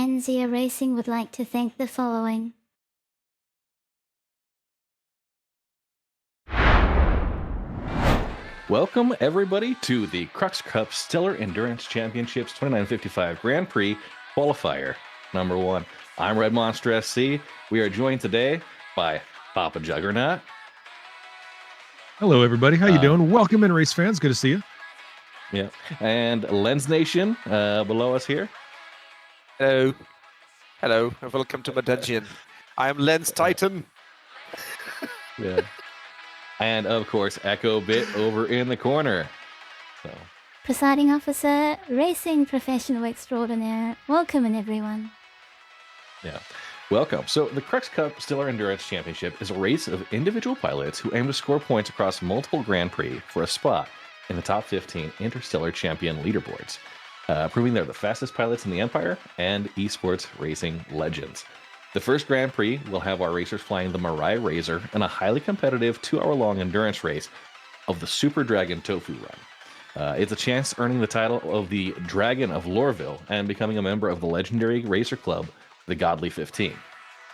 Anzia Racing would like to thank the following. Welcome, everybody, to the Crux Cup Stellar Endurance Championships 2955 Grand Prix Qualifier number 1. I'm Red Monster SC. We are joined today by Papa Juggernaut. Hello, everybody. How you doing? Welcome in, race fans. Good to see you. Yeah, and Lens Nation below us here. Hello. Hello, and welcome to my dungeon. I am Lens Titan. Yeah. And, of course, Echo Bit over in the corner. So, Presiding Officer, Racing Professional Extraordinaire. Welcome in, everyone. yeah. Welcome. So, the Crux Cup Stellar Endurance Championship is a race of individual pilots who aim to score points across multiple Grand Prix for a spot in the top 15 Interstellar Champion leaderboards, proving they're the fastest pilots in the Empire and esports racing legends. The first Grand Prix will have our racers flying the Mirai Razor in a highly competitive 2-hour-long endurance race of the Super Dragon Tofu Run. It's a chance earning the title of the Dragon of Lorville and becoming a member of the legendary racer club, the Godly 15.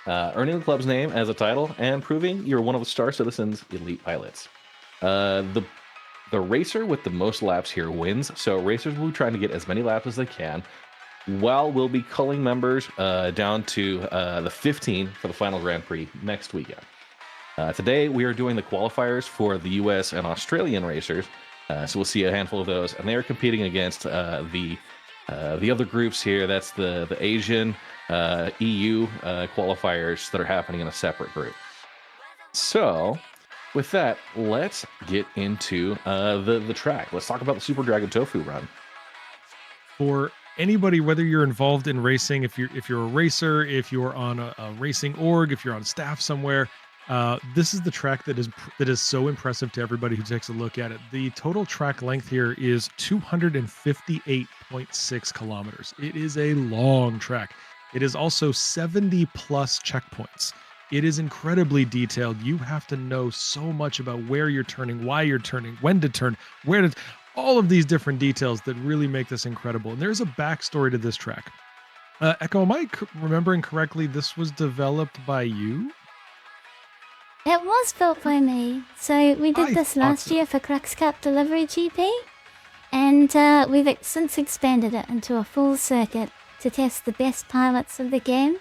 Earning the club's name as a title and proving you're one of the Star Citizen's elite pilots. The racer with the most laps here wins, so racers will be trying to get as many laps as they can, while we'll be culling members down to the 15 for the final Grand Prix next weekend. Today, we are doing the qualifiers for the US and Australian racers, so we'll see a handful of those, and they are competing against the other groups here. That's the Asian, EU qualifiers that are happening in a separate group. So, with that, let's get into the track. Let's talk about the Super Dragon Tofu Run. For anybody, whether you're involved in racing, if you're a racer, if you're on a racing org, if you're on staff somewhere, this is the track that is so impressive to everybody who takes a look at it. The total track length here is 258.6 kilometers. It is a long track. It is also 70 plus checkpoints. It is incredibly detailed. You have to know so much about where you're turning, why you're turning, when to turn, where to, all of these different details that really make this incredible. And there's a backstory to this track. Echo, am I remembering correctly? This was developed by you? It was built by me. So we did this last year for Crux Cup Delivery GP. And we've since expanded it into a full circuit to test the best pilots of the game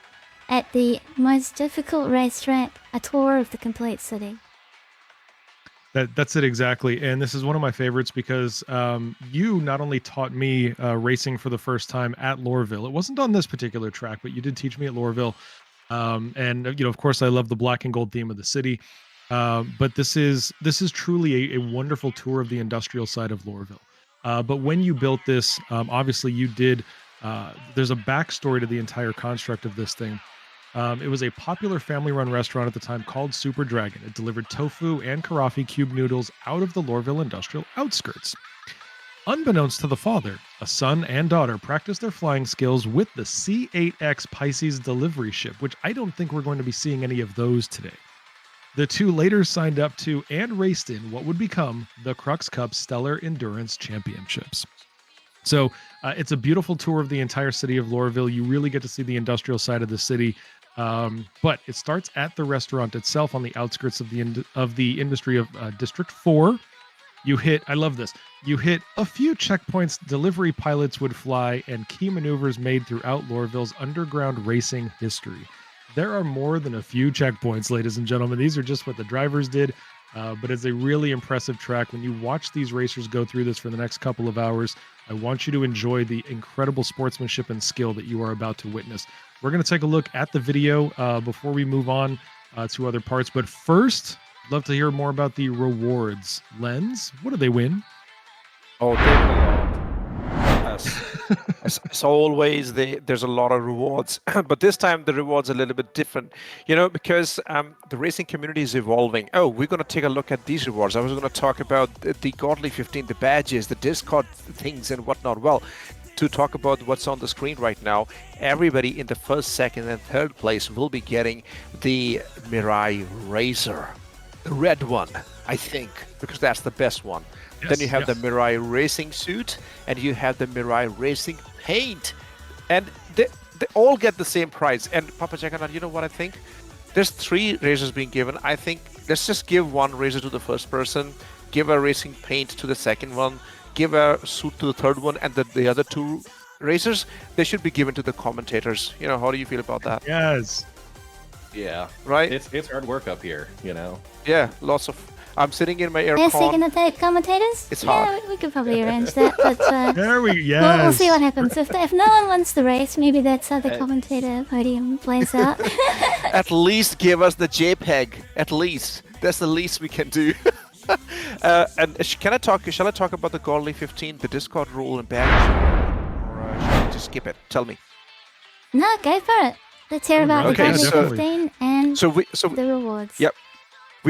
at the most difficult racetrack, a tour of the complete city. That's it exactly. And this is one of my favorites because you not only taught me racing for the first time at Lorville. It wasn't on this particular track, but you did teach me at Lorville. And you know, of course, I love the black and gold theme of the city. But this is truly a wonderful tour of the industrial side of Lorville. But when you built this, obviously you did. There's a backstory to the entire construct of this thing. It was a popular family-run restaurant at the time called Super Dragon. It delivered tofu and karafi cube noodles out of the Lorville industrial outskirts. Unbeknownst to the father, a son and daughter practiced their flying skills with the C8X Pisces delivery ship, which I don't think we're going to be seeing any of those today. The two later signed up to and raced in what would become the Crux Cup Stellar Endurance Championships. So it's a beautiful tour of the entire city of Lorville. You really get to see the industrial side of the city. But it starts at the restaurant itself on the outskirts of the industry of District 4. You hit, I love this, you hit a few checkpoints delivery pilots would fly and key maneuvers made throughout Lorville's underground racing history. There are more than a few checkpoints, ladies and gentlemen. These are just what the drivers did. But it's a really impressive track. When you watch these racers go through this for the next couple of hours, I want you to enjoy the incredible sportsmanship and skill that you are about to witness. We're going to take a look at the video before we move on to other parts. But first, I'd love to hear more about the rewards. Lens, what do they win? Oh, they win a lot. As always, there's a lot of rewards, but this time the rewards are a little bit different, you know, because the racing community is evolving. Oh, we're going to take a look at these rewards. I was going to talk about the Godly 15, the badges, the Discord things and whatnot. Well, to talk about what's on the screen right now, everybody in the first, second, and third place will be getting the Mirai Razor, the red one, I think, because that's the best one. Yes, then you have the Mirai Racing suit, and you have the Mirai Racing paint. And they all get the same prize. And Papa Jagannath, you know what I think? There's 3 razors being given. I think let's just give 1 razor to the first person, give a racing paint to the second one, give a suit to the third one, and the other 2 razors, they should be given to the commentators. You know, how do you feel about that? Yes. Yeah. Right? It's hard work up here, you know. Yeah, lots of. I'm sitting in my aircon. They're second and third commentators? It's yeah, hard. we could probably arrange that, but There we yes. we'll see what happens. If no one wants the race, maybe that's how the commentator podium plays out. At least give us the JPEG. At least. That's the least we can do. And shall I talk about the Godly 15, the Discord rule and badge? Or shall I just skip it? Tell me. No, go for it. Let's hear about Okay, the so- Godly 15 and So the rewards. Yep.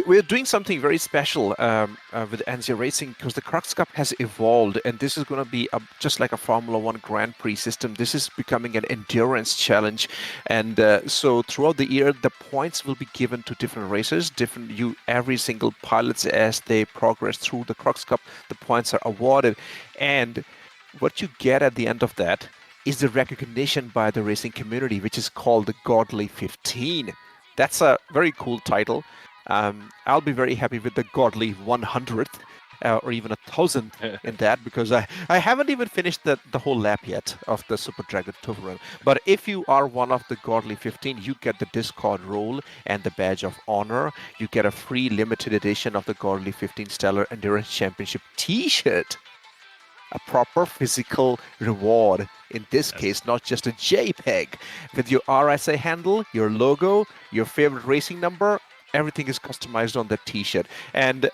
We're doing something very special with NZ Racing because the Crux Cup has evolved, and this is going to be just like a Formula One Grand Prix system. This is becoming an endurance challenge, and so throughout the year, the points will be given to different racers, every single pilots as they progress through the Crux Cup. The points are awarded, and what you get at the end of that is the recognition by the racing community, which is called the Godly 15. That's a very cool title. I'll be very happy with the Godly 100th or even 1,000 in that, because I haven't even finished the whole lap yet of the Super Dragon Tour Run. But if you are one of the Godly 15, you get the Discord role and the Badge of Honor. You get a free limited edition of the Godly 15 Stellar Endurance Championship t-shirt. A proper physical reward, in this case, not just a JPEG, with your RSA handle, your logo, your favorite racing number. Everything is customized on the t-shirt. And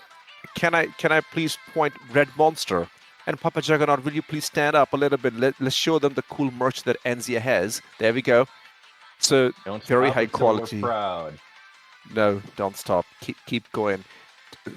can I please point Red Monster and Papa Juggernaut, will you please stand up a little bit? Let's show them the cool merch that Enzia has. There we go. So very high quality. We're proud. No, don't stop. Keep going.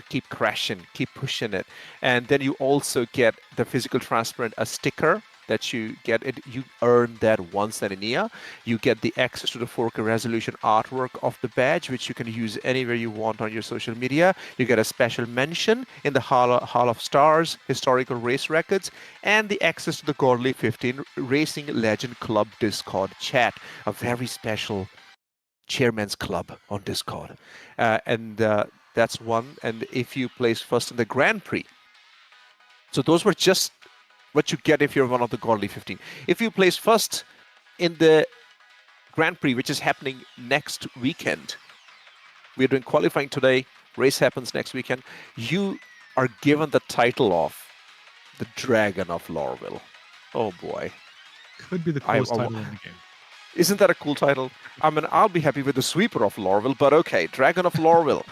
Keep crashing. Keep pushing it. And then you also get the physical transparent, a sticker that you get. You earn that once in a year. You get the access to the 4K resolution artwork of the badge, which you can use anywhere you want on your social media. You get a special mention in the Hall of Stars, historical race records, and the access to the Godly 15 Racing Legend Club Discord chat, a very special chairman's club on Discord. That's one. And if you place first in the Grand Prix, so those were just what you get if you're one of the Godly 15. If you place first in the Grand Prix, which is happening next weekend, we're doing qualifying today, race happens next weekend, you are given the title of the Dragon of Lorville. Oh boy. Could be the coolest title in the game. Isn't that a cool title? I mean, I'll be happy with the Sweeper of Lorville, but okay, Dragon of Lorville.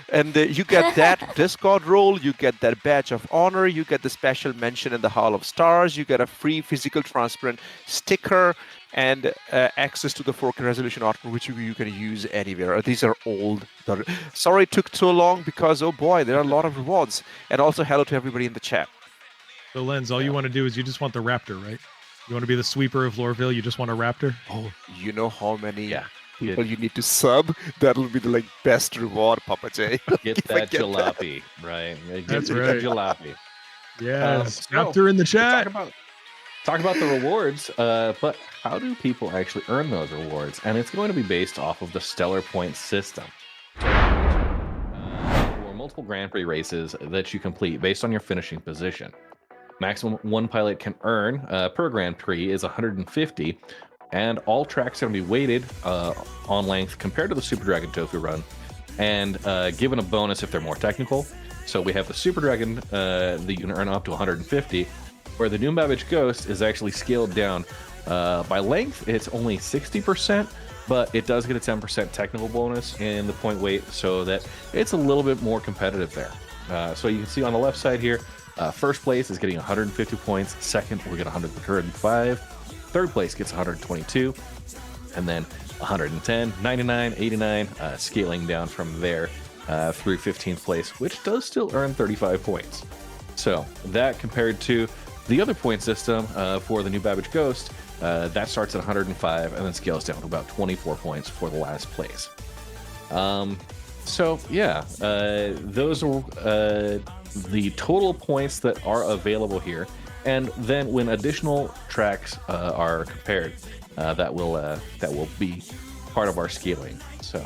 and you get that Discord role, you get that Badge of Honor, you get the special mention in the Hall of Stars, you get a free physical transparent sticker, and access to the 4K resolution artwork, which you can use anywhere. These are old. Sorry it took so long because, oh boy, there are a lot of rewards. And also hello to everybody in the chat. So, Lenz, all you want to do is you just want the Raptor, right? You want to be the Sweeper of Lorville? You just want a Raptor? Oh, you know how many people you need to sub? That'll be the best reward, Papa J. Get that jalopy, right? That's right. Jalopy. Yes. Raptor in the chat. Talk about the rewards, but how do people actually earn those rewards? And it's going to be based off of the Stellar Point system. There are multiple Grand Prix races that you complete based on your finishing position. Maximum one pilot can earn per Grand Prix is 150, and all tracks are going to be weighted on length compared to the Super Dragon Tofu run, and given a bonus if they're more technical. So we have the Super Dragon that you can earn up to 150, where the Doom Babbage Ghost is actually scaled down by length. It's only 60%, but it does get a 10% technical bonus in the point weight, so that it's a little bit more competitive there. So you can see on the left side here, first place is getting 150 points. Second, we'll get 105. Third place gets 122. And then 110, 99, 89, scaling down from there through 15th place, which does still earn 35 points. So that compared to the other point system for the new Babbage Ghost, that starts at 105 and then scales down to about 24 points for the last place. So yeah, those are the total points that are available here. And then when additional tracks are compared, that will be part of our scaling. So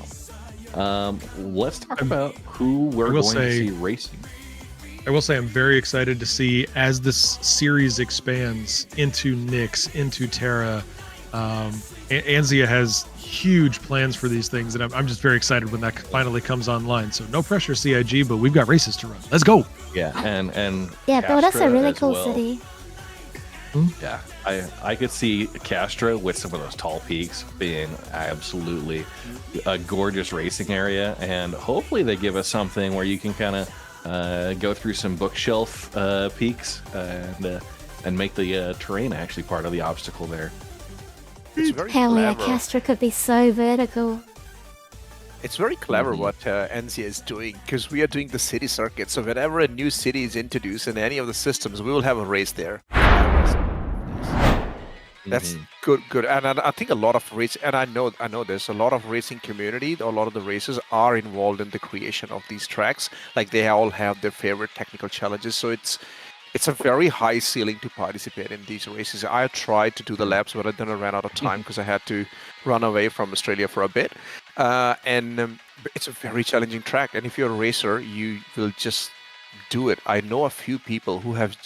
let's talk about who we're going to see racing. I will say I'm very excited to see as this series expands into Nyx, into Terra. Anzia has huge plans for these things, and I'm just very excited when that finally comes online. So no pressure, CIG, but we've got races to run. Let's go. Yeah, and Yeah, but that's a Castra really as cool well. city. Yeah, I could see Castra with some of those tall peaks being absolutely a gorgeous racing area, and hopefully they give us something where you can kind of go through some bookshelf peaks and make the terrain actually part of the obstacle there. It's very Hell yeah, clever. Castra could be so vertical. It's very clever what NCA is doing, because we are doing the city circuit. So whenever a new city is introduced in any of the systems, we will have a race there. That's good. And I think a lot of race, and I know there's a lot of racing community. A lot of the racers are involved in the creation of these tracks. Like they all have their favorite technical challenges. So it's a very high ceiling to participate in these races. I tried to do the laps, but then I ran out of time because I had to run away from Australia for a bit. And it's a very challenging track. And if you're a racer, you will just do it. I know a few people who have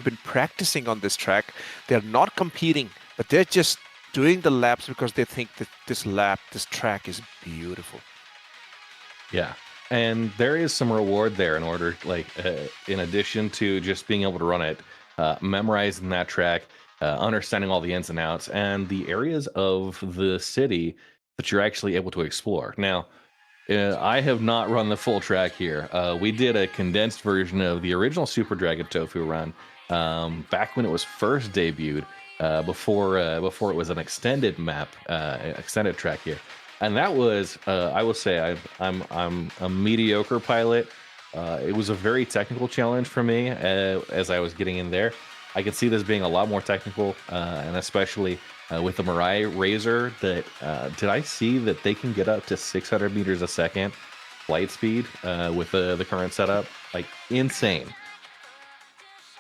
been practicing on this track. They're not competing, but they're just doing the laps because they think that this track is beautiful. Yeah. And there is some reward there in order, in addition to just being able to run it, memorizing that track, understanding all the ins and outs, and the areas of the city that you're actually able to explore. Now, I have not run the full track here. We did a condensed version of the original Super Dragon Tofu run back when it was first debuted, before it was an extended map, extended track here. And that was, I will say, I'm a mediocre pilot. It was a very technical challenge for me as I was getting in there. I could see this being a lot more technical, and especially with the Mirai Razor. Did I see that they can get up to 600 meters a second flight speed with the current setup? Like insane.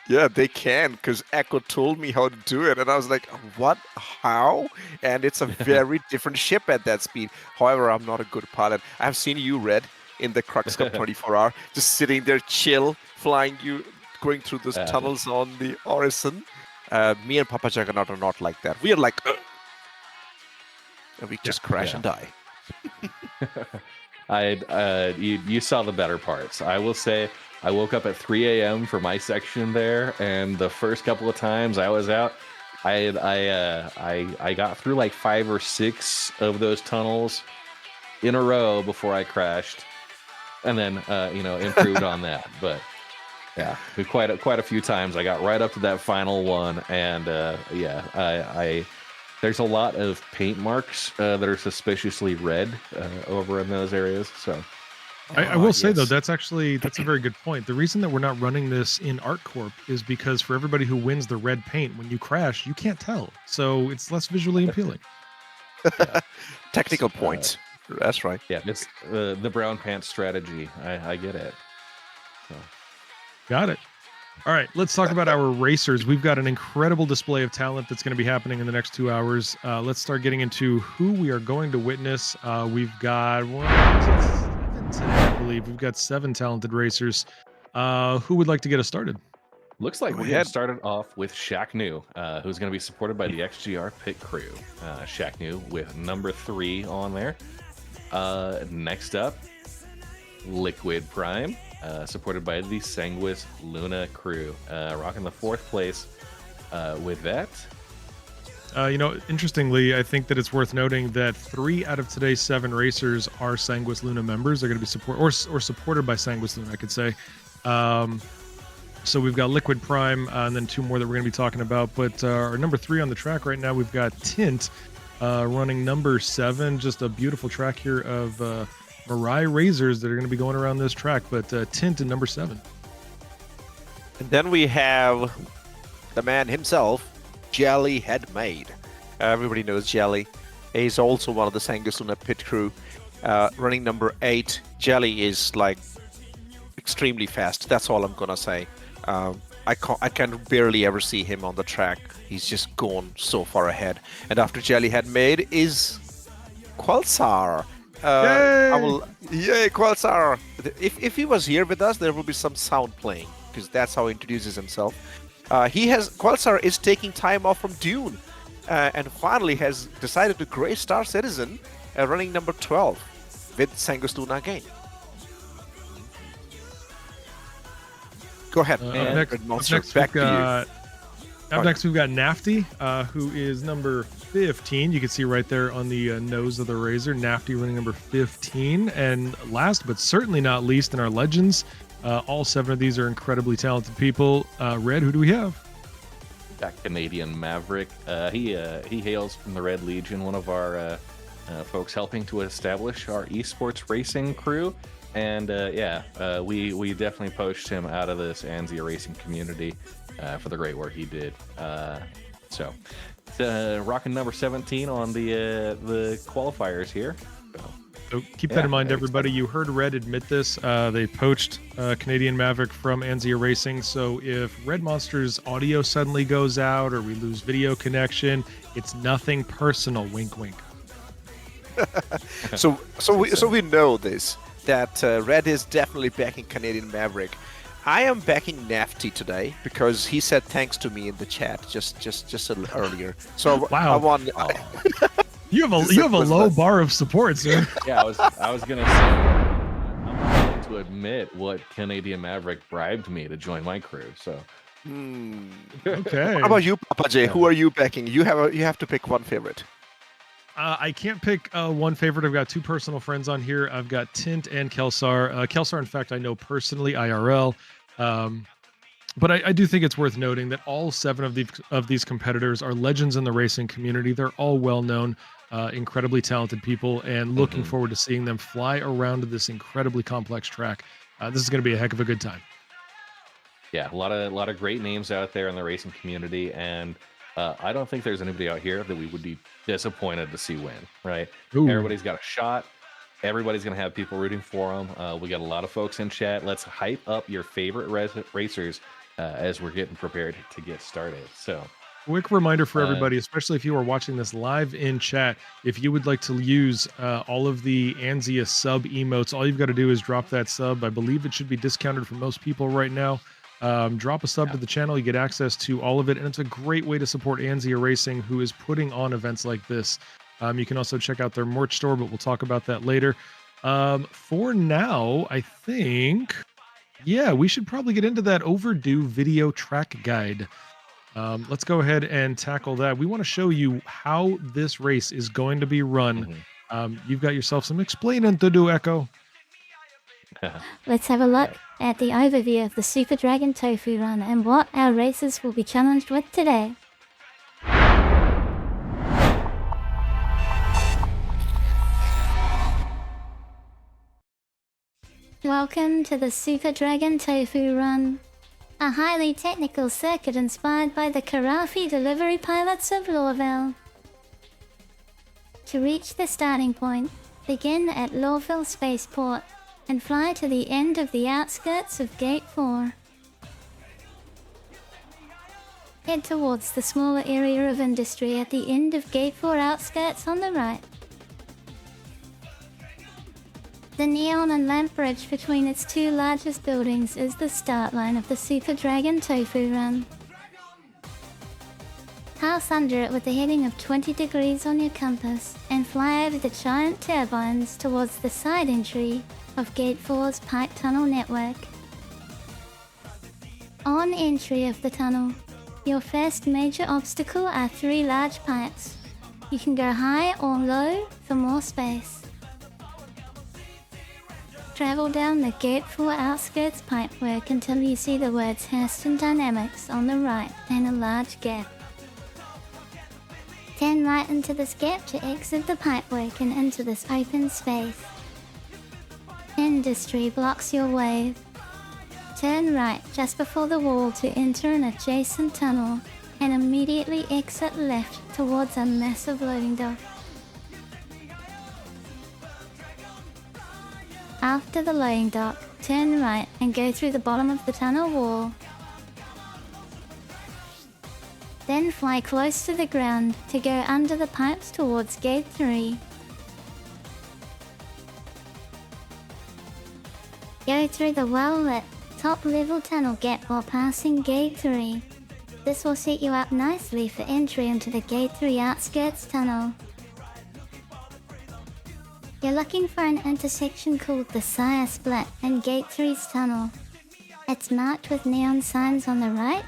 Yeah, they can, because Echo told me how to do it, and I was like, what? How? And it's a very different ship at that speed. However, I'm not a good pilot. I've seen you, Red, in the Crux Cup 24-hour, just sitting there chill, flying you, going through those tunnels on the Orison. Me and Papa Juggernaut are not like that. We are like, and we just crash and die. You saw the better parts. I will say, I woke up at 3 a.m. for my section there, and the first couple of times I was out, I got through like 5 or 6 of those tunnels in a row before I crashed, and then improved on that. But yeah, quite a few times I got right up to that final one, and there's a lot of paint marks that are suspiciously red over in those areas. So. I will say though, that's a very good point. The reason that we're not running this in ArtCorp is because for everybody who wins the red paint, when you crash, you can't tell. So it's less visually appealing. Technical points. That's right. Yeah, it's the brown pants strategy. I get it. So. Got it. All right, let's talk about our racers. We've got an incredible display of talent that's going to be happening in the next 2 hours. Let's start getting into who we are going to witness. We've got 1, 2, 7 today, I believe. We've got 7 talented racers. Who would like to get us started? Looks like we're going to start it off with Shaq New, who's going to be supported by the XGR pit crew. Shaq New with number 3 on there. Next up, Liquid Prime. Supported by the Sanguis Luna crew, rocking the 4th place with that. Interestingly, I think that it's worth noting that 3 out of today's 7 racers are Sanguis Luna members. They're going to be supported by Sanguis Luna, I could say. So we've got Liquid Prime, and then 2 more that we're going to be talking about. But our number 3 on the track right now, we've got Tint running number 7. Just a beautiful track here of Mirai Razors that are going to be going around this track, but Tint in number 7. And then we have the man himself, Jelly Headmade. Everybody knows Jelly. He's also one of the Sanguis Luna pit crew, running number 8. Jelly is like extremely fast. That's all I'm gonna say. I can barely ever see him on the track. He's just gone so far ahead. And after Jelly had made is Qualsar. Yay, Qualsar! If he was here with us, there will be some sound playing because that's how he introduces himself. Qualsar is taking time off from Dune, and finally has decided to grace Star Citizen, running number 12 with Sangustuna again. Go ahead. Up Monster, next, back to you. Up next, we've got Nafty, who is number 15. You can see right there on the nose of the razor, Nafty running number 15. And last, but certainly not least, in our legends, all 7 of these are incredibly talented people. Red, who do we have? That Canadian Maverick. He hails from the Red Legion, one of our folks helping to establish our esports racing crew. And we definitely poached him out of this ANSI racing community for the great work he did. Rocking number 17 on the qualifiers here. So keep that in mind, everybody. You heard Red admit this. They poached Canadian Maverick from ANSI Racing. So if Red Monster's audio suddenly goes out or we lose video connection, it's nothing personal. Wink, wink. So we know this, that Red is definitely backing Canadian Maverick. I am backing Nafty today because he said thanks to me in the chat just a little earlier. So wow. I won. You have a low bar of support, sir. Yeah, I was gonna say I'm willing to admit what Canadian Maverick bribed me to join my crew. So Okay. How about you, Papa J? Who are you backing? You have to pick one favorite. I can't pick one favorite. I've got 2 personal friends on here. I've got Tint and Kelsar. Kelsar, in fact, I know personally, IRL. But I do think it's worth noting that all 7 of these competitors are legends in the racing community. They're all well-known, incredibly talented people, and looking forward to seeing them fly around this incredibly complex track. This is going to be a heck of a good time. Yeah, a lot of great names out there in the racing community, and I don't think there's anybody out here that we would be disappointed to see win, right? Ooh. Everybody's got a shot. Everybody's going to have people rooting for them. We got a lot of folks in chat. Let's hype up your favorite racers as we're getting prepared to get started. So, quick reminder for everybody, especially if you are watching this live in chat, if you would like to use all of the ANSI sub emotes, all you've got to do is drop that sub. I believe it should be discounted for most people right now. Drop a sub to the channel, you get access to all of it, and it's a great way to support ANSI Racing, who is putting on events like this. You can also check out their merch store, but we'll talk about that later. For now, I think, we should probably get into that overdue video track guide. Let's go ahead and tackle that. We want to show you how this race is going to be run. You've got yourself some explaining to do, Echo. Let's have a look at the overview of the Super Dragon Tofu Run and what our racers will be challenged with today. Welcome to the Super Dragon Tofu Run, a highly technical circuit inspired by the Karafi delivery pilots of Lorville. To reach the starting point, begin at Lorville Spaceport and fly to the end of the outskirts of Gate 4. Head towards the smaller area of industry at the end of Gate 4 outskirts on the right. The neon and lamp bridge between its 2 largest buildings is the start line of the Super Dragon Tofu Run. Pass under it with a heading of 20 degrees on your compass and fly over the giant turbines towards the side entry of Gate 4's pipe tunnel network. On entry of the tunnel, your first major obstacle are 3 large pipes. You can go high or low for more space. Travel down the Gate 4 outskirts pipework until you see the words Hurston Dynamics on the right and a large gap. Turn right into this gap to exit the pipework and into this open space. Industry blocks your way. Turn right just before the wall to enter an adjacent tunnel and immediately exit left towards a massive loading dock. After the loading dock, turn right and go through the bottom of the tunnel wall. Then fly close to the ground to go under the pipes towards Gate 3. Go through the well-lit, top-level tunnel gap while passing Gate 3. This will set you up nicely for entry into the Gate 3 outskirts tunnel. You're looking for an intersection called the Sire Split in Gate 3's tunnel. It's marked with neon signs on the right,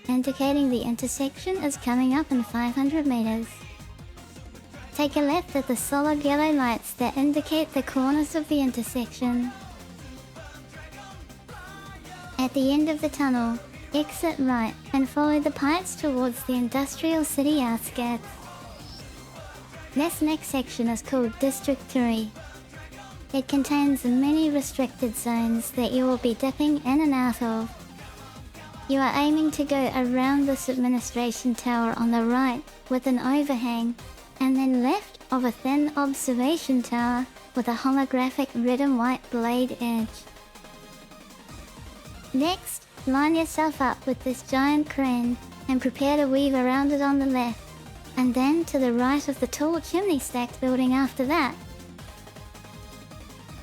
indicating the intersection is coming up in 500 meters. Take a left at the solid yellow lights that indicate the corners of the intersection. At the end of the tunnel, exit right and follow the pipes towards the industrial city outskirts. This next section is called District 3. It contains many restricted zones that you will be dipping in and out of. You are aiming to go around this administration tower on the right with an overhang, and then left of a thin observation tower with a holographic red and white blade edge. Next, line yourself up with this giant crane and prepare to weave around it on the left, and then to the right of the tall chimney stacked building after that.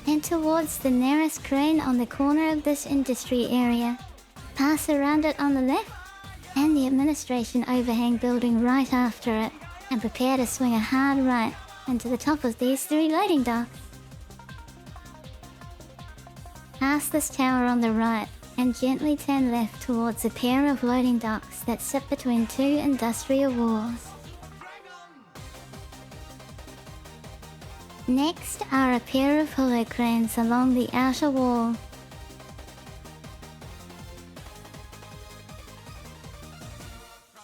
And towards the nearest crane on the corner of this industry area. Pass around it on the left, and the administration overhang building right after it, and prepare to swing a hard right into the top of these 3 loading docks. Pass this tower on the right, and gently turn left towards a pair of loading docks that sit between 2 industrial walls. Next are a pair of hollow cranes along the outer wall.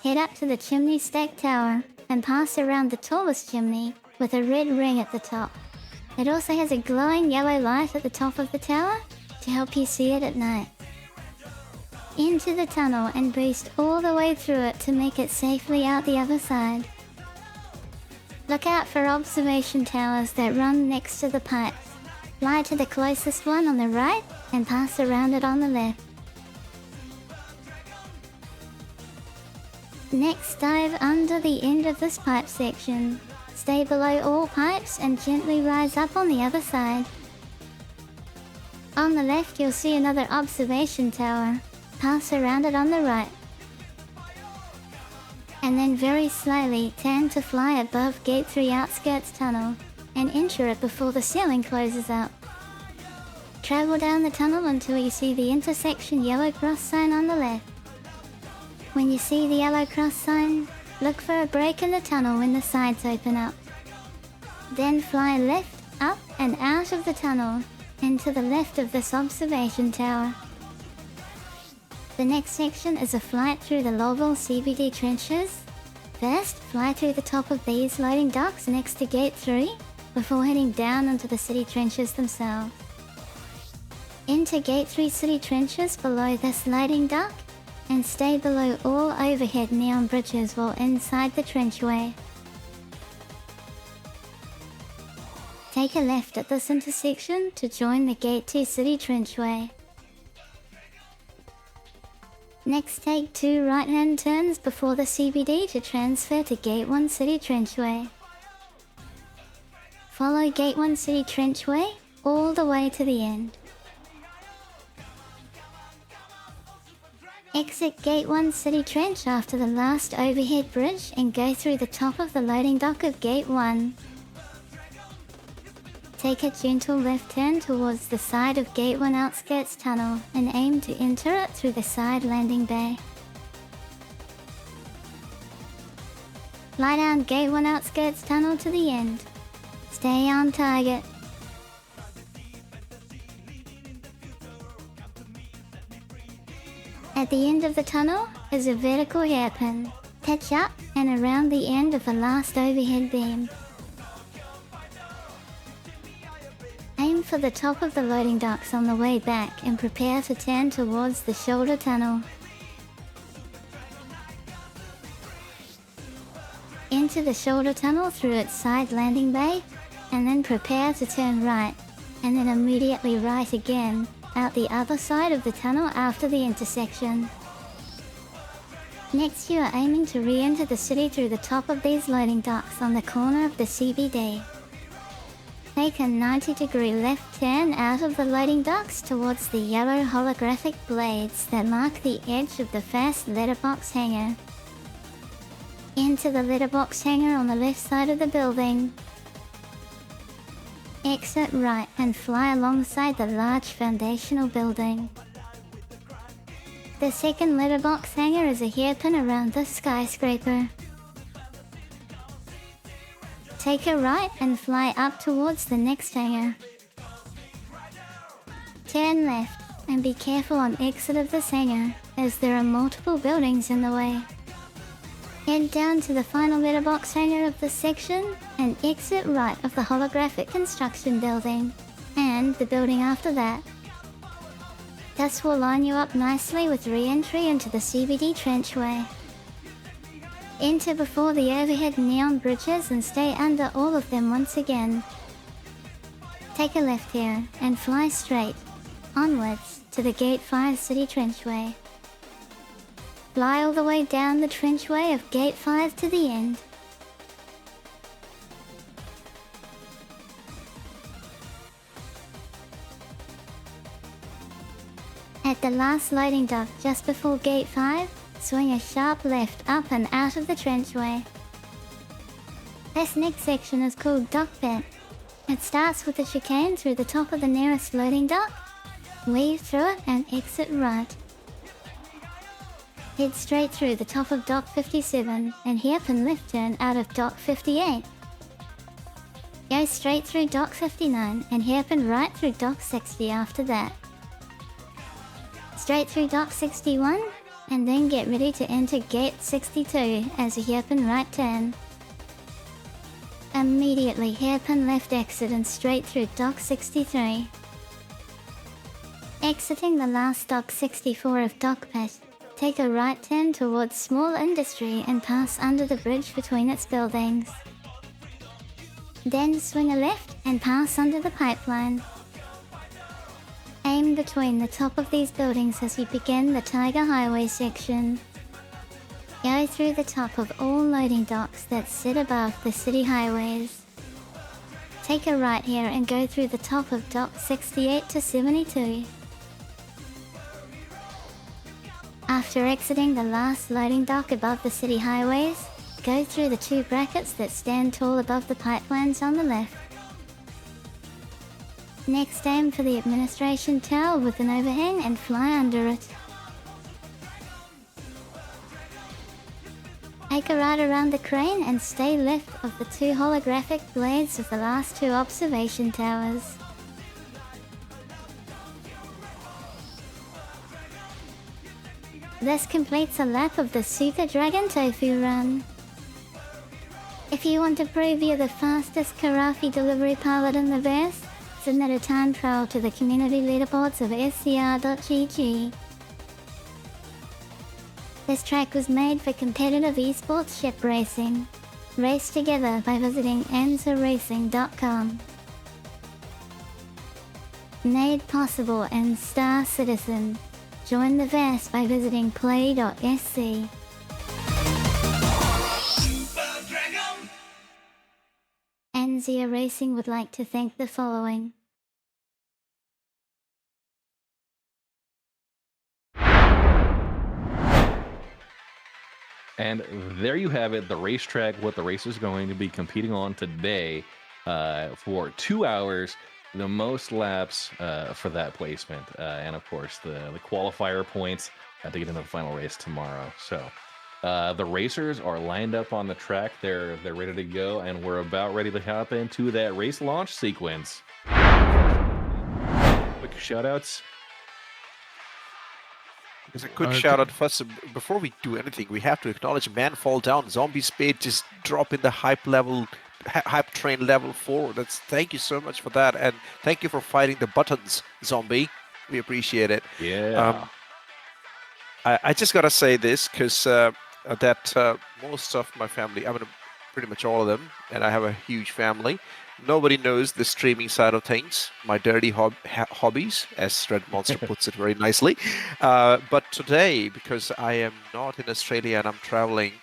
Head up to the chimney stack tower and pass around the tallest chimney with a red ring at the top. It also has a glowing yellow light at the top of the tower to help you see it at night. Into the tunnel and boost all the way through it to make it safely out the other side. Look out for observation towers that run next to the pipes. Fly to the closest one on the right and pass around it on the left. Next, dive under the end of this pipe section. Stay below all pipes and gently rise up on the other side. On the left, you'll see another observation tower. Pass around it on the right. And then very slowly turn to fly above Gate 3 outskirts tunnel and enter it before the ceiling closes up. Travel down the tunnel until you see the intersection yellow cross sign on the left. When you see the yellow cross sign, look for a break in the tunnel when the sides open up. Then fly left, up and out of the tunnel and to the left of this observation tower. The next section is a flight through the Lowville CBD trenches. First, fly through the top of these loading docks next to Gate 3 before heading down into the city trenches themselves. Into Gate 3 city trenches below this loading dock and stay below all overhead neon bridges while inside the trenchway. Take a left at this intersection to join the Gate 2 city trenchway. Next, take 2 right-hand turns before the CBD to transfer to Gate 1 City Trenchway. Follow Gate 1 City Trenchway all the way to the end. Exit Gate 1 City Trench after the last overhead bridge and go through the top of the loading dock of Gate 1. Take a gentle left turn towards the side of Gate 1 outskirts tunnel and aim to enter it through the side landing bay. Fly down Gate 1 outskirts tunnel to the end. Stay on target. At the end of the tunnel is a vertical hairpin. Pitch up and around the end of the last overhead beam. Aim for the top of the loading docks on the way back and prepare to turn towards the shoulder tunnel. Enter the shoulder tunnel through its side landing bay and then prepare to turn right and then immediately right again out the other side of the tunnel after the intersection. Next, you are aiming to re-enter the city through the top of these loading docks on the corner of the CBD. Take a 90-degree left turn out of the loading docks towards the yellow holographic blades that mark the edge of the first letterbox hangar. Enter the letterbox hangar on the left side of the building. Exit right and fly alongside the large foundational building. The second letterbox hangar is a hairpin around the skyscraper. Take a right and fly up towards the next hangar. Turn left and be careful on exit of this hangar, as there are multiple buildings in the way. Head down to the final letterbox hangar of this section and exit right of the holographic construction building, and the building after that. This will line you up nicely with re-entry into the CBD trenchway. Enter before the overhead neon bridges and stay under all of them once again. Take a left here and fly straight, onwards, to the Gate 5 City Trenchway. Fly all the way down the trenchway of Gate 5 to the end. At the last loading dock just before Gate 5, swing a sharp left up and out of the trenchway. This next section is called Dock Pit. It starts with a chicane through the top of the nearest loading dock, weave through it and exit right. Head straight through the top of Dock 57 and hairpin left turn out of Dock 58. Go straight through Dock 59 and hairpin right through Dock 60 after that. Straight through Dock 61 and then get ready to enter Gate 62 as a hairpin right turn. Immediately hairpin left exit and straight through Dock 63. Exiting the last Dock 64 of Dock Pit, take a right turn towards Small Industry and pass under the bridge between its buildings. Then swing a left and pass under the pipeline. Aim between the top of these buildings as you begin the Tiger Highway section. Go through the top of all loading docks that sit above the city highways. Take a right here and go through the top of Dock 68 to 72. After exiting the last loading dock above the city highways, go through the two brackets that stand tall above the pipelines on the left. Next, aim for the administration tower with an overhang and fly under it. Take a right around the crane and stay left of the two holographic blades of the last two observation towers. This completes a lap of the Super Dragon Tofu run. If you want to prove you're the fastest Karafi delivery pilot in the verse, submit a time trial to the community leaderboards of scr.gg. This track was made for competitive esports ship racing. Race together by visiting enzaracing.com. Made possible and Star Citizen. Join the verse by visiting play.sc. Enzia Racing would like to thank the following. And there you have it, the racetrack, what the race is going to be competing on today for 2 hours, the most laps for that placement. And of course, the qualifier points to get into the final race tomorrow. So the racers are lined up on the track. They're ready to go, and we're about ready to hop into that race launch sequence. Quick shout outs. It's a good shout out first. Before we do anything, we have to acknowledge Man Fall Down. Zombie Spade just drop in the hype train level 4. Thank you so much for that, and thank you for fighting the buttons, Zombie. We appreciate it. Yeah. I just gotta say this because that most of my family, I mean, pretty much all of them, and I have a huge family. Nobody knows the streaming side of things, my dirty hobbies, as Red Monster puts it very nicely. But today, because I am not in Australia and I'm traveling,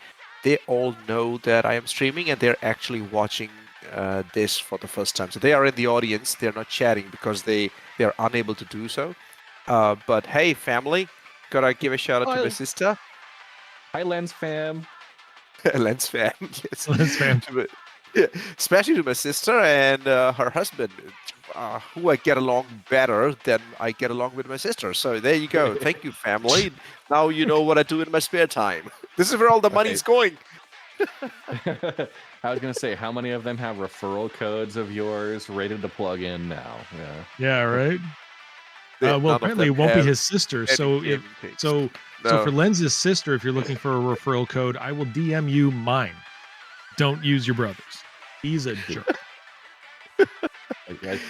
they all know that I am streaming and they're actually watching this for the first time. So they are in the audience. They're not chatting because they are unable to do so. But hey, family, gotta give a shout out to my sister. Hi, Lens fam. Lens fam, yes. Lens fam. Yeah, especially to my sister and her husband, who I get along better than I get along with my sister. So there you go. Thank you, family. Now you know what I do in my spare time. This is where all the money's going. I was going to say, how many of them have referral codes of yours ready to plug in now? Yeah. Yeah, right. None Well, of apparently it them won't be have his sister. any So gaming taste. so No. for Lens's sister, if you're looking for a referral code, I will DM you mine. Don't use your brother's. He's a jerk.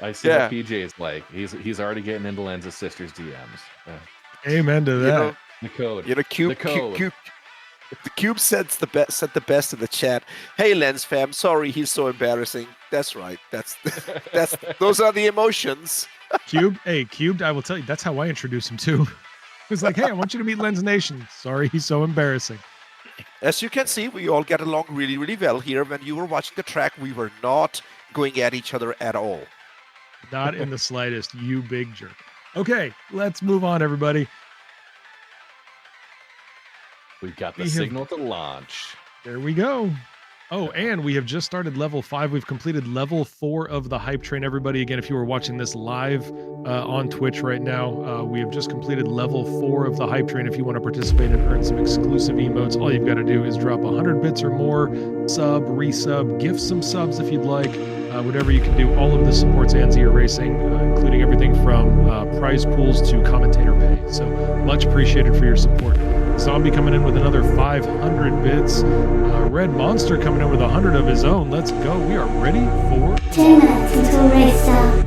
I see what PJ is like. He's already getting into Lens's sister's DMs. Amen to that. The code. Cube, the code. The Cube said the best in the chat. Hey, Lens fam, sorry he's so embarrassing. That's right. That's those are the emotions. Cubed, Cubed, I will tell you, that's how I introduced him too. It was like, hey, I want you to meet Lens Nation. Sorry, he's so embarrassing. As you can see, we all get along really, really well here. When you were watching the track, we were not going at each other at all. Not in the slightest, you big jerk. Okay, let's move on, everybody. We've got the signal to launch. There we go. Oh, and we have just started level 5. We've completed level 4 of the hype train. Everybody, again, if you were watching this live on Twitch right now, we have just completed level 4 of the hype train. If you want to participate and earn some exclusive emotes, all you've got to do is drop 100 bits or more, sub, resub, gift some subs if you'd like, whatever you can do. All of this supports Anzia Racing, including everything from prize pools to commentator pay. So much appreciated for your support. Zombie coming in with another 500 bits. Red Monster coming in with 100 of his own. Let's go. We are ready for 10 minutes until race start.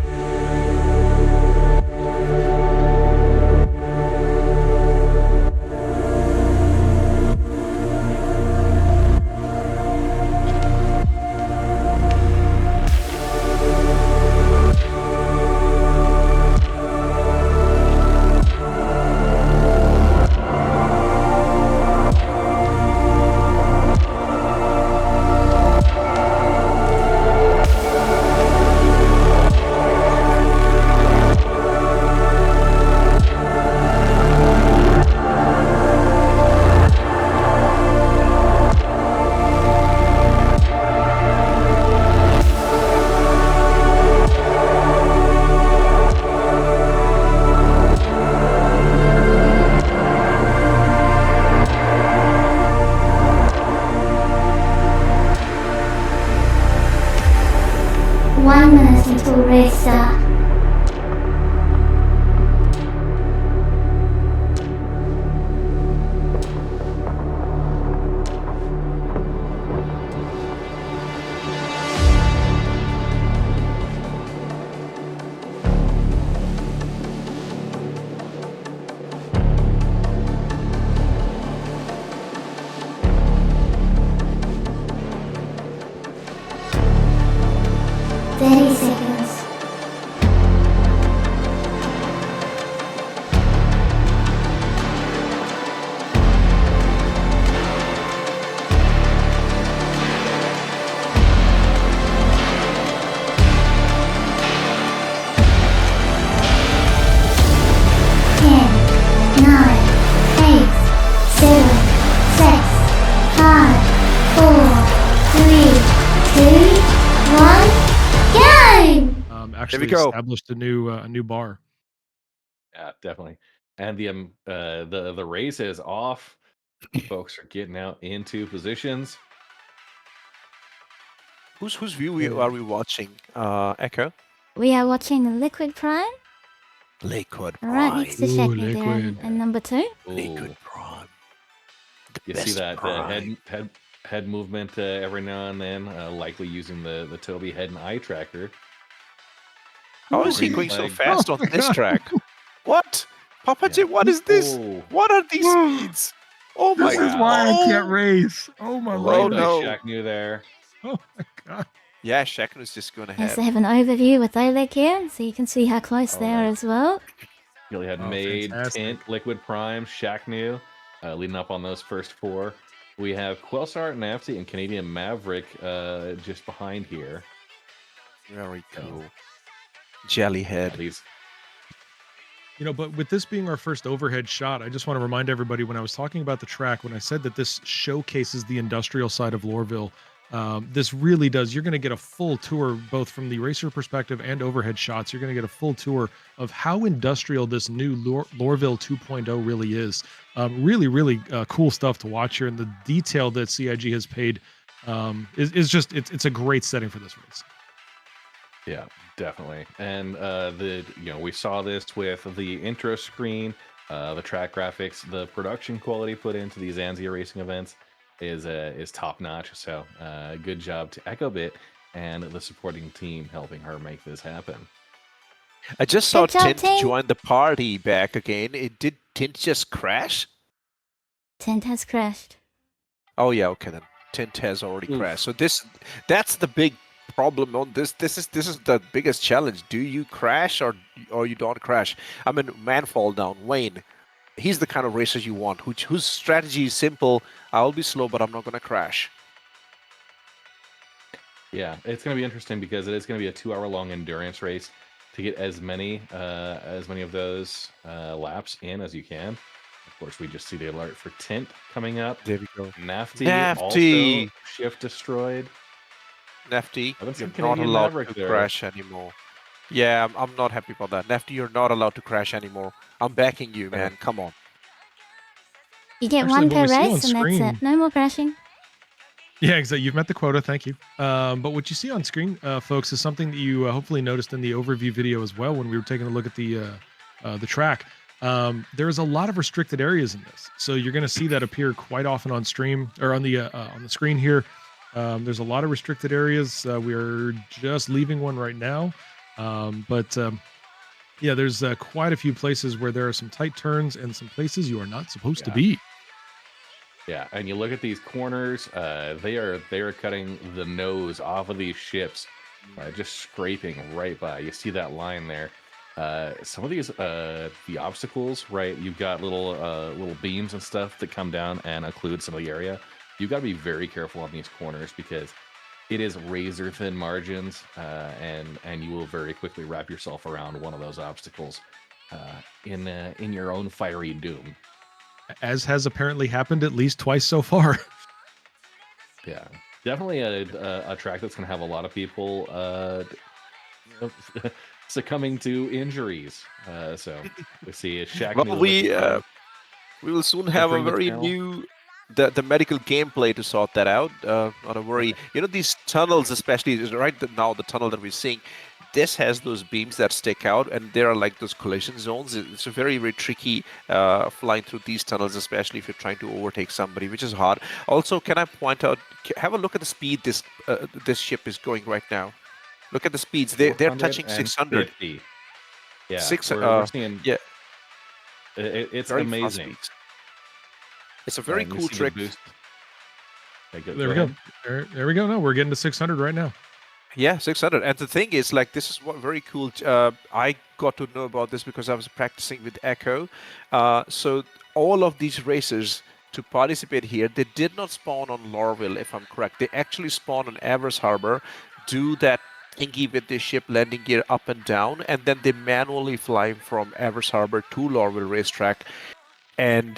Established a new bar. Yeah, definitely. And the race is off. Folks are getting out into positions. Whose view are we watching? Echo. We are watching Liquid Prime. Liquid Prime. Right next to Shaggy there in number 2. Liquid Prime. You see that head movement every now and then, likely using the Toby head and eye tracker. How is he going so fast on this track? What? Papa J, what is this? What are these speeds? Oh my god. This is why I can't race. Oh my lord. No. Shaq knew there. Oh my god. Yeah, Shaknu's just going As ahead. they have an overview with Oleg here, so you can see how close they are Oleg. as well. You had Oh, Made, fantastic. Tint, Liquid Prime, Shaknu, leading up on those first 4. We have Quelsart, Nafty, and Canadian Maverick just behind here. Very So, cool. yeah, Jellyhead. these But with this being our first overhead shot, I just want to remind everybody when I was talking about the track, when I said that this showcases the industrial side of Lorville, this really does. You're going to get a full tour, both from the racer perspective and overhead shots. You're going to get a full tour of how industrial this new Lorville 2.0 really is. Really, really cool stuff to watch here. And the detail that CIG has paid is just, it's a great setting for this race. Yeah, definitely. And we saw this with the intro screen, the track graphics, the production quality put into these Anzia racing events is top notch. So good job to EchoBit and the supporting team helping her make this happen. I just saw Good job, Tint team. join the party back again. Did Tint just crash? Tint has crashed. Oh yeah, okay then. Tint has already Oof. crashed. So that's the big problem on this. This is the biggest challenge. Do you crash or you don't crash? I mean, man fall down. Wayne, he's the kind of racer you want, whose strategy is simple. I'll be slow, but I'm not gonna crash. Yeah, it's going to be interesting because it is going to be a 2-hour-long endurance race to get as many of those laps in as you can. Of course, we just see the alert for Tint coming up. There we go. Nafty also shift destroyed. Nafty, Haven't seen you're not Canadian allowed Maverick to there. crash anymore. Yeah, I'm not happy about that. Nafty, you're not allowed to crash anymore. I'm backing you, man. Come on. You get Actually, one what per we see on race, and that's screen- it. No more crashing. Yeah, exactly. You've met the quota. Thank you. But what you see on screen, folks, is something that you hopefully noticed in the overview video as well when we were taking a look at the track. There's a lot of restricted areas in this, so you're going to see that appear quite often on stream or on the screen here. There's a lot of restricted areas. We are just leaving one right now, but yeah, there's quite a few places where there are some tight turns and some places you are not supposed to be. Yeah, and you look at these corners; they are cutting the nose off of these ships, just scraping right by. You see that line there. Some of these the obstacles, right? You've got little beams and stuff that come down and occlude some of the area. You've got to be very careful on these corners because it is razor thin margins, and you will very quickly wrap yourself around one of those obstacles in your own fiery doom. As has apparently happened at least twice so far. Yeah, definitely a track that's going to have a lot of people succumbing to injuries. So we see a Shaq. Well, we will soon have a very new the medical gameplay to sort that out. Not a worry. You know, these tunnels, especially right now, the tunnel that we're seeing, this has those beams that stick out, and there are like those collision zones. It's a very, very tricky flying through these tunnels, especially if you're trying to overtake somebody, which is hard. Also, can I point out? Have a look at the speed this ship is going right now. Look at the speeds. They're touching 600. Yeah, we're seeing. Yeah, it's very amazing. It's a very cool trick. There we go. There we go. No, we're getting to 600 right now. Yeah, 600. And the thing is, like, this is what very cool. I got to know about this because I was practicing with Echo. So all of these racers to participate here, they did not spawn on Lorville, if I'm correct. They actually spawn on Avers Harbor, do that thingy with the ship landing gear up and down, and then they manually fly from Avers Harbor to Lorville racetrack and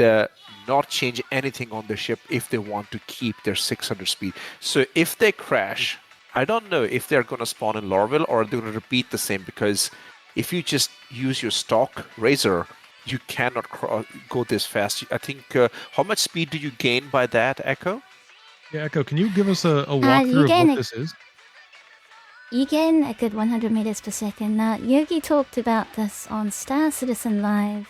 not change anything on the ship if they want to keep their 600 speed. So if they crash, I don't know if they're going to spawn in Lorville or they're going to repeat the same, because if you just use your stock Razor, you cannot go this fast. I think, how much speed do you gain by that, Echo? Yeah, Echo, can you give us a walkthrough of what this is? You gain a good 100 meters per second. Now, Yogi talked about this on Star Citizen Live,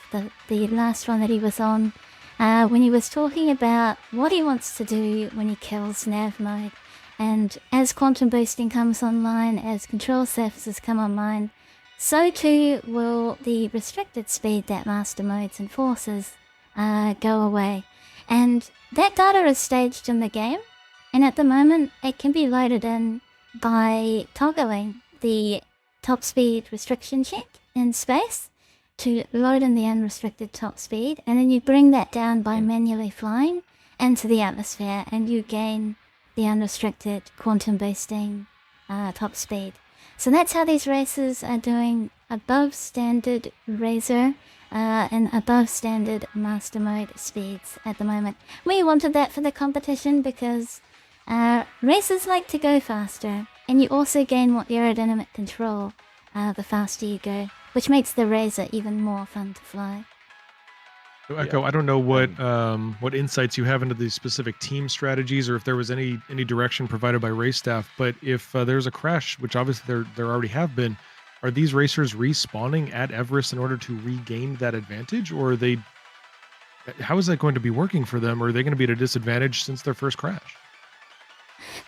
the last one that he was on, when he was talking about what he wants to do when he kills nav mode. And as quantum boosting comes online, as control surfaces come online, so too will the restricted speed that master modes enforces go away. And that data is staged in the game, and at the moment it can be loaded in by toggling the top speed restriction check in space to load in the unrestricted top speed, and then you bring that down by manually flying into the atmosphere, and you gain the unrestricted quantum boosting top speed. So that's how these races are doing above standard Razor and above standard Master Mode speeds at the moment. We wanted that for the competition because racers like to go faster, and you also gain more aerodynamic control the faster you go, which makes the Razor even more fun to fly. So Echo, I don't know what insights you have into the specific team strategies, or if there was any direction provided by race staff. But if there's a crash, which obviously there already have been, are these racers respawning at Everest in order to regain that advantage, or are they? How is that going to be working for them? Or are they going to be at a disadvantage since their first crash?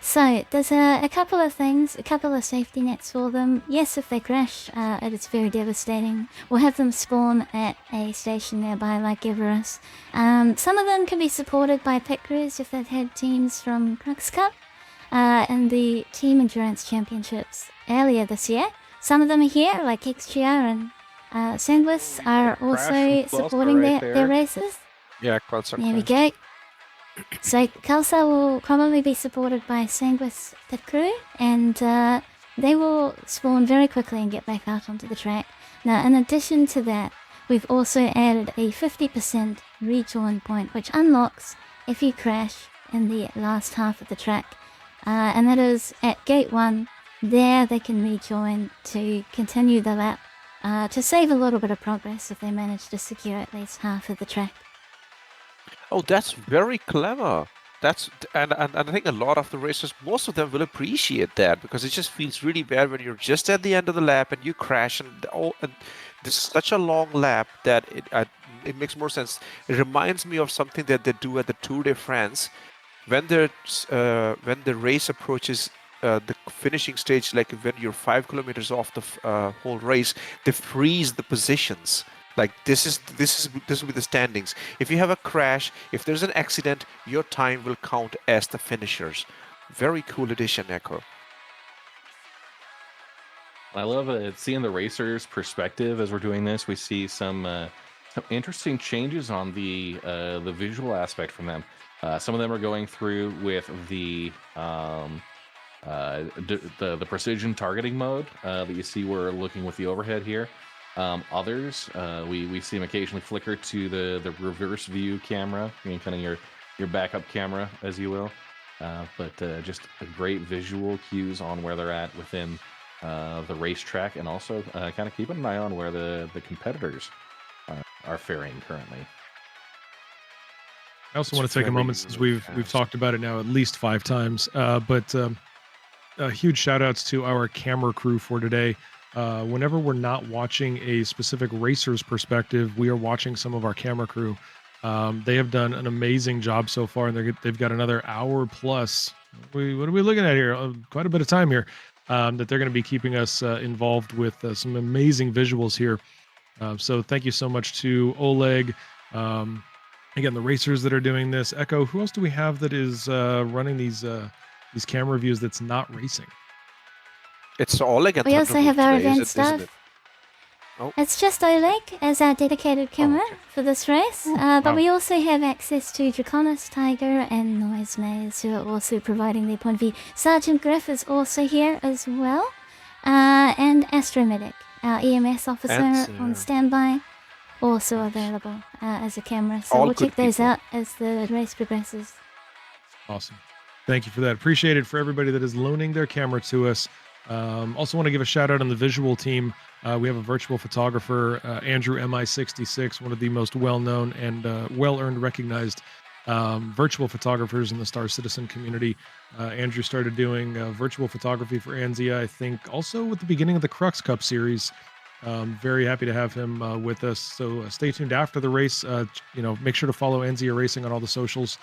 So there's a couple of things, a couple of safety nets for them. Yes, if they crash, it's very devastating. We'll have them spawn at a station nearby like Everest. Some of them can be supported by pit crews if they've had teams from Crux Cup and the Team Endurance Championships earlier this year. Some of them are here, like XGR and Sandwis are also supporting their races. Yeah, Qualsa. There we go. So Kalsa will probably be supported by Sandwis pit crew, and they will spawn very quickly and get back out onto the track. Now, in addition to that, we've also added a 50% rejoin point, which unlocks if you crash in the last half of the track. And that is at gate 1. There they can rejoin to continue the lap, to save a little bit of progress if they manage to secure at least half of the track. Oh, that's very clever. And I think a lot of the racers, most of them will appreciate that, because it just feels really bad when you're just at the end of the lap and you crash, and this is such a long lap that it makes more sense. It reminds me of something that they do at the Tour de France when the race approaches the finishing stage, like when you're 5 kilometers off the whole race, they freeze the positions. Like this will be the standings. If you have a crash, if there's an accident, your time will count as the finishers. Very cool addition, Echo. I love seeing the racers' perspective as we're doing this. We see some interesting changes on the visual aspect from them. Some of them are going through with the precision targeting mode that you see we're looking with the overhead here. Others, we see them occasionally flicker to the reverse view camera, kind of your backup camera, as you will. But just a great visual cues on where they're at within the racetrack, and also kind of keeping an eye on where the competitors are faring currently. I also want to take a moment, since we've talked about it now at least 5 times, but huge shout outs to our camera crew for today. Whenever we're not watching a specific racer's perspective, we are watching some of our camera crew. They have done an amazing job so far, and they've got another hour plus. What are we looking at here? Quite a bit of time here that they're going to be keeping us involved with some amazing visuals here. So thank you so much to Oleg. Again, the racers that are doing this. Echo, who else do we have that is running these camera reviews that's not racing? It's Oleg and we also have our today, event staff. Oh. It's just Oleg as our dedicated camera for this race, but we also have access to Draconis, Tiger, and Noise Maze, who are also providing their point of view. Sergeant Griff is also here as well, and Astromedic, our EMS officer on standby, also available as a camera. So All we'll check those people. out as the race progresses. Awesome. Thank you for that. Appreciate it for everybody that is loaning their camera to us. Also want to give a shout out on the visual team. We have a virtual photographer, Andrew MI66, one of the most well-known and well-earned recognized virtual photographers in the Star Citizen community. Andrew started doing virtual photography for Anzia, I think, also at the beginning of the Crux Cup series. Very happy to have him with us. So stay tuned after the race. Make sure to follow Anzia Racing on all the socials,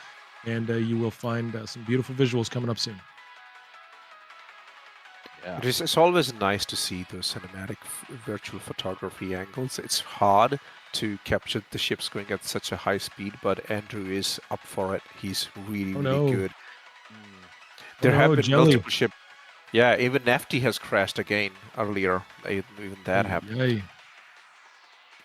and you will find some beautiful visuals coming up soon. Yeah. It's always nice to see those cinematic virtual photography angles. It's hard to capture the ships going at such a high speed, but Andrew is up for it. He's really good. There have been multiple ships. Yeah, even Nafty has crashed again earlier. Even that happened. Yay.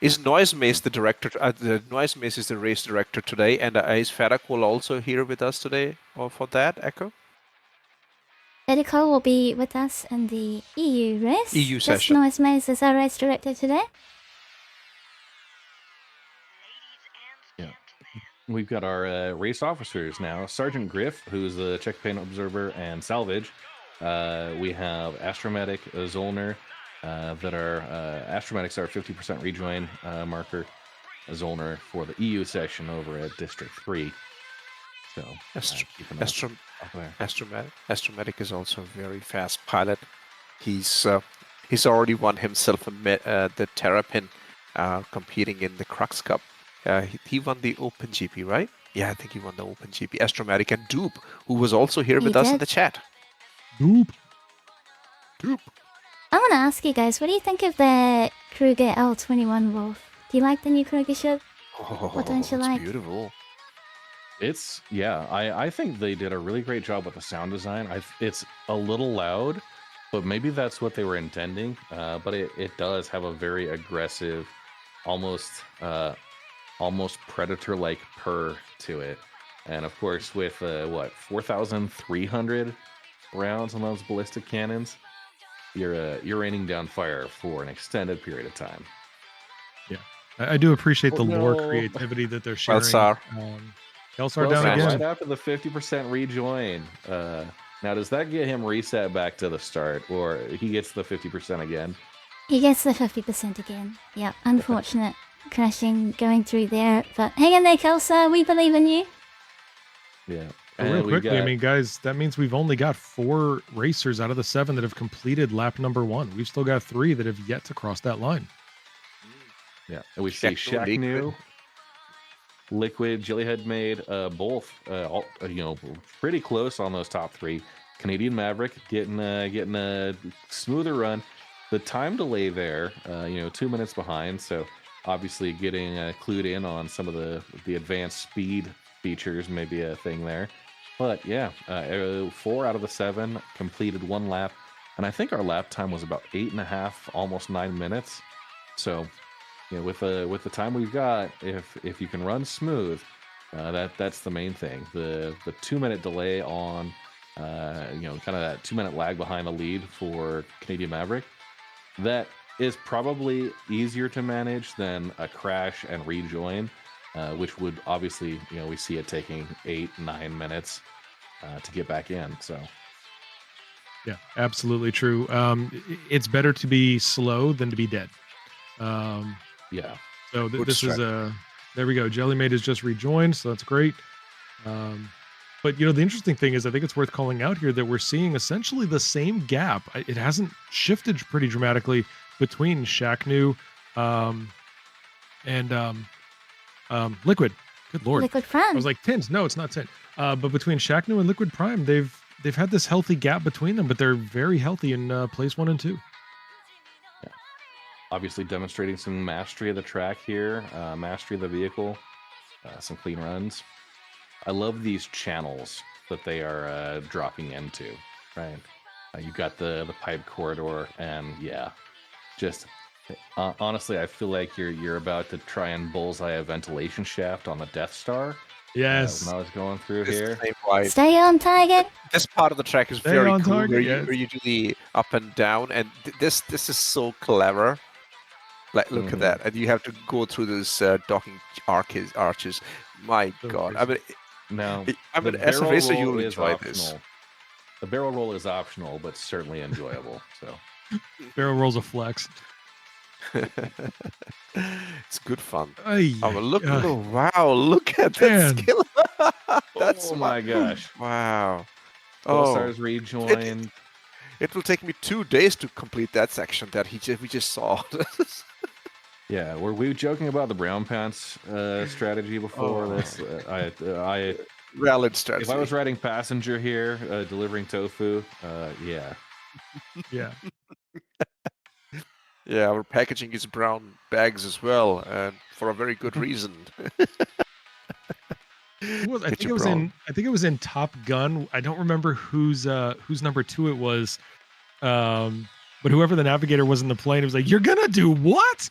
Is Noisemace the director? The Noisemace is the race director today, and is Farakol also here with us today or for that, Echo? Edico will be with us in the EU race. EU Just session. Noise Maze is our race director today. Yeah. We've got our race officers now. Sergeant Griff, who's the check paint observer and salvage. We have Astromedic, Zollner, that are Astromedics are 50% rejoin marker. Zollner for the EU session over at District 3. So keeping up there. Astromedic is also a very fast pilot. He's already won himself the Terrapin competing in the Crux Cup. He won the Open GP, right? Yeah, I think he won the Open GP. Astromedic and Dupe, who was also here with us in the chat. Dupe. I want to ask you guys, what do you think of the Kruger L21 Wolf? Do you like the new Kruger ship? Oh, What don't you like? Beautiful. I think they did a really great job with the sound design. It's a little loud, but maybe that's what they were intending. But it does have a very aggressive, almost predator-like purr to it. And of course, with 4,300 rounds on those ballistic cannons, you're raining down fire for an extended period of time. Yeah, I do appreciate the lore creativity that they're sharing. Kelsar. Kelsar down again. Right after the 50% rejoin. Now, does that get him reset back to the start, or he gets the 50% again? He gets the 50% again. Yeah, unfortunate crashing going through there. But hang in there, Kelsa. We believe in you. Yeah. Real quickly, I mean, guys, that means we've only got 4 racers out of the 7 that have completed lap number 1. We've still got 3 that have yet to cross that line. Yeah, and we see Shaq Liquid, Jellyhead made both, pretty close on those top 3. Canadian Maverick getting a smoother run. The time delay there, 2 minutes behind. So obviously getting clued in on some of the advanced speed features, maybe a thing there. But yeah, 4 out of the 7 completed 1 lap, and I think our lap time was about 8.5, almost 9 minutes. So. With the time we've got, if you can run smooth, that's the main thing. The 2-minute delay on, kind of that 2-minute lag behind the lead for Canadian Maverick, that is probably easier to manage than a crash and rejoin, which would obviously, we see it taking 8-9 minutes to get back in. So. Yeah, absolutely true. It's better to be slow than to be dead. Yeah. So this is there we go. Jellymate has just rejoined, so that's great. But the interesting thing is, I think it's worth calling out here that we're seeing essentially the same gap. It hasn't shifted pretty dramatically between Shaqnu and Liquid. Good lord. Liquid Prime. I was like Tins. No, it's not Tin. But between Shaqnu and Liquid Prime, they've had this healthy gap between them, but they're very healthy in place 1 and 2. Obviously demonstrating some mastery of the track here, mastery of the vehicle, some clean runs. I love these channels that they are dropping into, right? You've got the pipe corridor, and yeah, just honestly, I feel like you're about to try and bullseye a ventilation shaft on the Death Star. Yes. When I was going through here. Stay on target. This part of the track is very cool, where you do the up and down, and this is so clever. Like, look at that, and you have to go through those docking arches. My God, crazy. As a racer, you'll enjoy this. The barrel roll is optional, but certainly enjoyable. So, barrel roll's a flex. It's good fun. Look at that skill. That's my gosh! Wow. Stars rejoined. It will take me 2 days to complete that section that we just saw. Yeah, were we joking about the brown pants strategy before? That's valid strategy. If I was riding passenger here, delivering tofu, yeah. Yeah. Yeah, our packaging is brown bags as well, and for a very good reason. I think it was in Top Gun. I don't remember whose number 2 it was, But whoever the navigator was in the plane, it was like, "You're gonna do what?"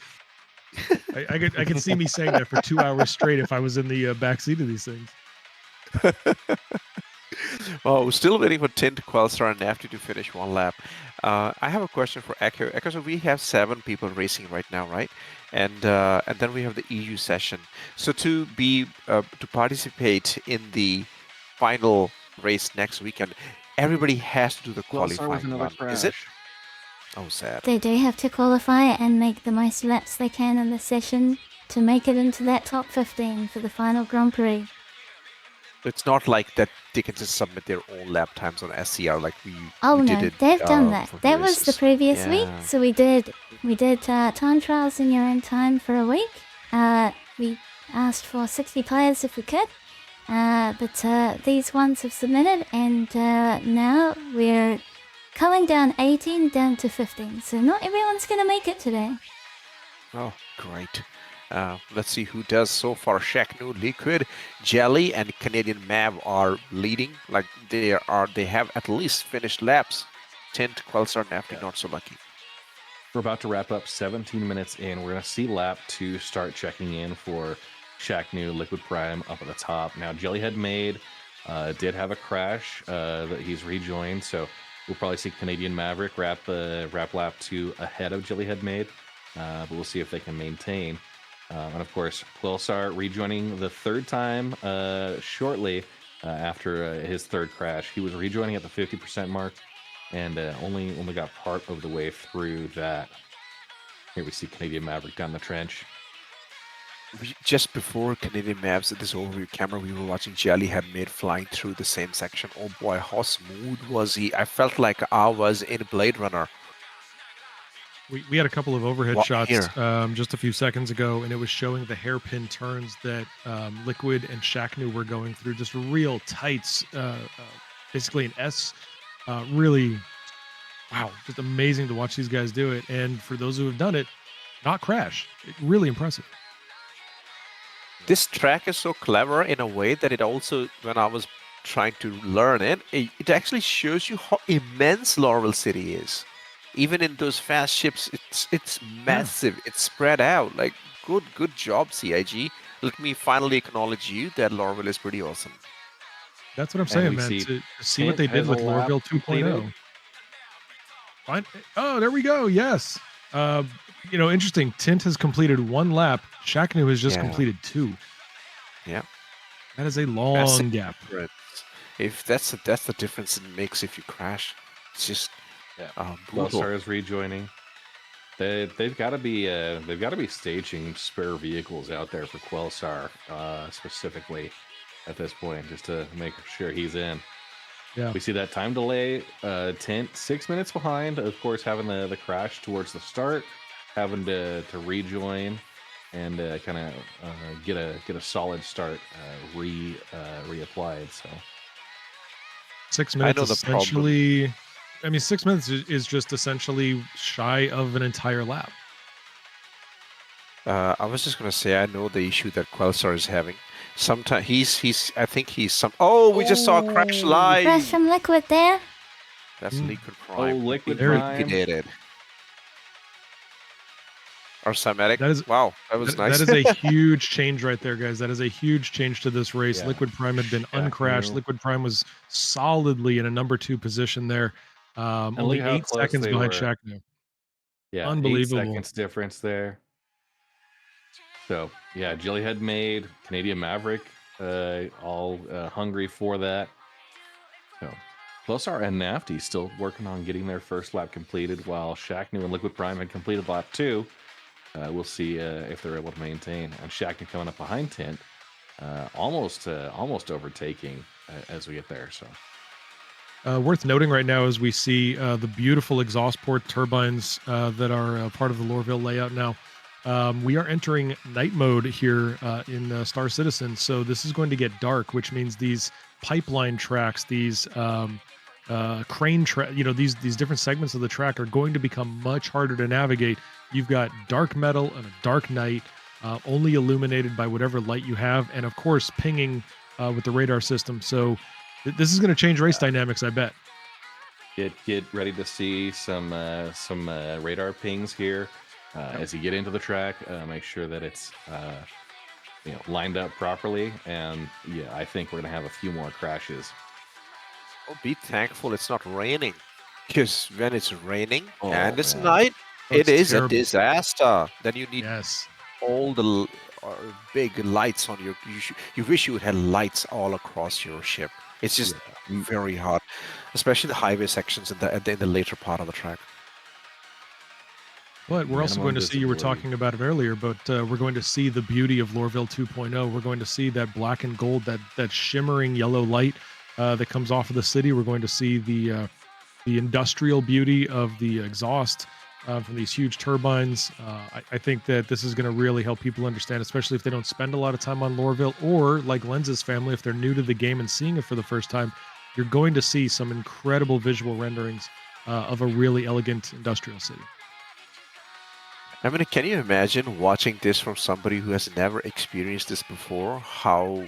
I could see me saying that for 2 hours straight if I was in the back seat of these things. Well, we're still waiting for Tint, Quellstar, and Nafty to finish one lap. I have a question for Echo. Echo, so we have 7 people racing right now, right? And then we have the EU session. So to participate in the final race next weekend, everybody has to do the Well, start with qualifying another run. crash. Is it? Oh, sad. They do have to qualify and make the most laps they can in the session to make it into that top 15 for the final Grand Prix. It's not like that they can just submit their own lap times on SCR like we Oh did no, it. they've done that. For That was the races. previous week. Yeah. So we did time trials in your own time for a week. We asked for 60 players if we could. But these ones have submitted, and now we're culling down 18 down to 15. So not everyone's gonna make it today. Oh, great. Let's see who does so far. Shaqnu, Liquid, Jelly, and Canadian Mav are leading. Like they have at least finished laps. Tint, Quellstar, Nafty, not so lucky. We're about to wrap up 17 minutes in. We're going to see lap 2 start checking in for Shaqnu, Liquid Prime up at the top. Now, Jellyhead Made did have a crash that he's rejoined, so we'll probably see Canadian Maverick wrap lap 2 ahead of Jellyhead Made, but we'll see if they can maintain. And of course, Quillsar rejoining the 3rd time shortly after his 3rd crash. He was rejoining at the 50% mark and only got part of the way through that. Here we see Canadian Maverick down the trench. Just before Canadian Mavs, this overview camera, we were watching Jelly had made flying through the same section. Oh boy, how smooth was he? I felt like I was in Blade Runner. We had a couple of overhead What shots here? just a few seconds ago, and it was showing the hairpin turns that Liquid and Shaqnu were going through, just real tights, basically an S. Really, wow, just amazing to watch these guys do it. And for those who have done it, not crash. Really impressive. This track is so clever in a way that it also, when I was trying to learn it actually shows you how immense Laurel City is. Even in those fast ships, it's massive. It's spread out. Like good job, CIG. Let me finally acknowledge you that Lorville is pretty awesome. That's what I'm saying, we man. see To see what Tint they did has a with lap Lorville 2.0. Fine. Oh, there we go. Yes. Interesting. Tint has completed 1 lap. Shaqnu has just Yeah. completed 2. Yeah. That is a long Massive gap. difference. If that's the difference it makes if you crash. It's just brutal. Quillstar is rejoining. They've got to be staging spare vehicles out there for Quillstar specifically at this point, just to make sure he's in. Yeah. We see that time delay. Tint 6 minutes behind, of course, having the crash towards the start, having to rejoin and kind of get a solid start reapplied. So 6 minutes know the essentially. I mean, 6 minutes is just essentially shy of an entire lap. I was just gonna say I know the issue that Quellstar is having. Sometimes I think he's some. Oh, we just saw a crash live. Fresh from Liquid there. That's Mm. Liquid Prime. Liquid There it- Prime. Liquidated. Or Cymatic. That is- Wow, that was nice. That is a huge change right there, guys. That is a huge change to this race. Yeah. Liquid Prime had been Shaqnu. uncrashed. Liquid Prime was solidly in a number 2 position there. Only look how 8 close seconds they behind were. Shaqnu. Yeah, Unbelievable. 8 seconds difference there. So yeah, Jellyhead Made, Canadian Maverick, all hungry for that. So Quillstar and Nafty still working on getting their first lap completed, while Shaqnu and Liquid Prime had completed lap 2. We'll see if they're able to maintain. And Shaqnu coming up behind Tint, almost overtaking as we get there. So. Worth noting right now as we see the beautiful exhaust port turbines that are part of the Lorville layout now. We are entering night mode here in Star Citizen, so this is going to get dark, which means these pipeline tracks, these crane track, these different segments of the track are going to become much harder to navigate. You've got dark metal and a dark night, only illuminated by whatever light you have, and of course pinging with the radar system. So this is going to change race dynamics, I bet. Get ready to see some radar pings here as you get into the track. Make sure that it's lined up properly, and yeah, I think we're gonna have a few more crashes. Oh, be thankful it's not raining, because when it's raining Oh, and it's man. night, Oh, it it's is a terrible. disaster. Then you need Yes. all the big lights on your. You wish you would have lights all across your ship. It's just very hard, especially the highway sections in the later part of the track. But we're also Minimum going to see, you were visibility. talking about it earlier, but we're going to see the beauty of Lorville 2.0. We're going to see that black and gold, that shimmering yellow light that comes off of the city. We're going to see the industrial beauty of the exhaust from these huge turbines. I think that this is going to really help people understand, especially if they don't spend a lot of time on Lorville, or like Lenz's family, if they're new to the game and seeing it for the first time, you're going to see some incredible visual renderings of a really elegant industrial city. I mean, can you imagine watching this from somebody who has never experienced this before? How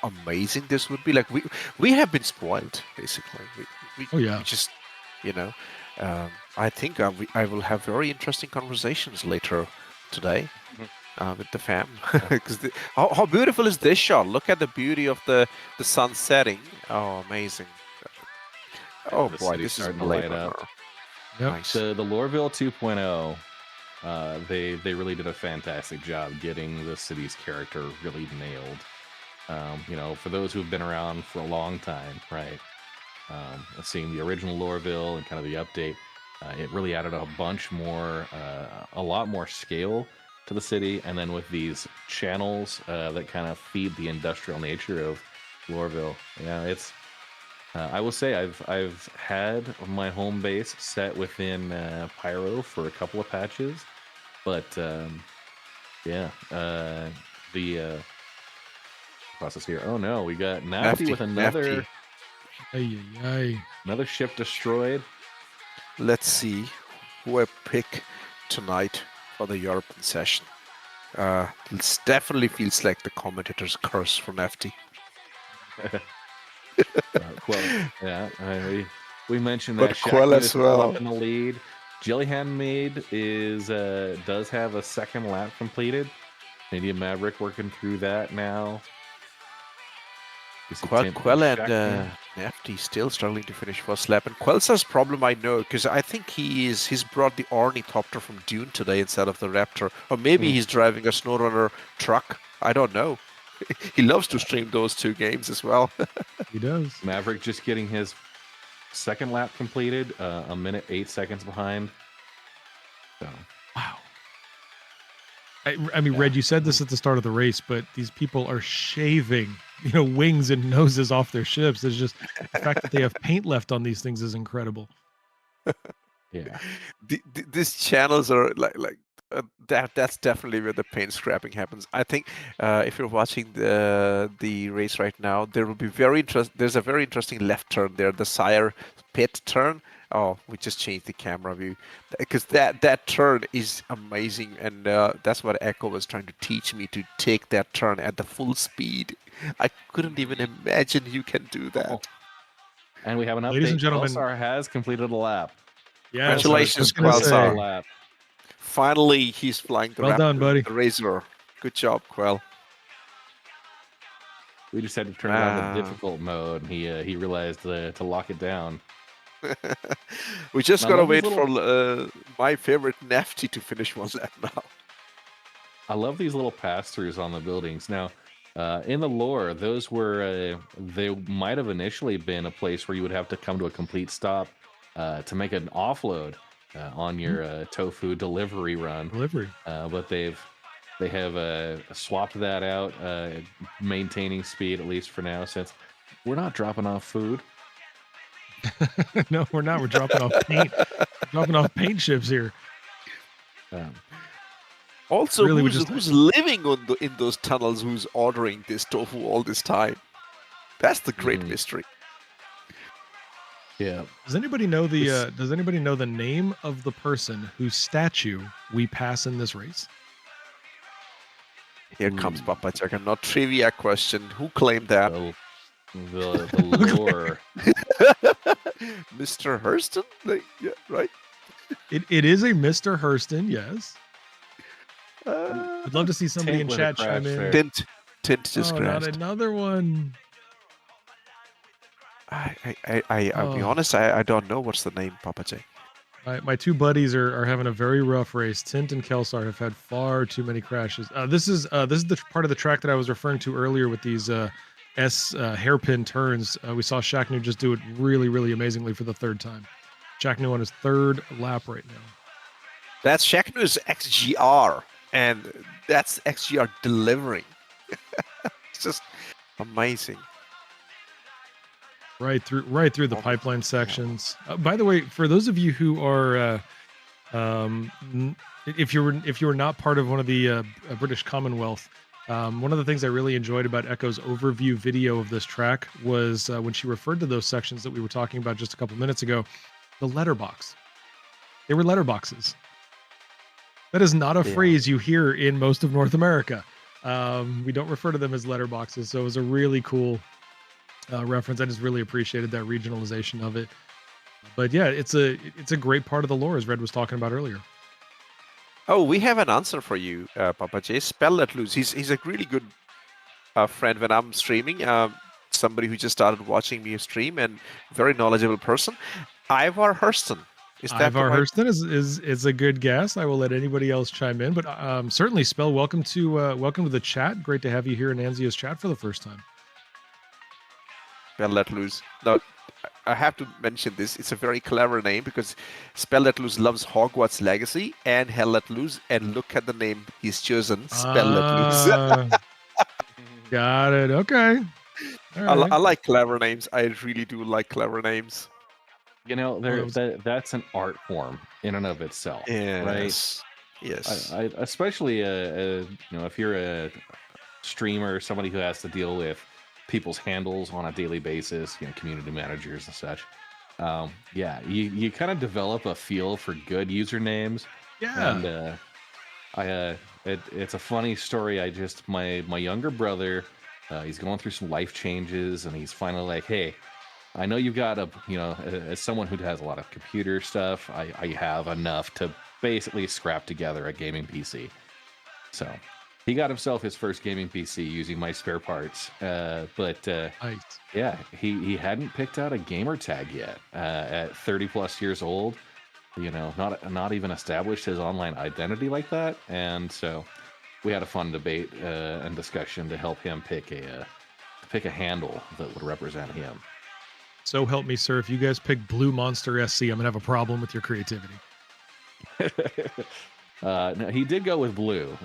amazing this would be! Like we have been spoiled, basically. Oh yeah. We just, you know, I think I will have very interesting conversations later today with the fam. Because how beautiful is this shot? Look at the beauty of the sun setting. Oh, amazing! Oh The boy, city's this is starting to Blade light up. Runner. Yep. Nice. The Lorville 2.0, they really did a fantastic job getting the city's character really nailed. For those who've been around for a long time, right? Seeing the original Lorville and kind of the update, it really added a lot more scale to the city. And then with these channels that kind of feed the industrial nature of Lorville, it's. I will say I've had my home base set within Pyro for a couple of patches, but the process here. Oh no, we got Nafty with another another ship destroyed. Let's see who I pick tonight for the European session. It definitely feels like the commentator's curse from FT. Quell, yeah, we mentioned But that Quell Shackman as is still well. up in the lead. Jelly Handmaid does have a second lap completed. Canadian Maverick working through that now. Quell and Nafty still struggling to finish first lap. And Quell's problem I know, because I think he's brought the Ornithopter from Dune today instead of the Raptor. Or maybe he's driving a SnowRunner truck. I don't know. He loves to stream those two games as well. He does. Maverick just getting his second lap completed, a minute 8 seconds behind. So wow. I mean, Red, you said this at the start of the race, but these people are shaving, wings and noses off their ships. It's just the fact that they have paint left on these things is incredible. Yeah, These channels are like that's definitely where the paint scrapping happens. I think if you're watching the race right now, there will be there's a very interesting left turn there, the Sire pit turn. Oh, we just changed the camera view because that turn is amazing, and that's what Echo was trying to teach me, to take that turn at the full speed. I couldn't even imagine you can do that. Oh. And we have an update. Ladies and gentlemen, Quellsar has completed a lap. Yeah, congratulations, Quellsar. Finally, he's flying the well done, buddy. The Razor. Good job, Quell. We just had to turn it on the difficult mode, and he realized to lock it down. We just gotta wait for my favorite Nafty to finish one lap now. I love these little pass-throughs on the buildings. Now, in the lore, those were they might have initially been a place where you would have to come to a complete stop to make an offload on your tofu delivery run. But they have swapped that out, maintaining speed at least for now, since we're not dropping off food. No, we're not. We're dropping off paint. Dropping off paint ships here. Also, really, who's living in those tunnels? Who's ordering this tofu all this time? That's the great mystery. Yeah. Does anybody know the name of the person whose statue we pass in this race? Here comes Papa Juggernaut trivia question. Who claimed that? The lore. Mr. Hurston? Like, yeah, right? It is a Mr. Hurston, yes. Uh, I'd love to see somebody Tint in with a chat chime crash in. there. Tint just Oh, not crashed. another one. I'll be Oh. honest, I don't know what's the name, Papa J. My two buddies are having a very rough race. Tint and Kelsar have had far too many crashes. This is the part of the track that I was referring to earlier with these hairpin turns. We saw Shaqnu just do it really, really amazingly for the third time. Shaqnu on his third lap right now. That's Shaqnu's XGR, and that's XGR delivering. It's just amazing. Right through the pipeline sections. By the way, for those of you who are, if you were not part of one of the British Commonwealth, one of the things I really enjoyed about Echo's overview video of this track was when she referred to those sections that we were talking about just a couple minutes ago, the letterbox. They were letterboxes. That is not a phrase you hear in most of North America. We don't refer to them as letterboxes, so it was a really cool reference. I just really appreciated that regionalization of it. But yeah, it's a great part of the lore, as Red was talking about earlier. Oh, we have an answer for you, Papa J. Spell Let Loose. He's a really good friend when I'm streaming. Somebody who just started watching me stream and very knowledgeable person. Ivar Hurston. Is that Ivar Hurston is a good guess. I will let anybody else chime in, but certainly, Spell, welcome to the chat. Great to have you here in Anzia's chat for the first time. Spell Let Loose. Now, I have to mention this. It's a very clever name because Spell Let Loose loves Hogwarts Legacy and Hell Let Loose. And look at the name he's chosen. Spell Let Loose. Got it. Okay. I like clever names. I really do like clever names. You know, that's an art form in and of itself, right? Yes. I especially, if you're a streamer, somebody who has to deal with people's handles on a daily basis, community managers and such. You kind of develop a feel for good usernames. Yeah. And it's a funny story. My younger brother, he's going through some life changes, and he's finally like, hey, I know you've got as someone who has a lot of computer stuff, I have enough to basically scrap together a gaming PC. So he got himself his first gaming PC using my spare parts. But nice. Yeah, he hadn't picked out a gamer tag yet. At 30 plus years old, not even established his online identity like that. And so we had a fun debate and discussion to help him pick a handle that would represent him. So help me, sir. If you guys pick Blue Monster SC, I'm gonna have a problem with your creativity. No, he did go with blue.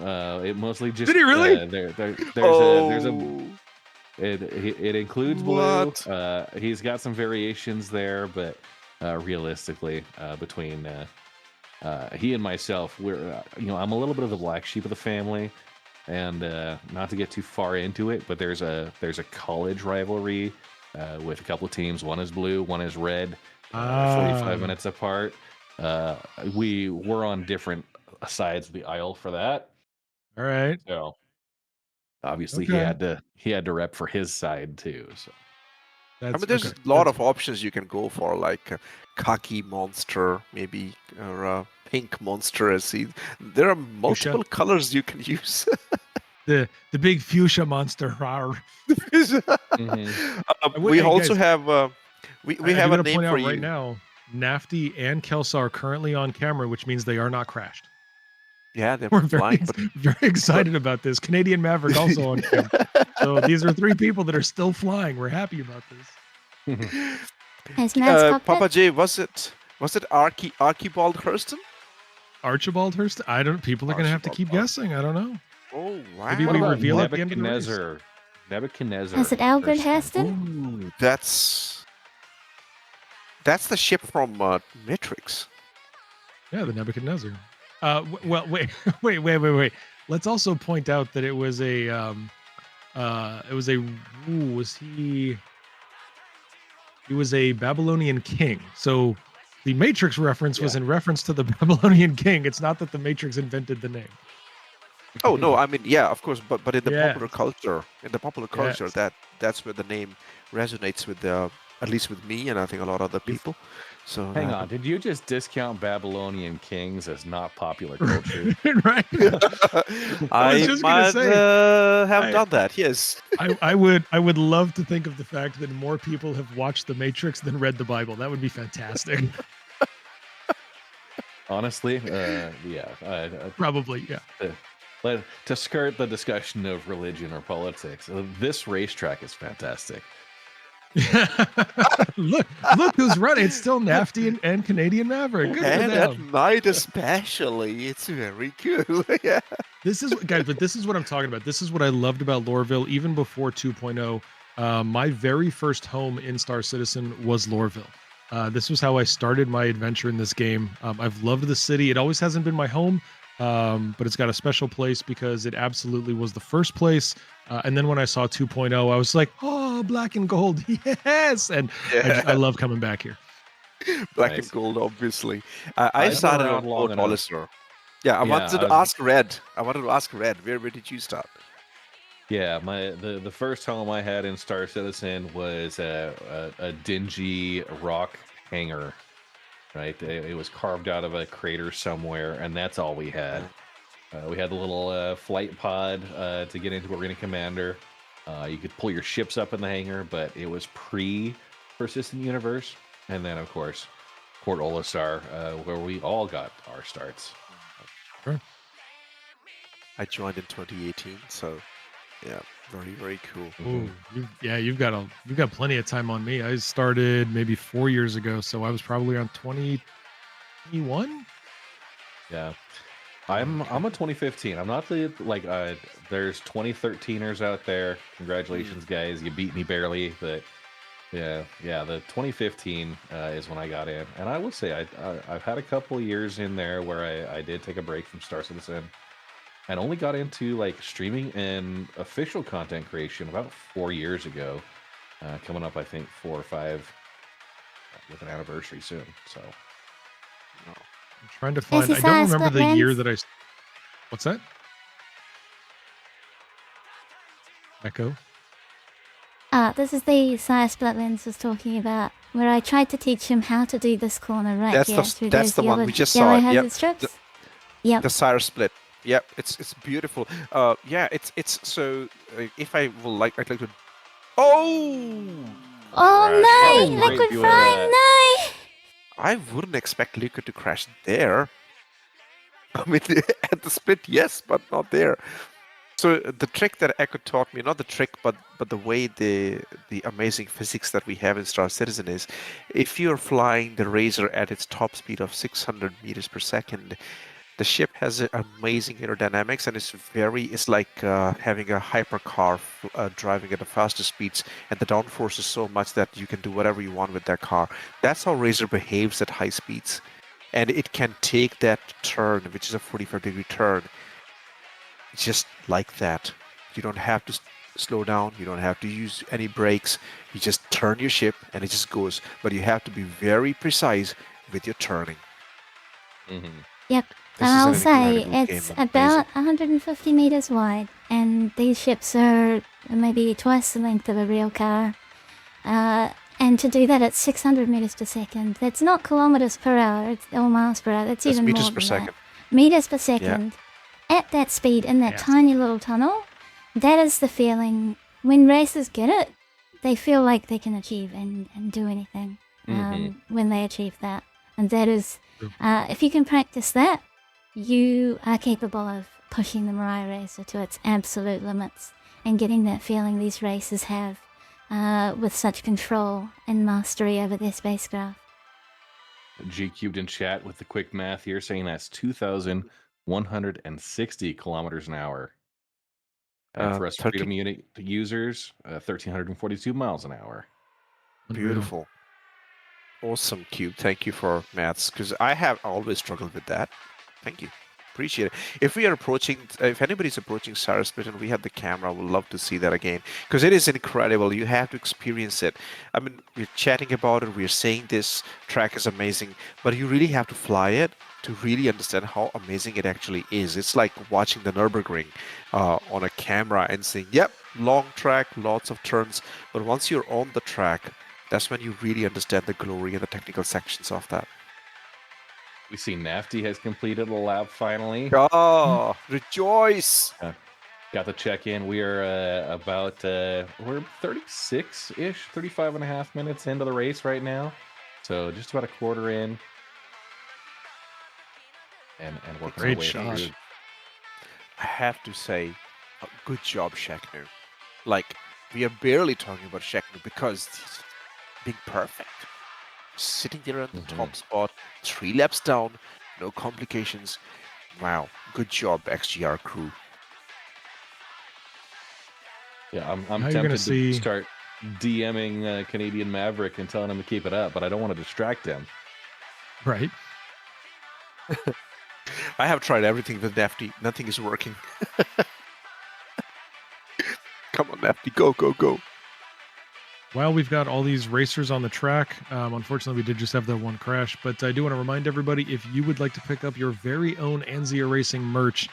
It mostly just did he really? It includes blue. He's got some variations there, but realistically, between he and myself, we're I'm a little bit of the black sheep of the family, and not to get too far into it, but there's a college rivalry. With a couple of teams. One is blue, one is red, 45 minutes apart. We're on different sides of the aisle for that. All right. So obviously he had to rep for his side too. So there's a lot of options you can go for, like khaki monster, maybe, or a pink monster. There are multiple colors you can use. The big fuchsia monster. We also have we have a name for you right now. Nafty and Kelsa are currently on camera, which means they are not crashed. Yeah, we're very excited about this. Canadian Maverick also on camera. So these are 3 people that are still flying. We're happy about this. Papa J, was it Archibald Hurston? Archibald Hurston? People are going to have to keep guessing. I don't know. Oh, wow. Maybe we reveal at the end of the race. Nebuchadnezzar. Is it Albert Hurston? Ooh, that's the ship from Matrix. Yeah, the Nebuchadnezzar. Well, wait. Let's also point out that it was a he was a Babylonian king. So the Matrix reference was in reference to the Babylonian king. It's not that the Matrix invented the name. Oh no, I mean, yeah, of course, but in the popular culture, that's where the name resonates with the at least with me, and I think a lot of other people. So Hang on, did you just discount Babylonian kings as not popular culture? Right? I just gonna might say, have done that. Yes. I would love to think of the fact that more people have watched The Matrix than read the Bible. That would be fantastic. Honestly, yeah. Probably, yeah. To skirt the discussion of religion or politics, this racetrack is fantastic. look who's running. It's still Nafty and Canadian Maverick. Good for And them. at night especially, it's very cool. Yeah. This is guys, but this is what I'm talking about. This is what I loved about Lorville even before 2.0. My very first home in Star Citizen was Lorville. This was how I started my adventure in this game. I've loved the city. It always hasn't been my home, but it's got a special place because it absolutely was the first place. And then when I saw 2.0, I was like, oh, black and gold. Yes. And I love coming back here. Black Nice. and gold, obviously. I been started around on long Port enough. Hollister. Yeah, I wanted to ask Red. Where did you start? Yeah, the first home I had in Star Citizen was a dingy rock hangar. Right, it was carved out of a crater somewhere, and that's all we had. We had the little flight pod to get into Arena Commander. You could pull your ships up in the hangar, but it was pre-Persistent Universe. And then, of course, Port Olisar, where we all got our starts. Sure. I joined in 2018, so yeah, very, very cool. Ooh, you've got plenty of time on me. I started maybe 4 years ago, so I was probably on 2021. Yeah, I'm a 2015. I'm not the there's 2013ers out there. Congratulations, guys! You beat me barely, but yeah. The 2015 is when I got in, and I will say I've had a couple of years in there where I did take a break from Star Citizen, and only got into like streaming and official content creation about 4 years ago. Coming up, I think 4 or 5 with an anniversary soon. So. I'm trying to find. he I saw don't remember Split the year Lens? that I. What's that? Echo. This is the Sire Split Lens was talking about, where I tried to teach him how to do this corner right That's here. the- through that's those the one yellow- we just yellow saw it, hazard yep. strips. Yep. The Sire Split. Yep, it's beautiful. Yeah, it's so. If I will I'd like to. Oh, Oh Crash. no! Oh, Liquid great, Fire, no! I wouldn't expect Liquid to crash there. I mean, at the split, yes, but not there. So the trick that Echo taught me, not the trick, but the way the amazing physics that we have in Star Citizen is, if you're flying the Razor at its top speed of 600 meters per second, the ship has amazing aerodynamics, and it's like having a hypercar driving at the fastest speeds, and the downforce is so much that you can do whatever you want with that car. That's how Razor behaves at high speeds, and it can take that turn, which is a 45-degree turn, just like that. You don't have to slow down, you don't have to use any brakes, you just turn your ship and it just goes, but you have to be very precise with your turning. Yep. This And is I'll an say incredible it's game, about 150 meters wide, and these ships are maybe twice the length of a real car. And to do that at 600 meters per second, that's not kilometers per hour, or miles per hour, that's even meters more per than second. that. Meters per second. At that speed, in that Yes. tiny little tunnel, that is the feeling. When racers get it, they feel like they can achieve and do anything when they achieve that. And that is, if you can practice that, you are capable of pushing the Mariah Racer to its absolute limits and getting that feeling these racers have with such control and mastery over their spacecraft. G cubed in chat with the quick math here, saying that's 2,160 kilometers an hour. And for us 30 Freedom Unit users, 1,342 miles an hour. Beautiful. Awesome, Cube. Thank you for maths, because I have always struggled with that. Thank you. Appreciate it. If anybody's approaching Star Split and we have the camera, we'd love to see that again, because it is incredible. You have to experience it. I mean, we're chatting about it, we're saying this track is amazing, but you really have to fly it to really understand how amazing it actually is. It's like watching the Nürburgring on a camera and saying, yep, long track, lots of turns, but once you're on the track, That's when you really understand the glory and the technical sections of that. We see Nafty has completed a lap finally. Oh, rejoice! Got the check in. We are we're 36-ish, 35 and a half minutes into the race right now. So just about a quarter in. And working our way Great through. shot. I have to say, good job, Sheknu. Like, we are barely talking about Sheknu because he's being perfect. Sitting there on the top spot, 3 laps down, no complications. Wow, good job, XGR crew. Now Yeah, I'm you're gonna tempted to see- start DMing Canadian Maverick and telling him to keep it up, but I don't want to distract him. Right. I have tried everything with Nafty. Nothing is working. Come on, Nafty, go, go, go. While we've got all these racers on the track, unfortunately, we did just have that one crash, but I do want to remind everybody, if you would like to pick up your very own Anzia Racing merch,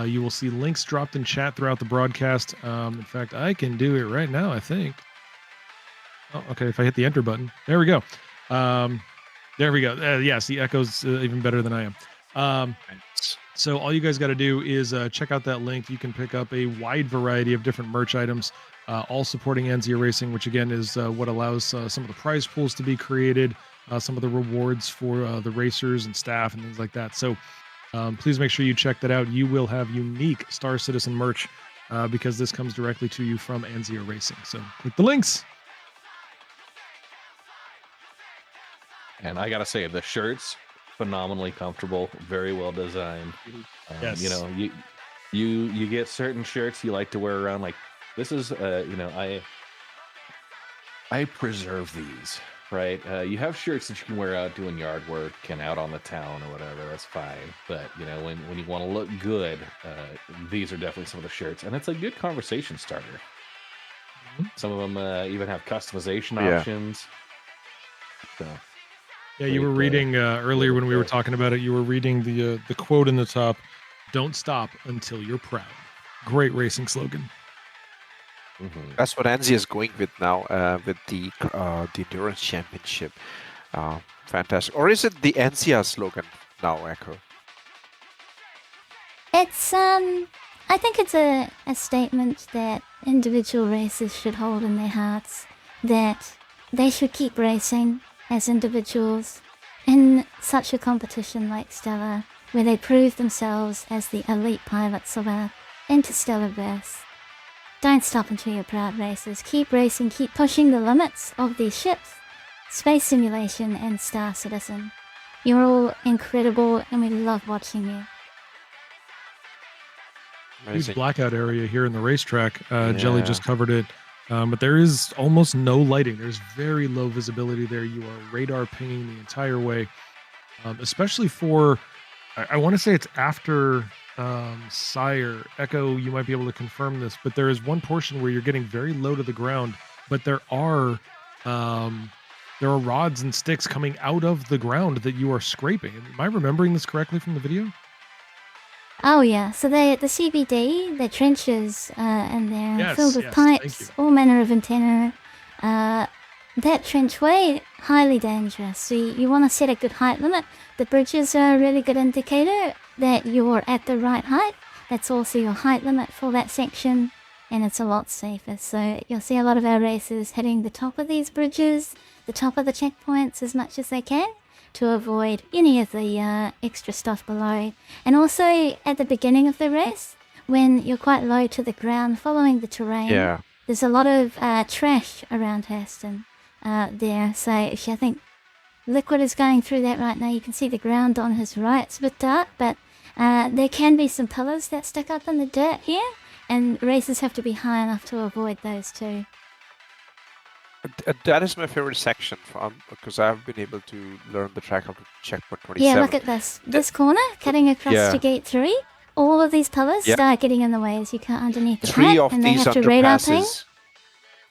you will see links dropped in chat throughout the broadcast. In fact, I can do it right now, I think. Oh, okay, if I hit the enter button. There we go. There we go. Yes, the echo's even better than I am. So all you guys got to do is check out that link. You can pick up a wide variety of different merch items, all supporting Anzia Racing, which again is what allows some of the prize pools to be created, some of the rewards for the racers and staff and things like that. So please make sure you check that out. You will have unique Star Citizen merch because this comes directly to you from Anzia Racing. So click the links. And I gotta say, the shirts, phenomenally comfortable, very well designed. Yes. You know, you get certain shirts you like to wear around. Like this is, you know, I preserve these, right? You have shirts that you can wear out doing yard work and out on the town or whatever. That's fine. But you know, when you want to look good, these are definitely some of the shirts, and it's a good conversation starter. Some of them even have customization options. So. Yeah, you were reading earlier when we were talking about it. You were reading the quote in the top: "Don't stop until you're proud." Great racing slogan. That's what Anzia is going with now with the Endurance Championship. Fantastic. Or is it the Anzia slogan now, Echo? It's I think it's a statement that individual racers should hold in their hearts, that they should keep racing as individuals in such a competition like Stellar, where they prove themselves as the elite pilots of a interstellar race. Don't stop until you're proud, racers. Keep racing, keep pushing the limits of these ships. Space Simulation and Star Citizen. You're all incredible and we love watching you. Huge blackout area here in the racetrack. Jelly just covered it. But there is almost no lighting. There's very low visibility there. You are radar pinging the entire way, especially for, I want to say it's after Sire. Echo, you might be able to confirm this, but there is one portion where you're getting very low to the ground, but there are rods and sticks coming out of the ground that you are scraping. Am I remembering this correctly from the video? Oh yeah, so the CBD, the trenches, and they're filled with pipes, all manner of antenna. That trenchway, highly dangerous. So you want to set a good height limit. The bridges are a really good indicator that you're at the right height. That's also your height limit for that section, and it's a lot safer. So you'll see a lot of our racers hitting the top of these bridges, the top of the checkpoints as much as they can, to avoid any of the extra stuff below. And also at the beginning of the race, when you're quite low to the ground following the terrain, there's a lot of trash around Heston there. So I think Liquid is going through that right now. You can see the ground on his right. It's a bit dark, but there can be some pillars that stick up in the dirt here, and racers have to be high enough to avoid those too. That is my favorite section because I've been able to learn the track up to checkpoint 27. Yeah, look at this. This corner, cutting across to gate 3. All of these pillars start getting in the way as you cut underneath the pipe, and they have to radar ping.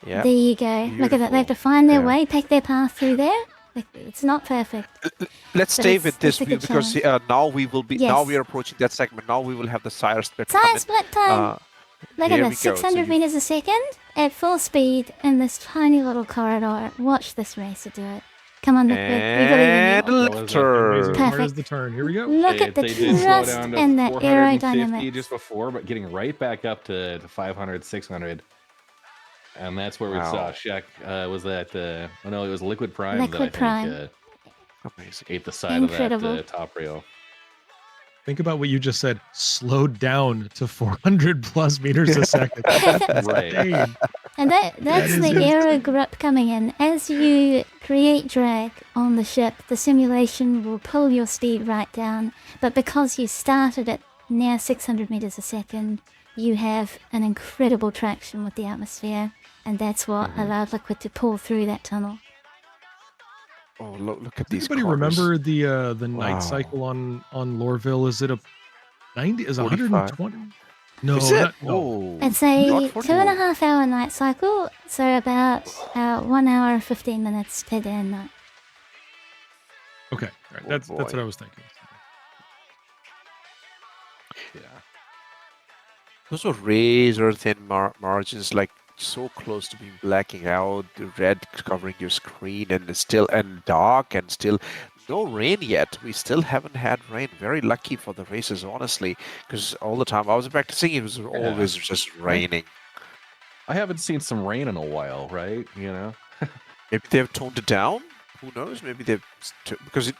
Yeah. There you go. Beautiful. Look at that. They have to find their way, take their path through there. It's not perfect. Let's stay with this view because now we will be. Now we are approaching that segment. Now we will have the Sire split. Sire split time. Look Here at we this, go. So 600 meters a second at full speed in this tiny little corridor. Watch this racer do it. Come on, Liquid. We believe And in you. That was the amazing lifter. part is the turn. Here we go. Look at the They did slow trust down to and the 450 just aerodynamics. before, but getting right back up to 500, 600. And that's where we saw Wow. Shaq. Was that? Oh no, it was Liquid Prime Liquid that I think Prime. Amazing. ate the side Incredible. of that top rail. Think about what you just said. Slowed down to 400 plus meters a second. That's Right. insane. And that's is the aero grip coming in. As you create drag on the ship, the simulation will pull your speed right down. But because you started at near 600 meters a second, you have an incredible traction with the atmosphere. And that's what allowed Liquid to pull through that tunnel. Oh, look at Does these anybody corners. remember the Wow. night cycle on Loreville? Is it a 90? Is it 45? 120? No, Is it? no. Oh, It's a Not 2.5 hour night cycle, so about 1 hour 15 minutes per day and night. Okay, all right. Oh, That's what boy. I was thinking. yeah. Those were razor thin margins, like so close to being blacking out, the red covering your screen, and it's still and dark, and still no rain yet. We still haven't had rain. Very lucky for the races, honestly, because all the time I was practicing, it was always just raining. I haven't seen some rain in a while, right? You know. Maybe they've toned it down. Who knows? Maybe they've because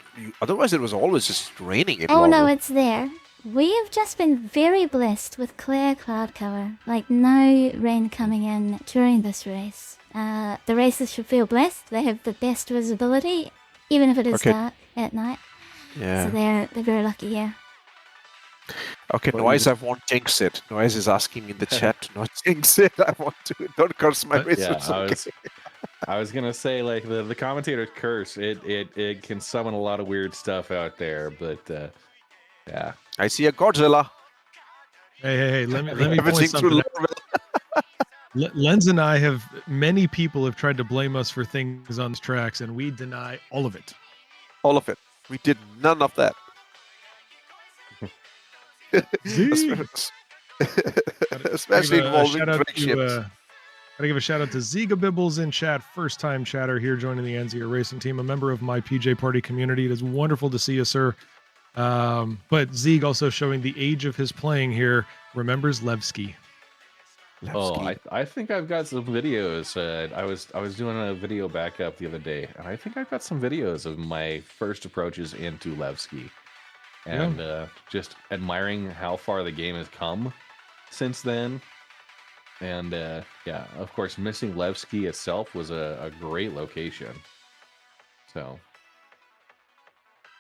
otherwise it was always just raining. In Oh no, Laurel. it's there. We have just been very blessed with clear cloud cover, like no rain coming in during this race. The racers should feel blessed. They have the best visibility, even if it is Okay. dark at night. Yeah. So they're very lucky here. Okay, Well, Noise, I won't jinx it. Noise is asking me in the chat to not jinx it. I want to. Don't curse my But- racers. Yeah, okay? I was gonna say like the commentator's curse. It can summon a lot of weird stuff out there, but yeah. I see a Godzilla. Hey, let me point Everything through something out. Laurel. Lens and I have many people have tried to blame us for things on these tracks, and we deny all of it. All of it. We did none of that. Zeke. Especially involving shout out drake ships. Gotta give a shout out to Ziga Bibbles in chat, first time chatter here joining the Anzier Racing team, a member of my PJ Party community. It is wonderful to see you, sir. But Zieg also showing the age of his playing here, remembers Levski. Oh, I think I've got some videos. I was doing a video backup the other day, and I think I've got some videos of my first approaches into Levski, and just admiring how far the game has come since then. And yeah, of course, missing Levski itself was a great location. So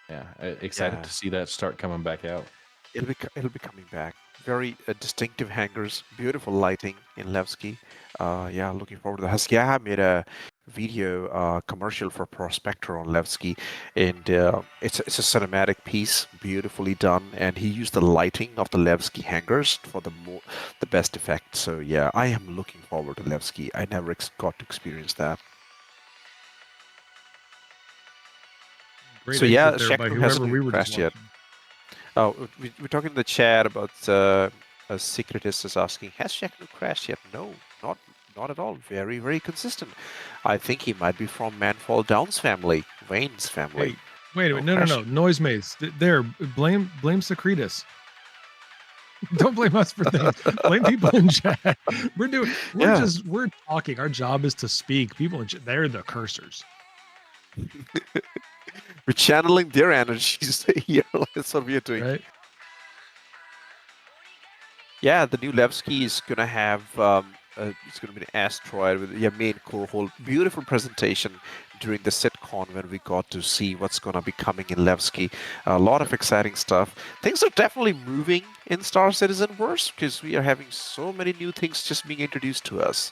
yeah, excited Yeah. to see that start coming back out. It'll be coming back. Very distinctive hangars, beautiful lighting in Levski. Yeah, looking forward to that. Haskia made a video commercial for Prospector on Levski, and it's a cinematic piece, beautifully done. And he used the lighting of the Levski hangars for the best effect. So yeah, I am looking forward to Levski. I never got to experience that. Great So yeah, exit there by Shaq whoever hasn't we were just crashed yet. watching. Oh, we're talking in the chat about Secretist is asking, has Shaq crashed yet? No, not at all. Very, very consistent. I think he might be from Manfall Downs family, Wayne's family. Hey, wait a minute. No. crashing. Noise Maze. There, blame Secretus. Don't blame us for things. Blame people in chat. We're talking. Our job is to speak. People in chat, they're the cursors. We're channeling their energies here. That's what we are doing. Right? Yeah, the new Levski is gonna have it's gonna be an asteroid with main core hole. Beautiful presentation during the sitcon when we got to see what's gonna be coming in Levski. A lot of exciting stuff. Things are definitely moving in Star Citizen verse because we are having so many new things just being introduced to us.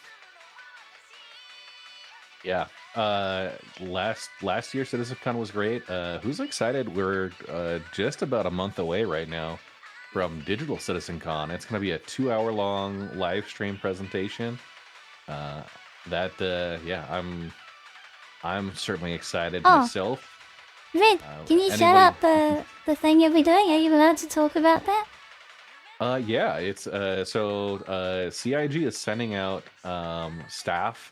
Yeah. Last year CitizenCon was great. Who's excited? We're just about a month away right now from Digital CitizenCon. It's going to be a 2-hour-long live stream presentation. Yeah, I'm certainly excited Oh. myself. Red, can you shout anybody- out the thing you'll be doing? Are you allowed to talk about that? Yeah, it's CIG is sending out staff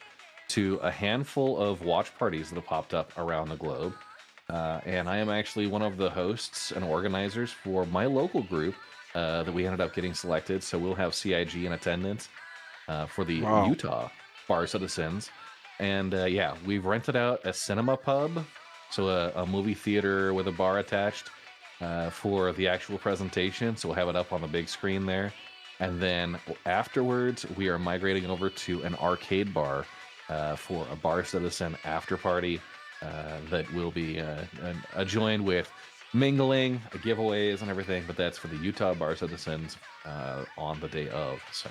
to a handful of watch parties that have popped up around the globe. And I am actually one of the hosts and organizers for my local group that we ended up getting selected. So we'll have CIG in attendance for the Wow. Utah Bar Citizens. And yeah, we've rented out a cinema pub, so a movie theater with a bar attached for the actual presentation. So we'll have it up on the big screen there. And then afterwards, we are migrating over to an arcade bar for a Bar Citizen after party that will be joined with mingling, giveaways, and everything. But that's for the Utah Bar Citizens on the day of. So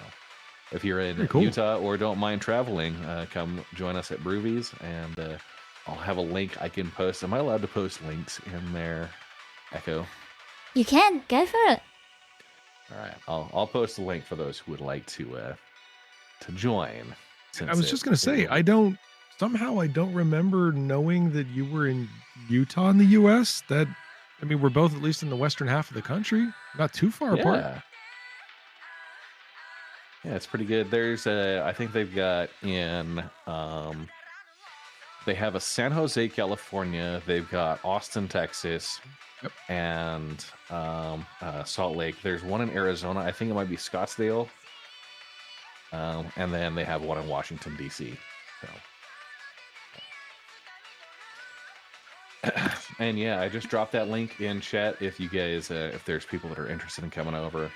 if you're in Cool. Utah or don't mind traveling, come join us at Broovies, and I'll have a link I can post. Am I allowed to post links in there, Echo? You can go for it. All right, I'll post a link for those who would like to join. I was just gonna say, I don't remember knowing that you were in Utah in the U.S. I mean, we're both at least in the western half of the country, not too far apart. Yeah, it's pretty good. There's I think they've got in they have a San Jose, California. They've got Austin, Texas, Yep. and Salt Lake. There's one in Arizona. I think it might be Scottsdale. And then they have one in Washington, D.C. So. And yeah, I just dropped that link in chat if you guys, if there's people that are interested in coming over,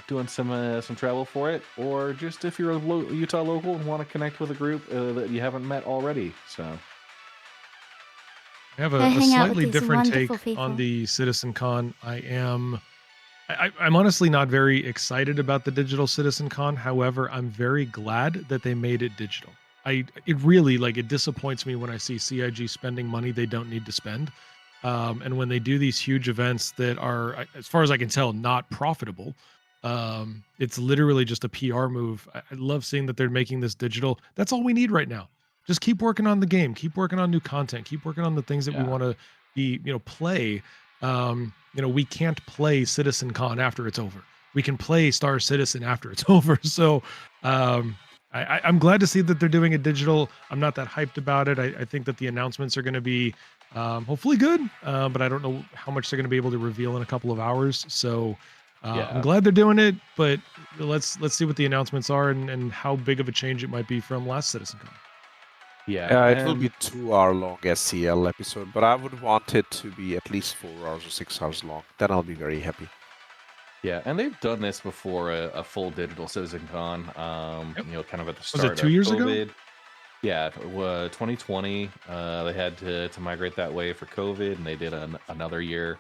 doing some travel for it, or just if you're a Utah local and want to connect with a group that you haven't met already. So I have a hang out with slightly these different take wonderful people. on the Citizen Con. I'm honestly not very excited about the digital Citizen Con. However, I'm very glad that they made it digital. It really, it disappoints me when I see CIG spending money they don't need to spend. And when they do these huge events that are, as far as I can tell, not profitable, it's literally just a PR move. I love seeing that they're making this digital. That's all we need right now. Just keep working on the game, keep working on new content, keep working on the things that we want to be, play. We can't play Citizen Con after it's over. We can play Star Citizen after it's over. So I'm glad to see that they're doing it digital. I'm not that hyped about it. I think that the announcements are going to be hopefully good, but I don't know how much they're going to be able to reveal in a couple of hours. So I'm glad they're doing it, but let's see what the announcements are and how big of a change it might be from last Citizen Con. Yeah, it will be 2-hour long SCL episode, but I would want it to be at least 4 hours or 6 hours long. Then I'll be very happy. Yeah, and they've done this before, a full digital Citizen Con, kind of at the start of 2 years COVID. Ago? Yeah, 2020, they had to migrate that way for COVID, and they did another year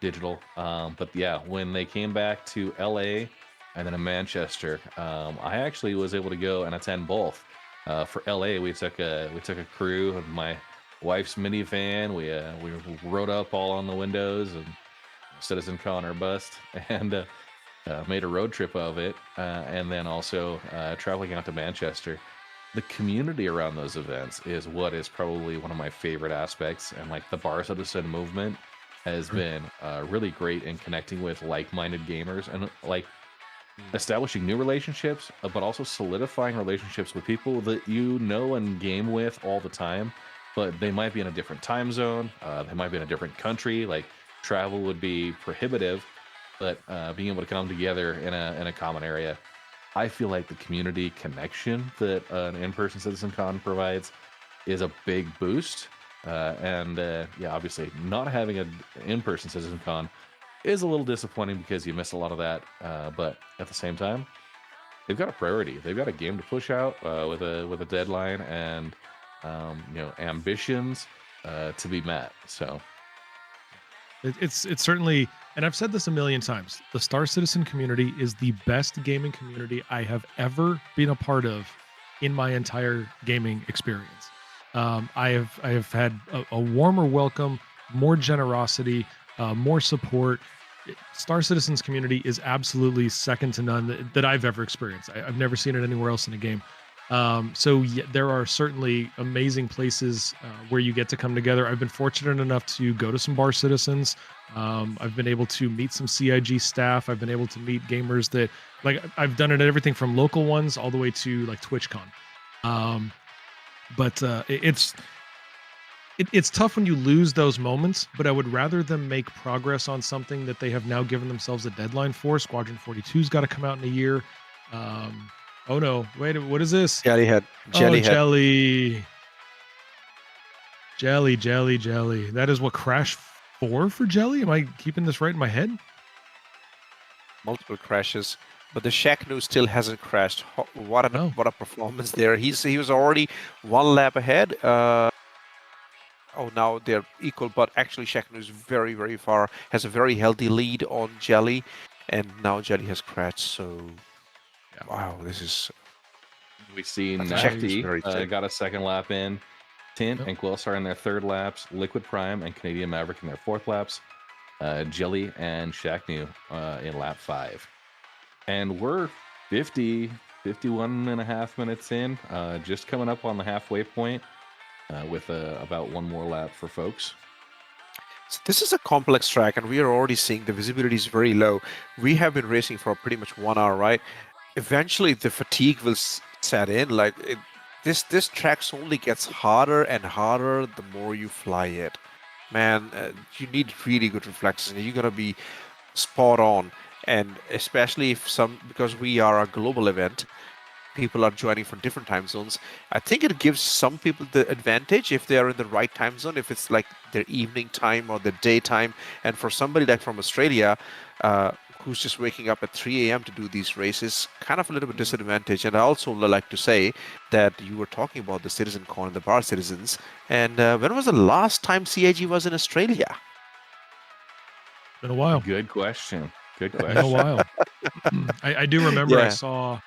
digital. But yeah, when they came back to LA and then in Manchester, I actually was able to go and attend both. For LA, we took a crew of my wife's minivan. We rode up all on the windows and Citizen Con or bust, and made a road trip of it. And then also traveling out to Manchester. The community around those events is what is probably one of my favorite aspects, and the Bar Citizen movement has been really great in connecting with like-minded gamers and establishing new relationships, but also solidifying relationships with people that you know and game with all the time, but they might be in a different time zone. They might be in a different country. Travel would be prohibitive, but being able to come together in a common area, I feel like the community connection that an in-person Citizen Con provides is a big boost. Obviously not having an in-person Citizen Con is a little disappointing because you miss a lot of that. But at the same time, they've got a priority. They've got a game to push out with a deadline and ambitions to be met. So it's certainly, and I've said this a million times, the Star Citizen community is the best gaming community I have ever been a part of in my entire gaming experience. I have had a warmer welcome, more generosity, more support. Star Citizen's community is absolutely second to none that I've ever experienced. I've never seen it anywhere else in a game. So there are certainly amazing places where you get to come together. I've been fortunate enough to go to some Bar Citizens. I've been able to meet some CIG staff. I've been able to meet gamers that, like, I've done it everything from local ones all the way to like TwitchCon. But it's tough when you lose those moments, but I would rather them make progress on something that they have now given themselves a deadline for. Squadron 42's got to come out in a year. Oh no, wait, what is this? Jellyhead. Oh, jelly. That is what Crash 4 for Jelly? Am I keeping this right in my head? Multiple crashes, but the Shacknu still hasn't crashed. What a performance there. He was already one lap ahead. Now they're equal, but actually Shacknu is very, very far, has a very healthy lead on Jelly, and now Jelly has crashed. So, wow, this is... We've seen Nafty got a second lap in. Tint and Quillstar in their third laps. Liquid Prime and Canadian Maverick in their fourth laps. Jelly and Shacknu in lap 5. And we're 51 and a half minutes in, just coming up on the halfway point with about one more lap for folks. So this is a complex track, and we are already seeing the visibility is very low. We have been racing for pretty much 1 hour, right? Eventually, the fatigue will set in. Like this track only gets harder and harder the more you fly it. Man, you need really good reflexes, and you're gonna be spot on. And especially because we are a global event, people are joining from different time zones. I think it gives some people the advantage if they are in the right time zone, if it's like their evening time or their daytime. And for somebody like from Australia, who's just waking up at 3 a.m. to do these races, kind of a little bit disadvantaged. And I also like to say that you were talking about the Citizen Con and the Bar Citizens. And when was the last time CIG was in Australia? Been a while. Good question. Been a while. I do remember I saw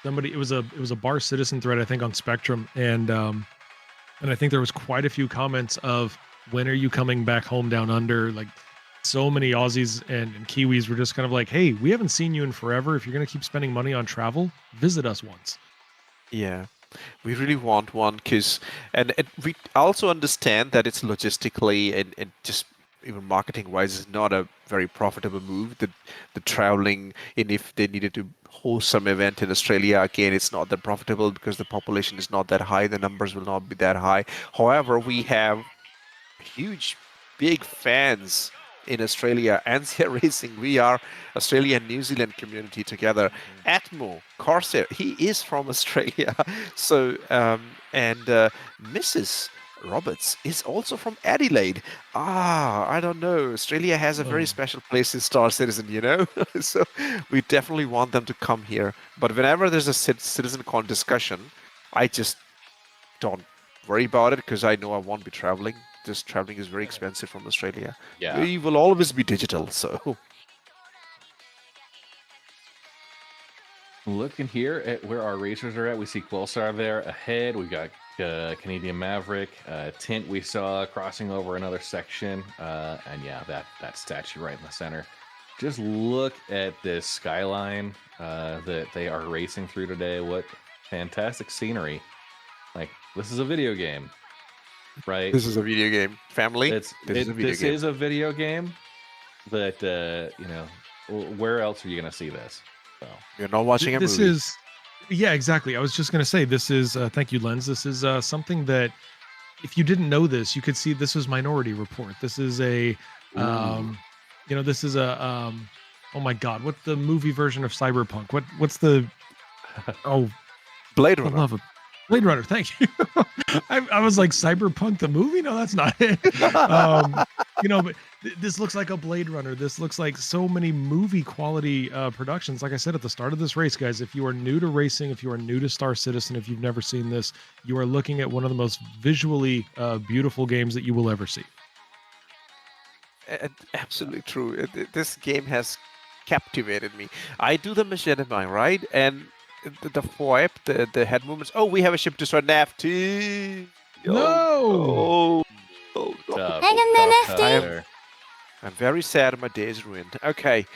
somebody. It was a Bar Citizen thread, I think, on Spectrum, and I think there was quite a few comments of, when are you coming back home down under? Like, so many Aussies and Kiwis were just kind of like, hey, we haven't seen you in forever. If you're going to keep spending money on travel, visit us once. Yeah, we really want one, and we also understand that it's logistically and just even marketing wise is not a very profitable move. The traveling, and if they needed to host some event in Australia, again, it's not that profitable because the population is not that high. The numbers will not be that high. However, we have huge, big fans in Australia and they're racing. We are Australia and New Zealand community together. Atmo Corsair, he is from Australia. So Mrs. Roberts is also from Adelaide. I don't know. Australia has a very special place in Star Citizen, you know? So we definitely want them to come here. But whenever there's a CitizenCon discussion, I just don't worry about it because I know I won't be traveling. This traveling is very expensive from Australia. Yeah. We will always be digital, so... Looking here at where our racers are at, we see Quillstar there ahead. We've got Canadian Maverick, Tint we saw crossing over another section, and yeah, that statue right in the center. Just look at this skyline that they are racing through today. What fantastic scenery! Like, this is a video game, right? This is a video game, family. This is a video game. That you know, where else are you gonna see this? So you're not watching a movie. Yeah, exactly. I was just going to say, this is, thank you, Lens. This is something that, if you didn't know this, you could see this is Minority Report. This is a, this is a, oh my God, what's the movie version of Cyberpunk? What's the, Blade Runner. I love it. Blade Runner, thank you. I was like, Cyberpunk the movie? No, that's not it. But this looks like a Blade Runner. This looks like so many movie quality productions. Like I said at the start of this race, guys, if you are new to racing, if you are new to Star Citizen, if you've never seen this, you are looking at one of the most visually beautiful games that you will ever see. Absolutely true. This game has captivated me. I do the machinima, right? And the FOIP, the head movements. Oh, we have a ship destroyed. Nafty. No. Hang in there, Nafty. I'm very sad. My day is ruined. Okay.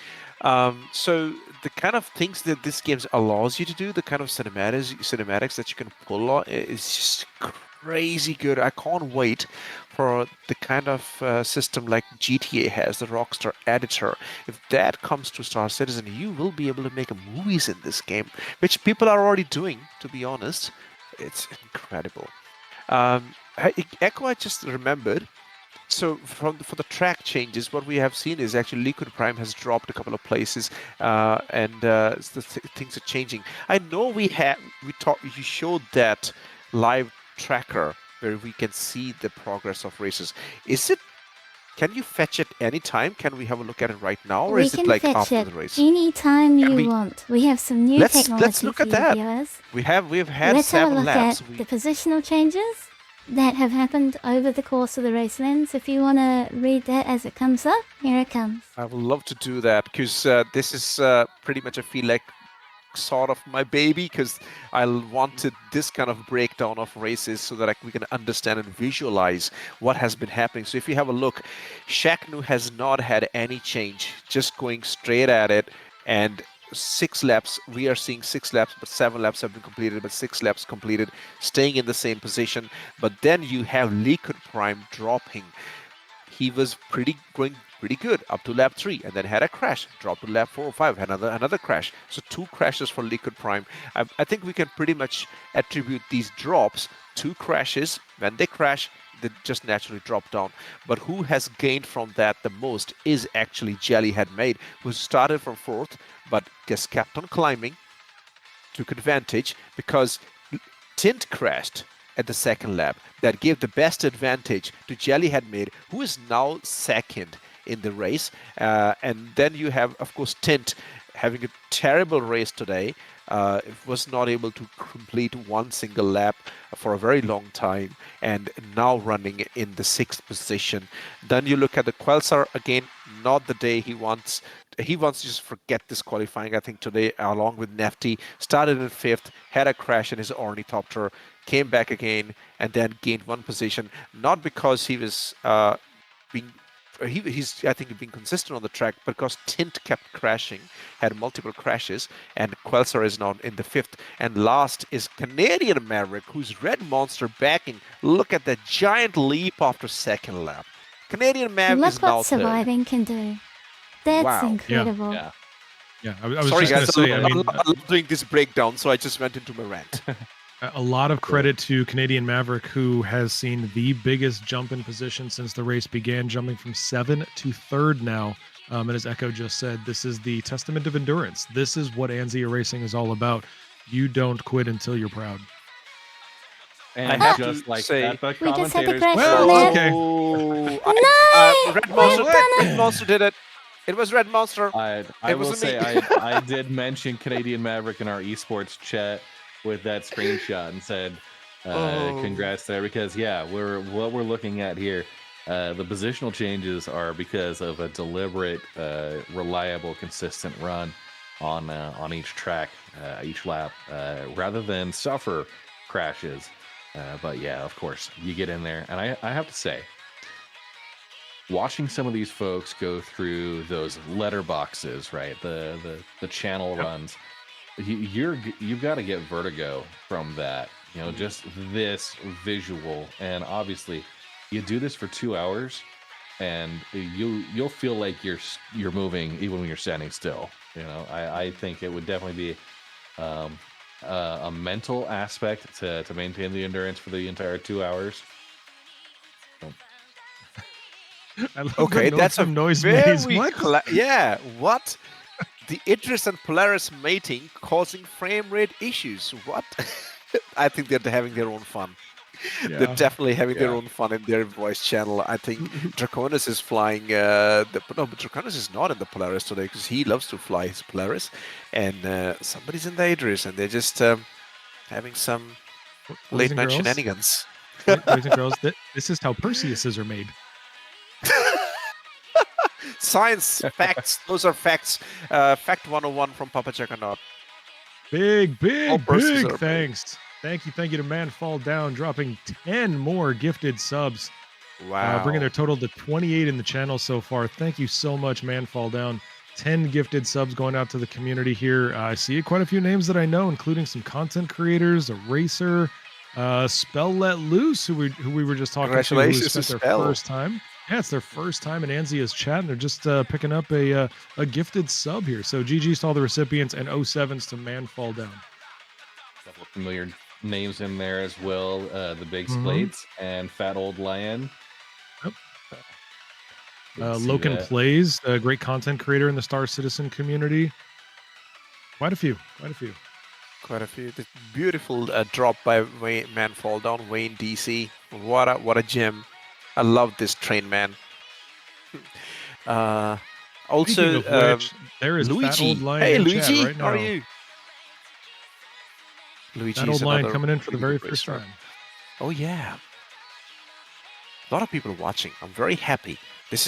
So the kind of things that this game allows you to do, the kind of cinematics that you can pull on, is just crazy good. I can't wait for the kind of system like GTA has, the Rockstar editor. If that comes to Star Citizen, you will be able to make movies in this game, which people are already doing, to be honest. It's incredible. Echo, I just remembered. So for the track changes, what we have seen is actually Liquid Prime has dropped a couple of places, and things are changing. I know you showed that live tracker where we can see the progress of races. Can you fetch it anytime? Can we have a look at it right now, or We is it can like fetch after it the race? anytime Can you we- want. We have some new technology Let's look for at you that. viewers. We've had Let's have a 7 look laps. at the positional changes that have happened over the course of the race, Lens. If you want to read that as it comes up, here it comes. I would love to do that because this is pretty much, I feel like, sort of my baby, because I wanted this kind of breakdown of races so that we can understand and visualize what has been happening. So if you have a look, Shaknu has not had any change, just going straight at it, and 6 laps, we are seeing 6 laps, but 7 laps have been completed, but 6 laps completed, staying in the same position. But then you have Liquid Prime dropping. He was going pretty good up to lap 3, and then had a crash, dropped to lap 4 or 5, had another crash. So 2 crashes for Liquid Prime. I think we can pretty much attribute these drops to crashes. When they crash, they just naturally drop down. But who has gained from that the most is actually Jellyhead Maid, who started from 4th, but just kept on climbing, took advantage because Tint crashed at the 2nd lap. That gave the best advantage to Jellyhead Maid, who is now 2nd in the race. And then you have, of course, Tint having a terrible race today. Was not able to complete one single lap for a very long time, and now running in the 6th position. Then you look at the Quelsar again, not the day he wants. He wants to just forget this qualifying. I think today, along with Nefty, started in 5th, had a crash in his ornithopter, came back again, and then gained 1 position. Not because he was he's I think being consistent on the track, because Tint kept crashing, had multiple crashes, and Quelsar is now in the 5th. And last is Canadian Maverick, who's Red Monster backing. Look at that giant leap after 2nd lap. Canadian Maverick Look is now what 3rd. surviving can do. That's Wow. incredible. Yeah. Yeah, I was Sorry just guys, going to say, I love doing this breakdown, so I just went into my rant. a lot of credit to Canadian Maverick, who has seen the biggest jump in position since the race began, jumping from 7th to 3rd now. And as Echo just said, this is the testament of endurance. This is what Anzia Racing is all about. You don't quit until you're proud. And I have just to like say- that, the We just had to commentators. crash Well, on okay. No! Red We've Monster, done it! Red Monster did it. It was Red Monster. I It will wasn't me. say I did mention Canadian Maverick in our esports chat with that screenshot and said congrats there, because what we're looking at here, the positional changes are because of a deliberate, reliable, consistent run on each track, each lap, rather than suffer crashes. But yeah, of course, you get in there, and I have to say, watching some of these folks go through those letterboxes, right? The channel runs, you've got to get vertigo from that. You know, just this visual, and obviously, you do this for 2 hours, and you'll feel like you're moving even when you're standing still. You know, I think it would definitely be a mental aspect to maintain the endurance for the entire 2 hours. I love Okay, the that's a noise very maze. What? yeah. What? The Idris and Polaris mating causing frame rate issues. What? I think they're having their own fun. They're Yeah. definitely having their Yeah. own fun in their voice channel. I think Draconis is flying. But Draconis is not in the Polaris today because he loves to fly his Polaris, and somebody's in the Idris, and they're just having some Boys late and night girls, shenanigans. boys and girls, this is how Perseuses are made. Science facts. Those are facts. Fact 101 from Papa Juggernaut. Big purses are made. thanks. Thank you to Man Fall Down, dropping 10 more gifted subs, Wow. bringing their total to 28 in the channel so far. Thank you so much, Man Fall Down. 10 gifted subs going out to the community here. I see quite a few names that I know, including some content creators, a racer, Spell Let Loose, who we were just talking to, who Congratulations spent to their Spell. first time. Yeah, it's their first time in Anzia's chat, and they're just picking up a gifted sub here. So GG's to all the recipients, and 07s to Man Fall Down. A couple of familiar names in there as well. The Big Mhm. Splates and Fat Old Lion. Yep. Good to see Loken that. Plays, a great content creator in the Star Citizen community. Quite a few. Quite a few. This beautiful drop by Man Fall Down, Wayne DC. What a gem. I love this train, man. Speaking Also, of which, there is Fat Old Luigi. Lion Hey, in Luigi, chat right now. how are you? Luigi Fat is Old Lion another coming in for the really very good first racer. time. Oh yeah, a lot of people watching. I'm very happy. This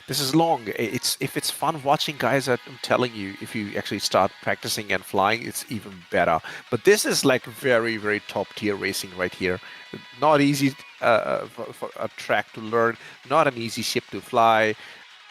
is long. If it's fun watching, guys. I'm telling you, if you actually start practicing and flying, it's even better. But this is like very, very top tier racing right here. Not easy for a track to learn. Not an easy ship to fly.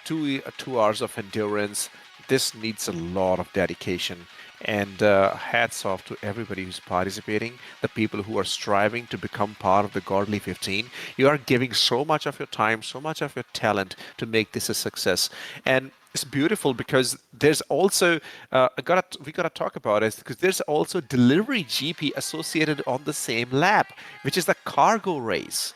2 hours of endurance. This needs a lot of dedication. And hats off to everybody who's participating, the people who are striving to become part of the Godly 15. You are giving so much of your time, so much of your talent to make this a success. And it's beautiful because there's also we gotta talk about it because there's also delivery GP associated on the same lap, which is the cargo race.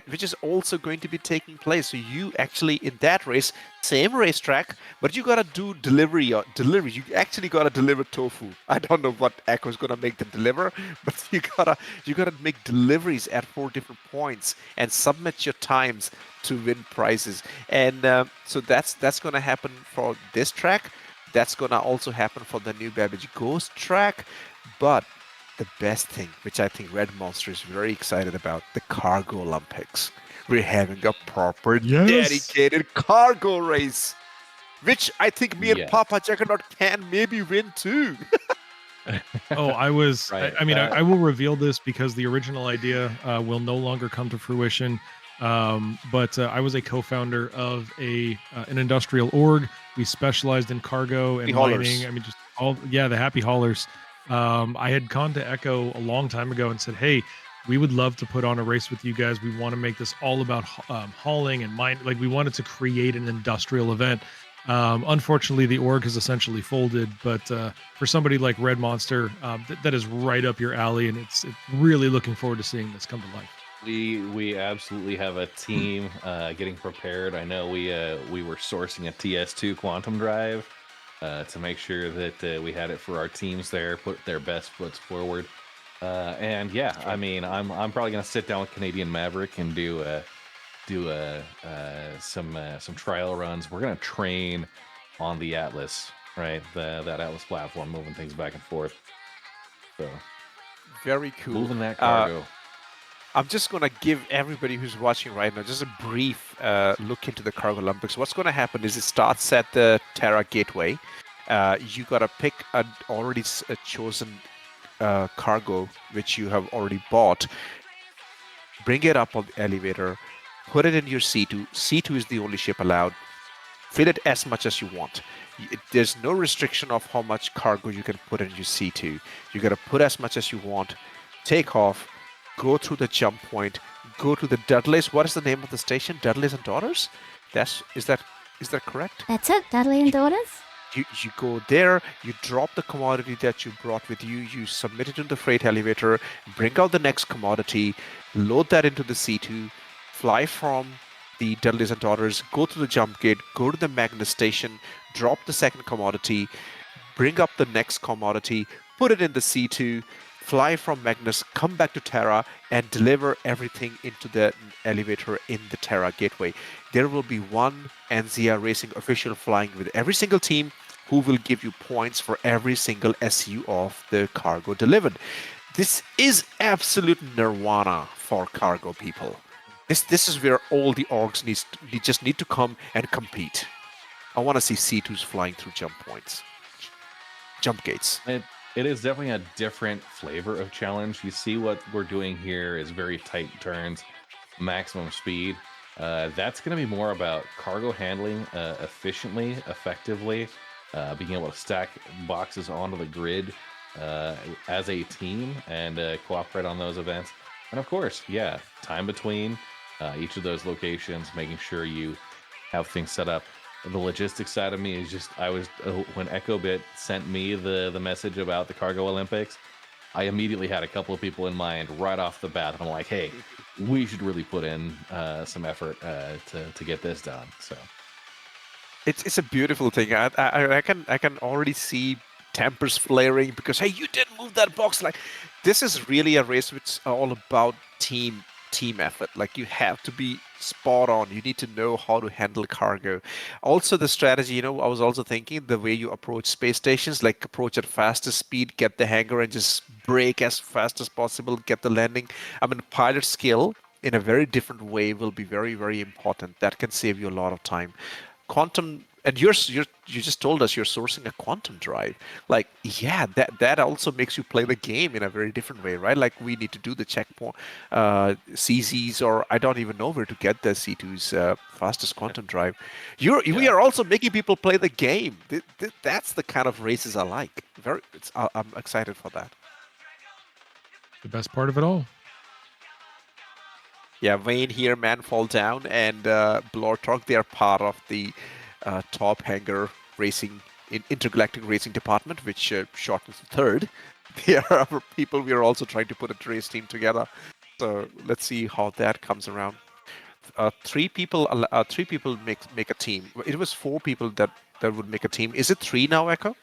Which is also going to be taking place. So you actually in that race, same racetrack, but you gotta do delivery. You actually gotta deliver tofu. I don't know what Echo's gonna make them deliver, but you gotta make deliveries at 4 different points and submit your times to win prizes. And so that's gonna happen for this track. That's gonna also happen for the new Babbage Ghost track, but the best thing, which I think Red Monster is very excited about, the Cargo Olympics. We're having a proper dedicated cargo race, which I think me and Yes. Papa Juggernaut can maybe win too. Oh, I was. Right, I mean, that- I will reveal this because the original idea will no longer come to fruition. But I was a co-founder of an industrial org. We specialized in cargo and The haulers. mining. I mean, just the happy haulers. I had gone to Echo a long time ago and said, "Hey, we would love to put on a race with you guys. We want to make this all about hauling and mine. Like we wanted to create an industrial event." Unfortunately, the org has essentially folded, but for somebody like Red Monster, that is right up your alley, and it's really looking forward to seeing this come to life. We absolutely have a team getting prepared. I know we were sourcing a TS2 quantum drive to make sure that we had it for our teams there, put their best foots forward. And yeah, I mean, I'm probably gonna sit down with Canadian Maverick and do some trial runs. We're gonna train on the Atlas, right? That Atlas platform, moving things back and forth. So Very cool. moving that cargo. I'm just going to give everybody who's watching right now just a brief look into the Cargo Olympics. What's going to happen is it starts at the Terra Gateway. You got to pick an already chosen cargo, which you have already bought. Bring it up on the elevator. Put it in your C2. C2 is the only ship allowed. Fill it as much as you want. There's no restriction of how much cargo you can put in your C2. You got to put as much as you want. Take off. Go through the jump point, go to the Dudleys. What is the name of the station? Dudleys and Daughters? Is that correct? That's it, Dudley and Daughters. You go there, you drop the commodity that you brought with you, you submit it in the freight elevator, bring out the next commodity, load that into the C2, fly from the Dudleys and Daughters, go to the jump gate, go to the Magnus station, drop the second commodity, bring up the next commodity, put it in the C2, fly from Magnus, come back to Terra, and deliver everything into the elevator in the Terra Gateway. There will be one Anzia Racing official flying with every single team who will give you points for every single SU of the cargo delivered. This is absolute nirvana for cargo people. This is where all the orgs just need to come and compete. I want to see C2s flying through jump gates. It is definitely a different flavor of challenge. You see what we're doing here is very tight turns, maximum speed. That's going to be more about cargo handling efficiently, effectively, being able to stack boxes onto the grid as a team and cooperate on those events. And of course, yeah, time between each of those locations, making sure you have things set up. The logistics side of me is just, when EchoBit sent me the message about the Cargo Olympics, I immediately had a couple of people in mind right off the bat. I'm like, hey, we should really put in some effort to get this done. So It's a beautiful thing. I can already see tempers flaring because, hey, you didn't move that box. Like, this is really a race which is all about team effort. Like, you have to be spot on. You need to know how to handle cargo. Also, the strategy, I was also thinking the way you approach space stations, like approach at fastest speed, get the hangar and just brake as fast as possible, get the landing. I mean, pilot skill in a very different way will be very, very important. That can save you a lot of time. Quantum, and you just told us you're sourcing a quantum drive. Like, yeah, that also makes you play the game in a very different way, right? Like, we need to do the checkpoint CZs, or I don't even know where to get the C2's fastest quantum drive. We are also making people play the game. That's the kind of races I like. I'm excited for that. The best part of it all. Yeah, Wayne here, Man Fall Down, and Blortalk, they are part of the top hangar racing, intergalactic racing department, which shortens to third. They are our people. We are also trying to put a race team together. So let's see how that comes around. Three people make a team. It was 4 people that would make a team. Is it 3 now, Echo?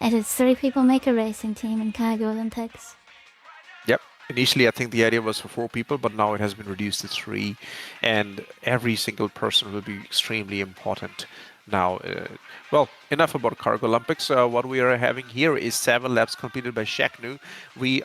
It is 3 people make a racing team in Cargo Olympics. Yep. Initially, I think the idea was for 4 people, but now it has been reduced to 3, and every single person will be extremely important. Now, well, enough about Cargo Olympics. What we are having here is 7 laps completed by Shaknu. We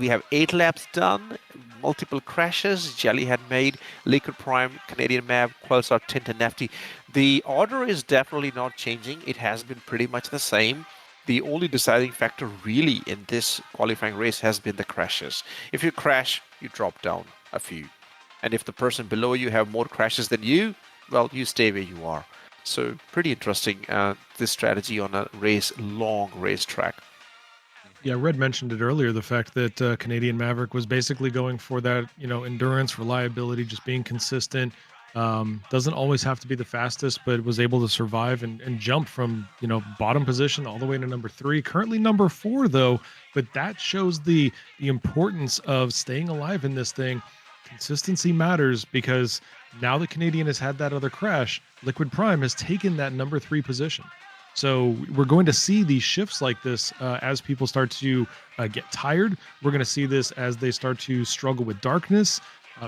have 8 laps done, multiple crashes. Jelly had made, Liquid Prime, Canadian Mav, Quelsar, Tint, and Nefty. The order is definitely not changing. It has been pretty much the same. The only deciding factor really in this qualifying race has been the crashes. If you crash, you drop down a few. And if the person below you have more crashes than you, well, you stay where you are. So pretty interesting, this strategy on a long racetrack. Yeah, Red mentioned it earlier, the fact that Canadian Maverick was basically going for that, endurance, reliability, just being consistent. Doesn't always have to be the fastest, but was able to survive and jump from, bottom position all the way to number 3. Currently number 4, though, but that shows the importance of staying alive in this thing. Consistency matters, because now that Canadian has had that other crash, Liquid Prime has taken that number 3 position. So we're going to see these shifts like this as people start to get tired. We're going to see this as they start to struggle with darkness.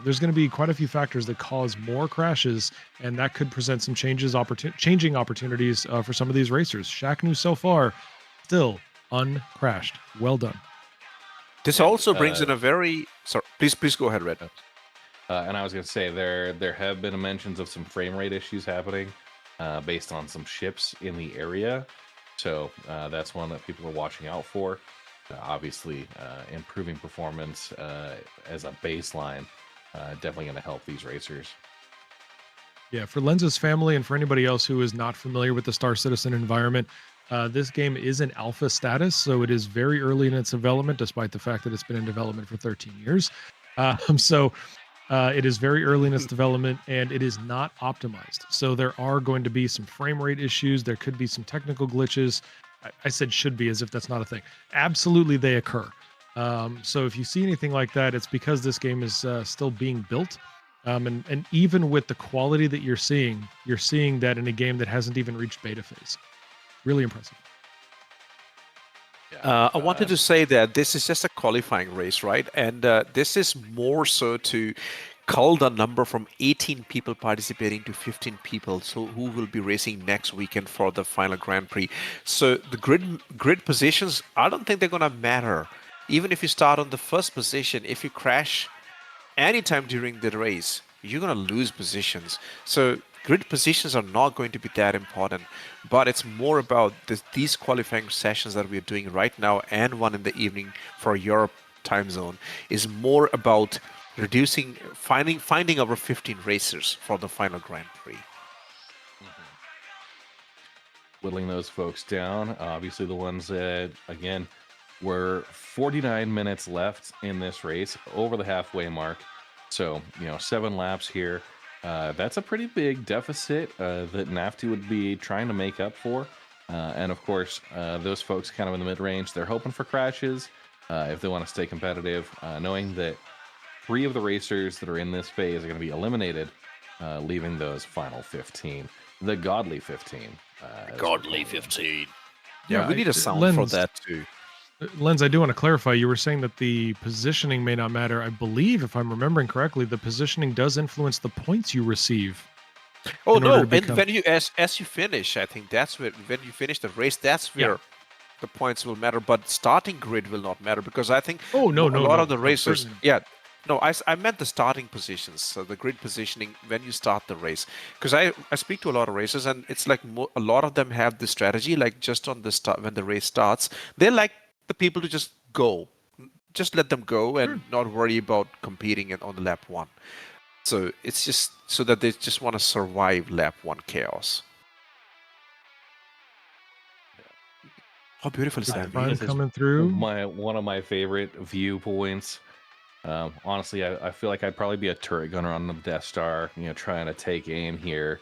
There's going to be quite a few factors that cause more crashes, and that could present some changing opportunities for some of these racers. Shaknu so far still uncrashed. Well done. This also brings in a very... Sorry, please go ahead, Red. And I was going to say there have been mentions of some frame rate issues happening based on some ships in the area. So that's one that people are watching out for. Obviously, improving performance as a baseline definitely going to help these racers. Yeah, for Lens's family and for anybody else who is not familiar with the Star Citizen environment, this game is in alpha status, so it is very early in its development, despite the fact that it's been in development for 13 years. It is very early in its development, and it is not optimized. So there are going to be some frame rate issues. There could be some technical glitches. I said should be as if that's not a thing. Absolutely, they occur. So if you see anything like that, it's because this game is still being built. And even with the quality that you're seeing that in a game that hasn't even reached beta phase. Really impressive. I wanted to say that this is just a qualifying race, right? And this is more so to cull the number from 18 people participating to 15 people, so who will be racing next weekend for the final Grand Prix. So the grid positions, I don't think they're going to matter. Even if you start on the first position, if you crash anytime during the race, you're going to lose positions. So grid positions are not going to be that important, but it's more about these qualifying sessions that we're doing right now and one in the evening for Europe time zone is more about finding our 15 racers for the final Grand Prix. Whittling those folks down. Obviously, the ones that, again, were 49 minutes left in this race, over the halfway mark. So, 7 laps here. That's a pretty big deficit that NAFTA would be trying to make up for. And of course, those folks kind of in the mid-range, they're hoping for crashes if they want to stay competitive, knowing that 3 of the racers that are in this phase are going to be eliminated, leaving those final 15. The godly 15. Godly 15. Yeah, Yeah, we need a sound for that too. Lenz, I do want to clarify. You were saying that the positioning may not matter. I believe, if I'm remembering correctly, the positioning does influence the points you receive. Oh no! And when you as you finish, I think that's when you finish the race, that's where the points will matter. But starting grid will not matter because I think a lot of the racers. Yeah, no, I meant the starting positions, so the grid positioning when you start the race. Because I speak to a lot of racers, and it's like a lot of them have this strategy, like just on the start when the race starts, they like the people to just go, just let them go and not worry about competing on the lap 1. So it's just so that they just want to survive lap 1 chaos. How beautiful is that? Fun coming through. One of my favorite viewpoints. Honestly, I feel like I'd probably be a turret gunner on the Death Star, trying to take aim here.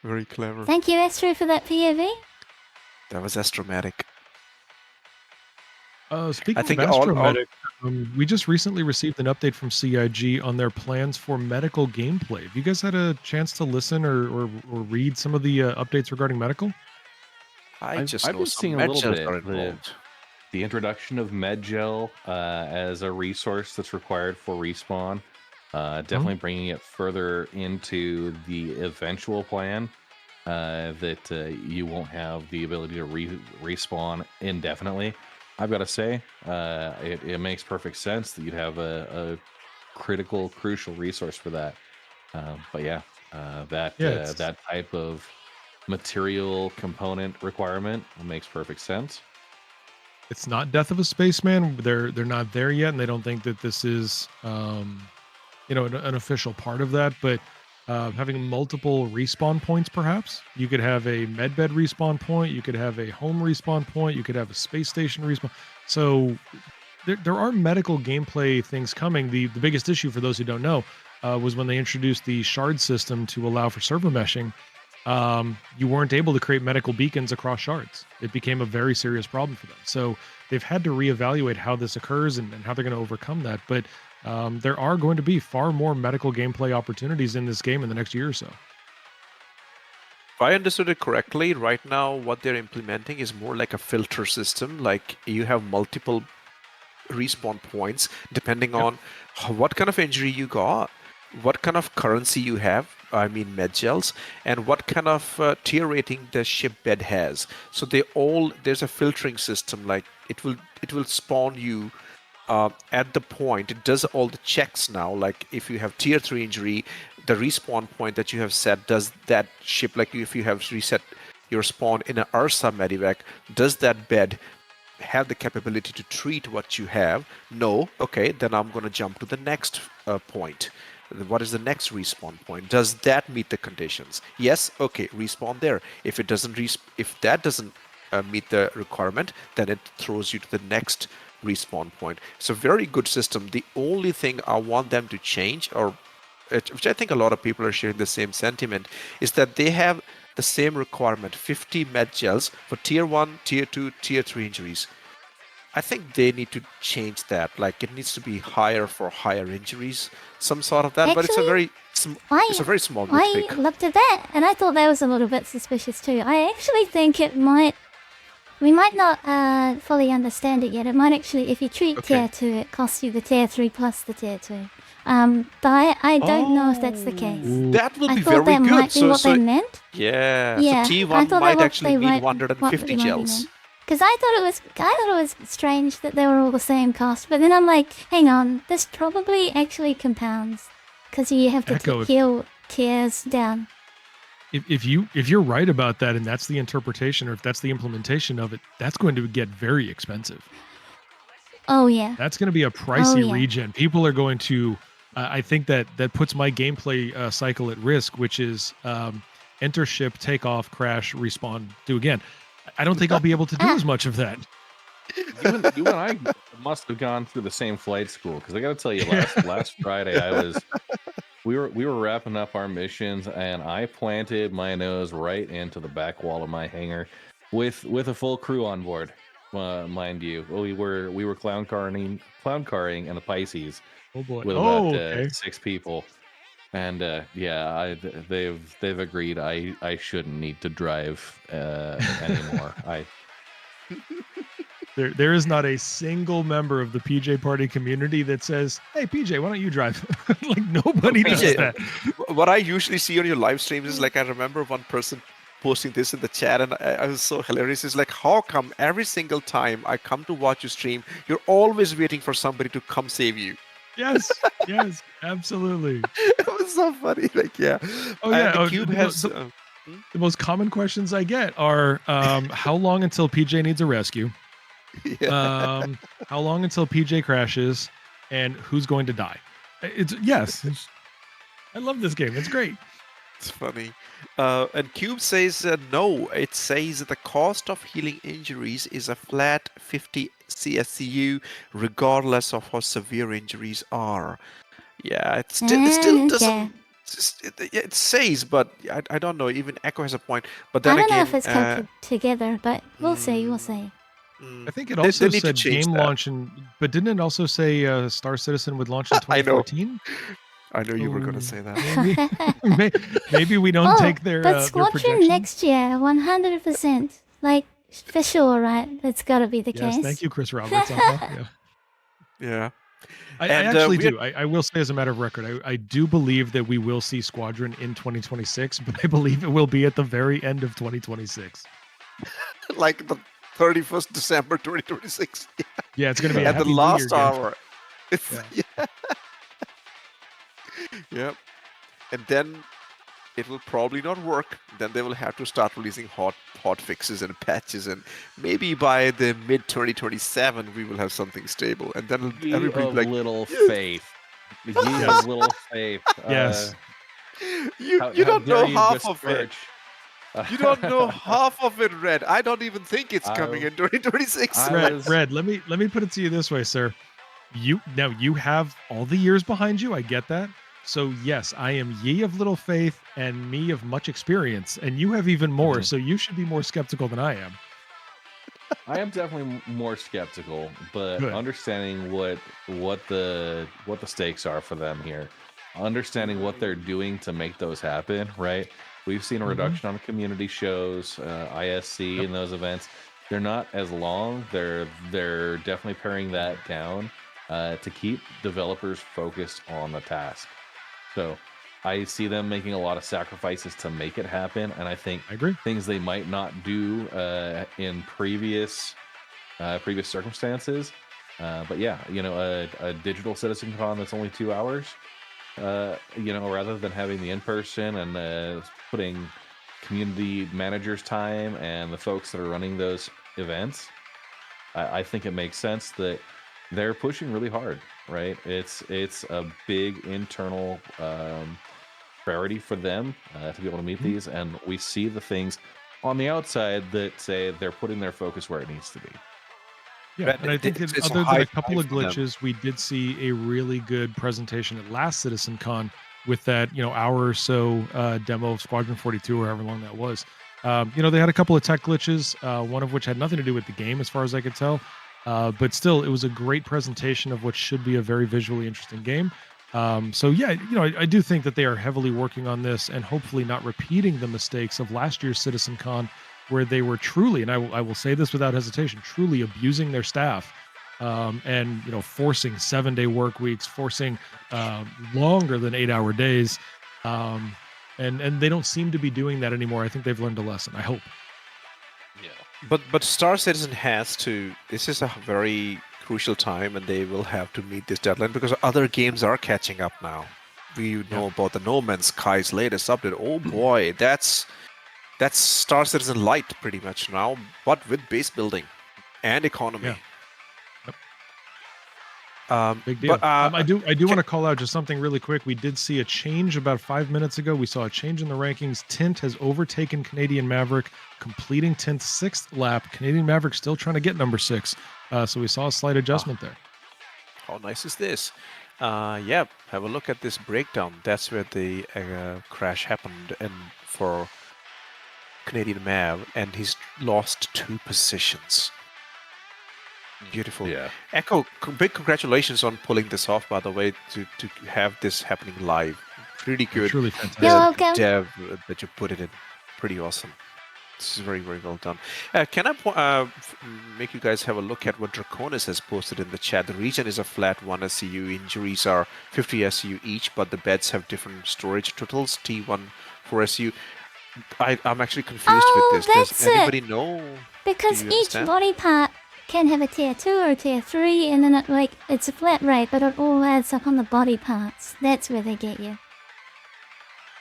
Very clever. Thank you, Astro, for that POV. That was astromatic. Speaking of astromatic, we just recently received an update from CIG on their plans for medical gameplay. Have you guys had a chance to listen or read some of the updates regarding medical? I've been seeing a little bit the introduction of MedGel as a resource that's required for respawn. Definitely bringing it further into the eventual plan that you won't have the ability to respawn indefinitely. I've got to say, it makes perfect sense that you'd have a crucial resource for that. But yeah, that type of material component requirement makes perfect sense. It's not Death of a Spaceman. They're not there yet, and they don't think that this is an official part of that. But having multiple respawn points, perhaps you could have a medbed respawn point, you could have a home respawn point, you could have a space station respawn. So there are medical gameplay things coming. The biggest issue for those who don't know was when they introduced the shard system to allow for servo meshing. You weren't able to create medical beacons across shards. It became a very serious problem for them. So they've had to reevaluate how this occurs and how they're going to overcome that. But there are going to be far more medical gameplay opportunities in this game in the next year or so. If I understood it correctly, right now what they're implementing is more like a filter system. Like you have multiple respawn points depending on what kind of injury you got, what kind of currency you have, medgels, and what kind of tier rating the ship bed has. So there's a filtering system. Like it will spawn you at the point. It does all the checks now. Like if you have tier 3 injury, the respawn point that you have set, does that ship, like if you have reset your spawn in an Ursa medevac, does that bed have the capability to treat what you have? No. Okay, then I'm going to jump to the next point. What is the next respawn point? Does that meet the conditions? Yes. Okay, respawn there. If that doesn't meet the requirement, then it throws you to the next respawn point. It's a very good system. The only thing I want them to change, which I think a lot of people are sharing the same sentiment, is that they have the same requirement: 50 med gels for tier 1, tier 2, tier 3 injuries. I think they need to change that. Like it needs to be higher for higher injuries, some sort of that. Actually, but it's a very small nitpick. I looked at that and I thought that was a little bit suspicious too. I actually think we might not fully understand it yet. It might actually, if you treat tier 2, it costs you the tier 3 plus the tier 2. But I don't know if that's the case. That will be very good. I thought that might be what they meant. Yeah. So T1 might actually need 150 gels. Because I thought it was strange that they were all the same cost, but then I'm like, hang on, this probably actually compounds because you have to heal tiers down. if you're right about that, and that's the interpretation, or if that's the implementation of it, that's going to get very expensive. Oh yeah. That's going to be a pricey yeah. regen. People are going to. I think that puts my gameplay cycle at risk, which is enter ship, take off, crash, respawn, do again. I don't think I'll be able to do as much of that. You and I must have gone through the same flight school, because I got to tell you, last Friday we were wrapping up our missions, and I planted my nose right into the back wall of my hangar with a full crew on board. Mind you, we were clown carring in the Pisces. Oh boy! With about 6 people, and they've agreed I shouldn't need to drive anymore. There is not a single member of the PJ Party community that says, "Hey PJ, why don't you drive?" Like nobody does that. What I usually see on your live streams is like, I remember one person posting this in the chat, and I was so hilarious. It's like, how come every single time I come to watch you stream, you're always waiting for somebody to come save you? Yes, absolutely. It was so funny. Like, yeah. Oh yeah. The Cube has the most common questions I get are, how long until PJ needs a rescue? Yeah. How long until PJ crashes, and who's going to die? I love this game. It's great. It's funny. And Cube says no. It says that the cost of healing injuries is a flat 50 CSCU, regardless of how severe injuries are. Yeah, it still doesn't. It says, but I don't know. Even Echo has a point. But then I don't again, know if it's come together, but we'll see. We'll see. I think it also they need said to change game that. launch, but didn't it also say Star Citizen would launch in 2014? I know you were going to say that. Maybe we don't take their but their Squadron projections. next year, 100%. Like, for sure, right? That's got to be the Yes, case. thank you, Chris Roberts. Yeah. Yeah. I actually do. I will say, as a matter of record, I do believe that we will see Squadron in 2026, but I believe it will be at the very end of 2026. Like the 31st December 2026. Yeah, it's going to be at the Happy New last Year hour. It's, Yeah. Yep. And then it will probably not work. Then they will have to start releasing hot fixes and patches, and maybe by the mid 2027 we will have something stable. And then everybody will be like, little faith. Ye of little faith. Yes. You don't know half of it. You don't know half of it, Red. I don't even think it's coming in 2026. Red, let me put it to you this way, sir. You have all the years behind you. I get that. So yes, I am ye of little faith and me of much experience, and you have even more. So you should be more skeptical than I am. I am definitely more skeptical, but Good. understanding what the stakes are for them here, understanding what they're doing to make those happen. Right, we've seen a reduction on community shows, ISC, and those events. They're not as long. They're definitely paring that down to keep developers focused on the task. So I see them making a lot of sacrifices to make it happen, and I agree. Things they might not do in previous circumstances. But yeah, a digital Citizen Con that's only 2 hours, rather than having the in-person and putting community managers' time and the folks that are running those events, I think it makes sense that they're pushing really hard, right? It's a big internal priority for them to be able to meet these, and we see the things on the outside that say they're putting their focus where it needs to be. Yeah, and I think that other than a couple of glitches, we did see a really good presentation at last Citizen Con with that, hour or so demo of Squadron 42 or however long that was. They had a couple of tech glitches, one of which had nothing to do with the game as far as I could tell. But still, it was a great presentation of what should be a very visually interesting game. So yeah, I do think that they are heavily working on this and hopefully not repeating the mistakes of last year's Citizen Con, where they were truly, and I will say this without hesitation, truly abusing their staff, and forcing 7-day work weeks, forcing longer than 8-hour days, and they don't seem to be doing that anymore. I think they've learned a lesson. I hope. Yeah. But Star Citizen has to. This is a very crucial time, and they will have to meet this deadline because other games are catching up now. we know about the No Man's Skies latest update. Oh boy, that's Star Citizen Light pretty much now, but with base building and economy. Yeah. Big deal. But I do want to call out just something really quick. We did see a change about 5 minutes ago. We saw a change in the rankings. Tint has overtaken Canadian Maverick, completing Tint's 6th lap. Canadian Maverick still trying to get number 6. So we saw a slight adjustment there. How nice is this? Yeah, have a look at this breakdown. That's where the crash happened, and for Canadian Mav, and he's lost 2 positions. Beautiful. Yeah. Echo, big congratulations on pulling this off, by the way, to have this happening live. Pretty good. Truly fantastic. You're welcome. Dev that you put it in. Pretty awesome. This is very, very well done. Can I make you guys have a look at what Draconis has posted in the chat? The region is a flat 1 SCU. Injuries are 50 SCU each, but the beds have different storage totals. T1 for SCU. I'm actually confused with this. That's Does anybody know? Because Do you each understand? body part can have a tier 2 or tier 3, and then it's a flat rate, but it all adds up on the body parts. That's where they get you.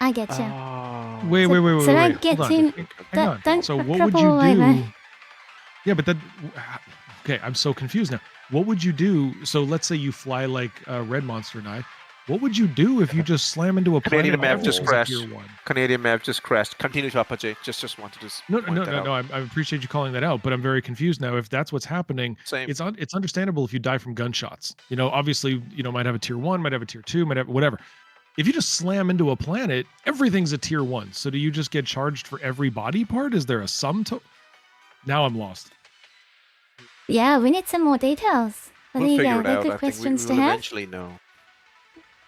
I get you. Wait. So don't get Hold on. too. Hang on. Don't So what would cripple you over. do? Yeah, but that. Okay, I'm so confused now. What would you do? So let's say you fly like Red Monster and I. What would you do if you just slam into a Canadian planet map just that was a crashed. tier 1? Canadian map just crashed. Continue to Apache. Just wanted to No. point that out. I appreciate you calling that out, but I'm very confused now. If that's what's happening, Same. it's understandable if you die from gunshots. Obviously, might have a tier 1, might have a tier 2, might have whatever. If you just slam into a planet, everything's a tier 1. So do you just get charged for every body part? Is there a sum to? Now I'm lost. Yeah, we need some more details. But We'll there you figure go. it They're out. good I think we questions to will have. eventually know.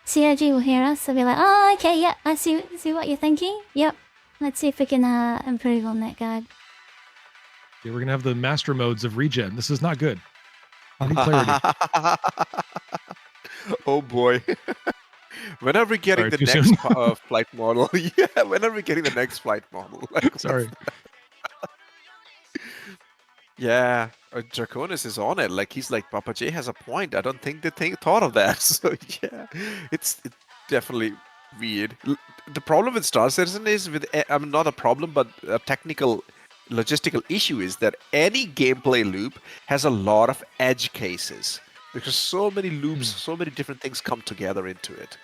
CRG will hear us, so be like, oh, okay, yeah, I see what you're thinking. Yep. Let's see if we can improve on that guide. Yeah, we're gonna have the master modes of regen. This is not good. I need clarity. Oh boy. When are we getting Sorry, the too next soon. flight model? Yeah, when are we getting the next flight model? Like, Sorry. yeah, Draconis is on it. Like, he's like, Papa J has a point. I don't think they thought of that. So yeah, it's definitely weird. The problem with Star Citizen is not a problem, but a technical logistical issue is that any gameplay loop has a lot of edge cases because so many loops, so many different things come together into it.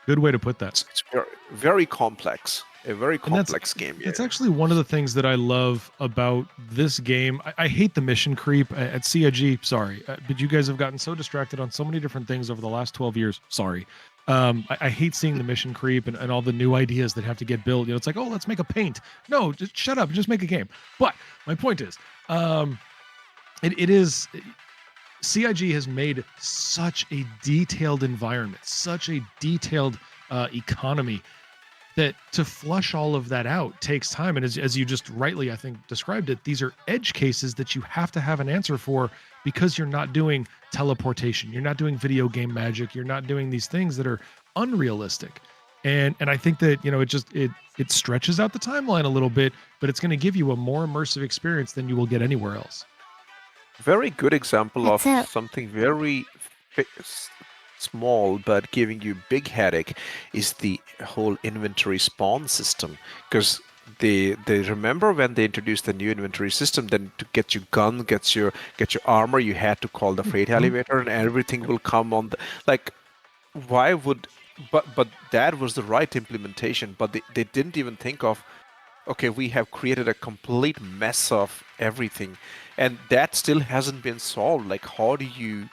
Good way to put that. It's very, very complex. A very complex game. It's actually one of the things that I love about this game. I hate the mission creep at CIG. Sorry, but you guys have gotten so distracted on so many different things over the last 12 years. Sorry. I hate seeing the mission creep and all the new ideas that have to get built. It's like, oh, let's make a paint. No, just shut up. Just make a game. But my point is, it is... CIG has made such a detailed environment, such a detailed economy, that to flush all of that out takes time. And as you just rightly, I think, described it, these are edge cases that you have to have an answer for because you're not doing teleportation. You're not doing video game magic. You're not doing these things that are unrealistic. And I think that, it stretches out the timeline a little bit, but it's going to give you a more immersive experience than you will get anywhere else. Very good example of That's it. something very small but giving you big headache is the whole inventory spawn system, because they remember when they introduced the new inventory system, then to get your gun, get your armor, you had to call the freight elevator and everything will come on the, like, why would, but that was the right implementation, but they didn't even think of, okay, we have created a complete mess of everything, and that still hasn't been solved. Like, how do you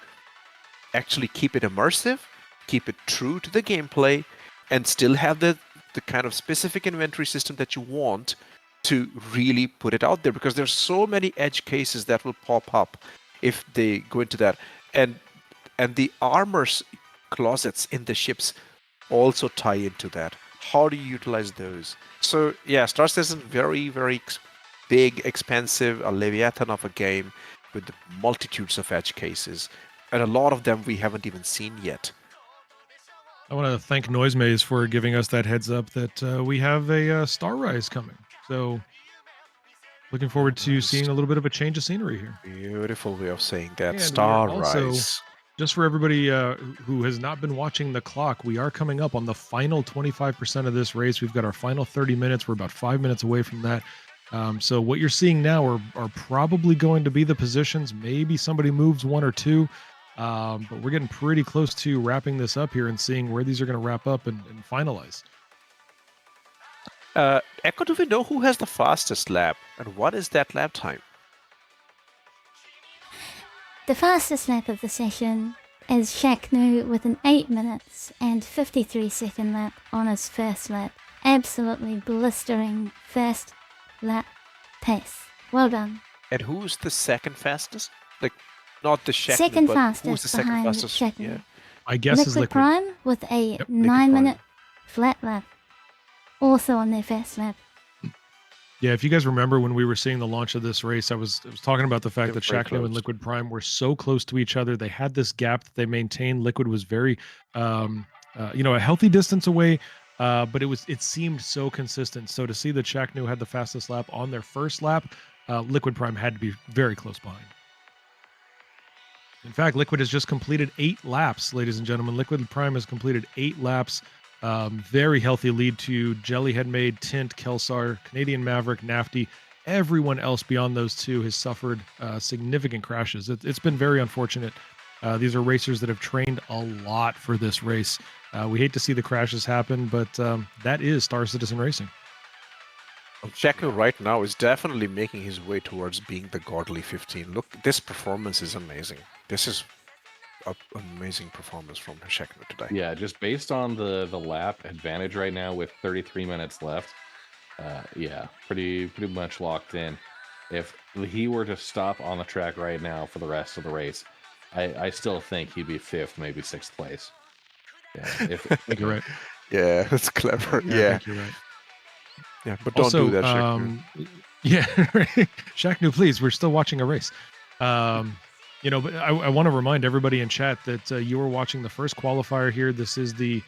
actually keep it immersive, keep it true to the gameplay, and still have the kind of specific inventory system that you want to really put it out there? Because there's so many edge cases that will pop up if they go into that, and the armor's closets in the ships also tie into that. How do you utilize those? So yeah, Star Citizen, very, very big, expensive, a leviathan of a game with multitudes of edge cases, and a lot of them we haven't even seen yet. I want to thank Noise Maze for giving us that heads up that we have a Star Rise coming. So looking forward to seeing a little bit of a change of scenery here. Beautiful way of saying that. And we are Star also Rise. Just for everybody who has not been watching the clock, we are coming up on the final 25% of this race. We've got our final 30 minutes. We're about 5 minutes away from that. So what you're seeing now are probably going to be the positions. Maybe somebody moves one or two, but we're getting pretty close to wrapping this up here and seeing where these are going to wrap up and finalize. Echo, do we know who has the fastest lap, and what is that lap time? The fastest lap of the session is Shaknu with an 8 minutes and 53 second lap on his first lap. Absolutely blistering first lap pace. Well done. And who's the second fastest? Like, not the Shaknu, Second but fastest who's the second behind fastest? Shaknu. Yeah. I guess is Liquid. Prime with a Yep, 9 minute Prime. flat lap. Also on their first lap. Yeah, if you guys remember when we were seeing the launch of this race, I was talking about the fact They that were very Shaknu and close. Liquid Prime were so close to each other. They had this gap that they maintained. Liquid was very, a healthy distance away, but it seemed so consistent. So to see that Shaknu had the fastest lap on their first lap, Liquid Prime had to be very close behind. In fact, Liquid has just completed 8 laps, ladies and gentlemen. Liquid Prime has completed 8 laps. Very healthy lead to Jellyhead Maid, Tint, Kelsar, Canadian Maverick, Nafty. Everyone else beyond those two has suffered significant crashes. It's been very unfortunate. These are racers that have trained a lot for this race. We hate to see the crashes happen, but that is Star Citizen Racing. Shaknu right now is definitely making his way towards being the godly 15. Look, this performance is amazing. This is an amazing performance from Shaknu today. Yeah, just based on the lap advantage right now with 33 minutes left, pretty much locked in. If he were to stop on the track right now for the rest of the race, I still think he'd be 5th, maybe 6th place. Yeah, I think you're right. Yeah, that's clever. I Yeah, think you're right. yeah, but don't Also, do that, Shaknu. Yeah, right. Shaknu, please. We're still watching a race. But I want to remind everybody in chat that you are watching the first qualifier here. This is the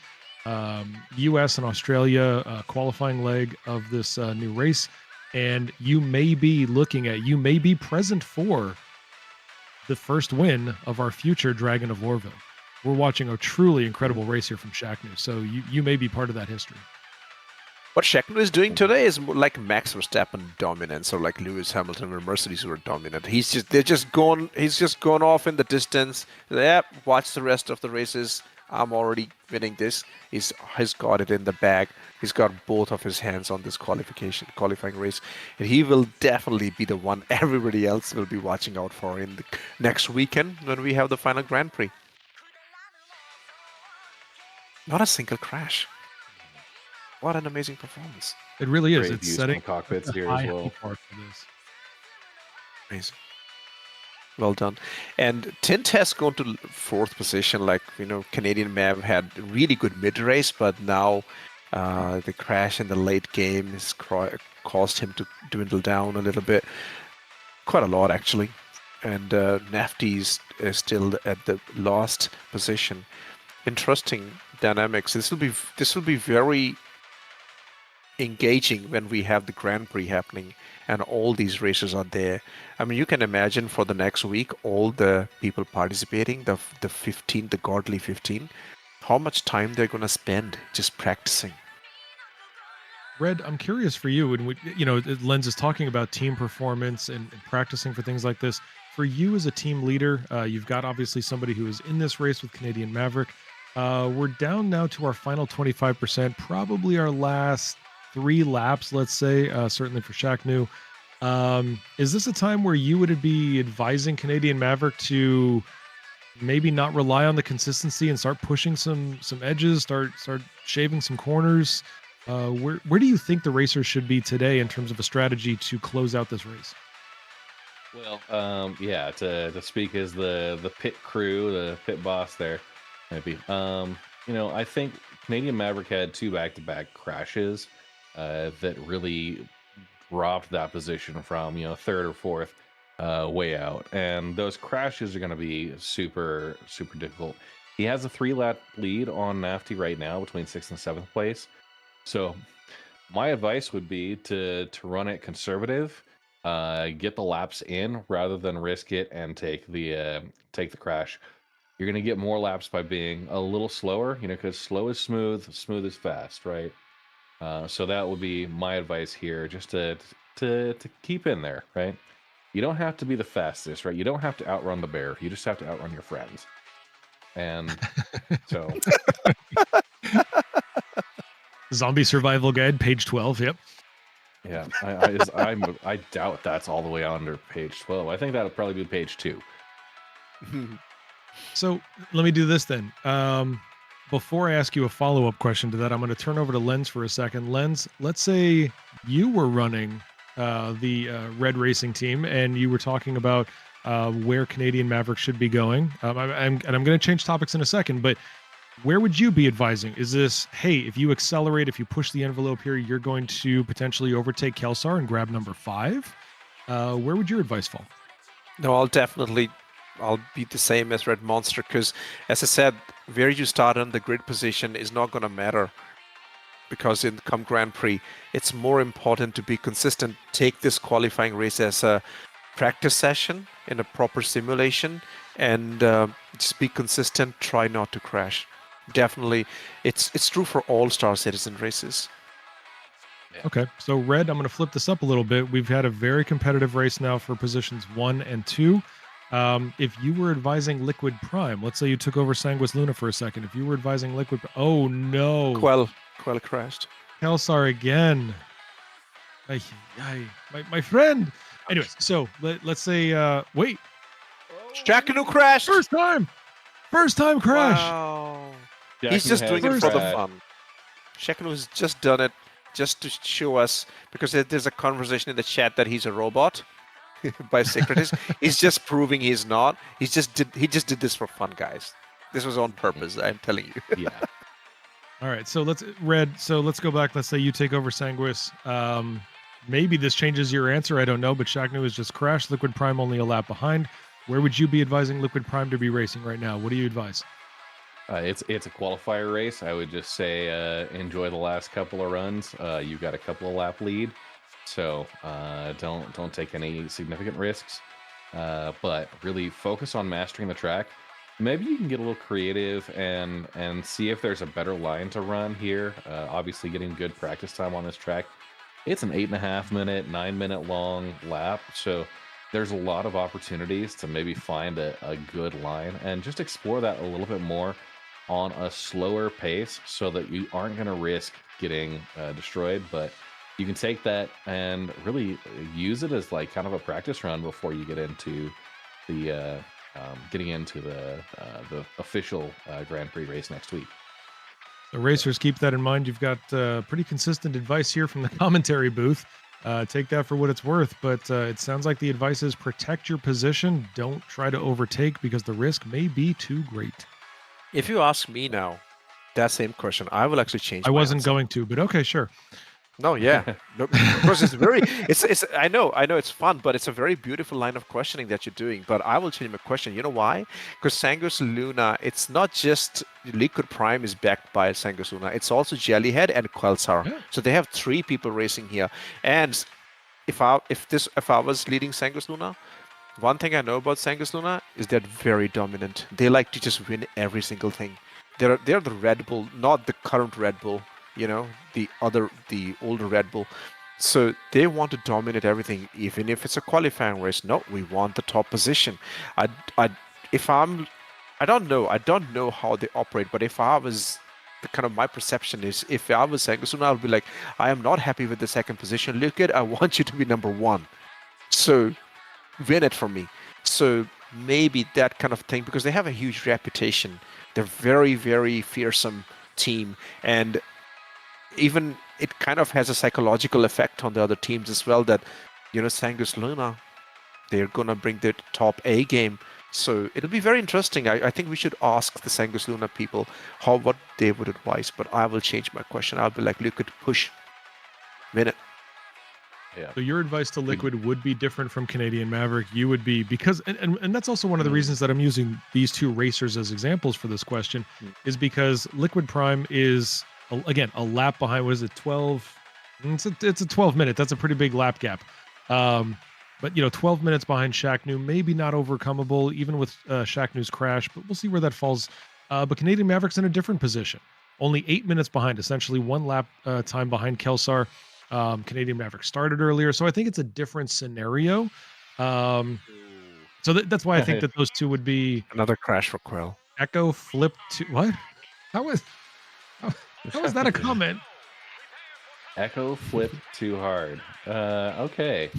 U.S. and Australia qualifying leg of this new race, and you may be present for the first win of our future Dragon of Lorville. We're watching a truly incredible race here from Shaknu, so you may be part of that history. What Shaknu is doing today is more like Max Verstappen dominance, or like Lewis Hamilton or Mercedes who are dominant. He's just gone off in the distance. Yeah, watch the rest of the races. I'm already winning this. He's got it in the bag. He's got both of his hands on this qualifying race, and he will definitely be the one everybody else will be watching out for in the next weekend when we have the final Grand Prix. Not a single crash. What an amazing performance. It really is. Great It's views setting from cockpits here high as well. bar for this. Amazing. Well done. And Tint has gone to 4th position. Like, Canadian Mav had really good mid-race, but now the crash in the late game has caused him to dwindle down a little bit. Quite a lot, actually. And Nafty is still at the last position. Interesting dynamics. This will be very engaging when we have the Grand Prix happening and all these races are there. I mean, you can imagine for the next week, all the people participating, the 15, the godly 15, how much time they're going to spend just practicing. Red, I'm curious for you, and Lens is talking about team performance and practicing for things like this. For you as a team leader, you've got obviously somebody who is in this race with Canadian Maverick. We're down now to our final 25%, probably our last 3 laps, let's say, certainly for Shaknu. Is this a time where you would be advising Canadian Maverick to maybe not rely on the consistency and start pushing some edges, start shaving some corners? Where do you think the racers should be today in terms of a strategy to close out this race? Well, to speak as the pit crew, the pit boss there, maybe. I think Canadian Maverick had 2 back-to-back crashes that really dropped that position from 3rd or 4th way out, and those crashes are going to be super difficult. He has a 3-lap lead on Nafty right now between 6th and 7th place. So my advice would be to run it conservative, get the laps in rather than risk it and take the crash. You're going to get more laps by being a little slower, because slow is smooth, smooth is fast, right? So that would be my advice here, just to keep in there, right? You don't have to be the fastest, right? You don't have to outrun the bear. You just have to outrun your friends. And so, Zombie Survival Guide, page 12. Yep. yeah, I doubt that's all the way under page 12. I think that would probably be page 2. So let me do this then. Before I ask you a follow-up question to that, I'm going to turn over to Lens for a second. Lens, let's say you were running the Red Racing team, and you were talking about where Canadian Maverick should be going. I'm going to change topics in a second, but where would you be advising? Is this, hey, if you accelerate, if you push the envelope here, you're going to potentially overtake Kelsar and grab number 5? Where would your advice fall? No, I'll be the same as Red Monster, because as I said, where you start on the grid position is not going to matter, because in come Grand Prix, it's more important to be consistent. Take this qualifying race as a practice session in a proper simulation, and just be consistent. Try not to crash. Definitely, it's true for all Star Citizen races. Okay, so Red, I'm going to flip this up a little bit. We've had a very competitive race now for positions 1 and 2. If you were advising Liquid Prime, let's say you took over Sanguis Luna for a second. If you were advising Liquid, oh no, Quell crashed. Kelsar again. My friend. Anyways, so let's say, wait, Shakanu crashed. First time crash. Wow. Jackson He's just has doing it for the crashed. fun. Shakanu has just done it just to show us, because there's a conversation in the chat that he's a robot by Secretist. He's just proving he's not. He just did this for fun, guys. This was on purpose, I'm telling you. Yeah. All right, so let's go back. Let's say you take over Sanguis. Maybe this changes your answer. I don't know, but Shaknu has just crashed. Liquid Prime only a lap behind. Where would you be advising Liquid Prime to be racing right now? What do you advise? It's a qualifier race. I would just say enjoy the last couple of runs. You've got a couple of lap lead, so don't take any significant risks. But really focus on mastering the track. Maybe you can get a little creative and see if there's a better line to run here. Obviously, getting good practice time on this track. It's an 8.5 minute, 9 minute long lap, so there's a lot of opportunities to maybe find a good line and just explore that a little bit more on a slower pace, so that you aren't going to risk getting destroyed, but you can take that and really use it as like kind of a practice run before you get into the getting into the official Grand Prix race next week. The racers, keep that in mind. You've got pretty consistent advice here from the commentary booth. Take that for what it's worth, but it sounds like the advice is protect your position. Don't try to overtake, because the risk may be too great. If you ask me now, that same question, I will actually change. I my wasn't answer. going to, but okay, sure. No, yeah, no, of course it's I know it's fun, but it's a very beautiful line of questioning that you're doing. But I will change my question. You know why? Because Sanguis Luna, it's not just Liquid Prime is backed by Sanguis Luna. It's also Jellyhead and Quelsar. Yeah. So they have 3 people racing here. And if I was leading Sanguis Luna, one thing I know about Sanguis Luna is they're very dominant. They like to just win every single thing. They're the Red Bull, not the current Red Bull. You know, the older Red Bull. So they want to dominate everything, even if it's a qualifying race. No, we want the top position. I don't know how they operate, but if I was, my perception is, if I was Sanguis Luna, I would be like, I am not happy with the second position. Look at, I want you to be number 1. So win it for me. So maybe that kind of thing, because they have a huge reputation. They're very, very fearsome team, and even it kind of has a psychological effect on the other teams as well, that, Sanguis Luna, they're going to bring their top A game. So it'll be very interesting. I think we should ask the Sanguis Luna people what they would advise, but I will change my question. I'll be like, look at push, win it. Yeah. So your advice to Liquid would be different from Canadian Maverick. You would be, because, and that's also one of the reasons that I'm using these 2 racers as examples for this question, is because Liquid Prime is, again, a lap behind. What is it, 12? It's a 12 minute. That's a pretty big lap gap. But But 12 minutes behind Shacknu, maybe not overcomable, even with Shacknu's crash. But we'll see where that falls. But Canadian Maverick's in a different position, only 8 minutes behind, essentially 1 lap time behind Kelsar. Canadian Maverick started earlier, so I think it's a different scenario. So that's why I think that those two would be Another crash for Quill. Echo flip to what? How was that a comment? Echo flipped too hard. Okay.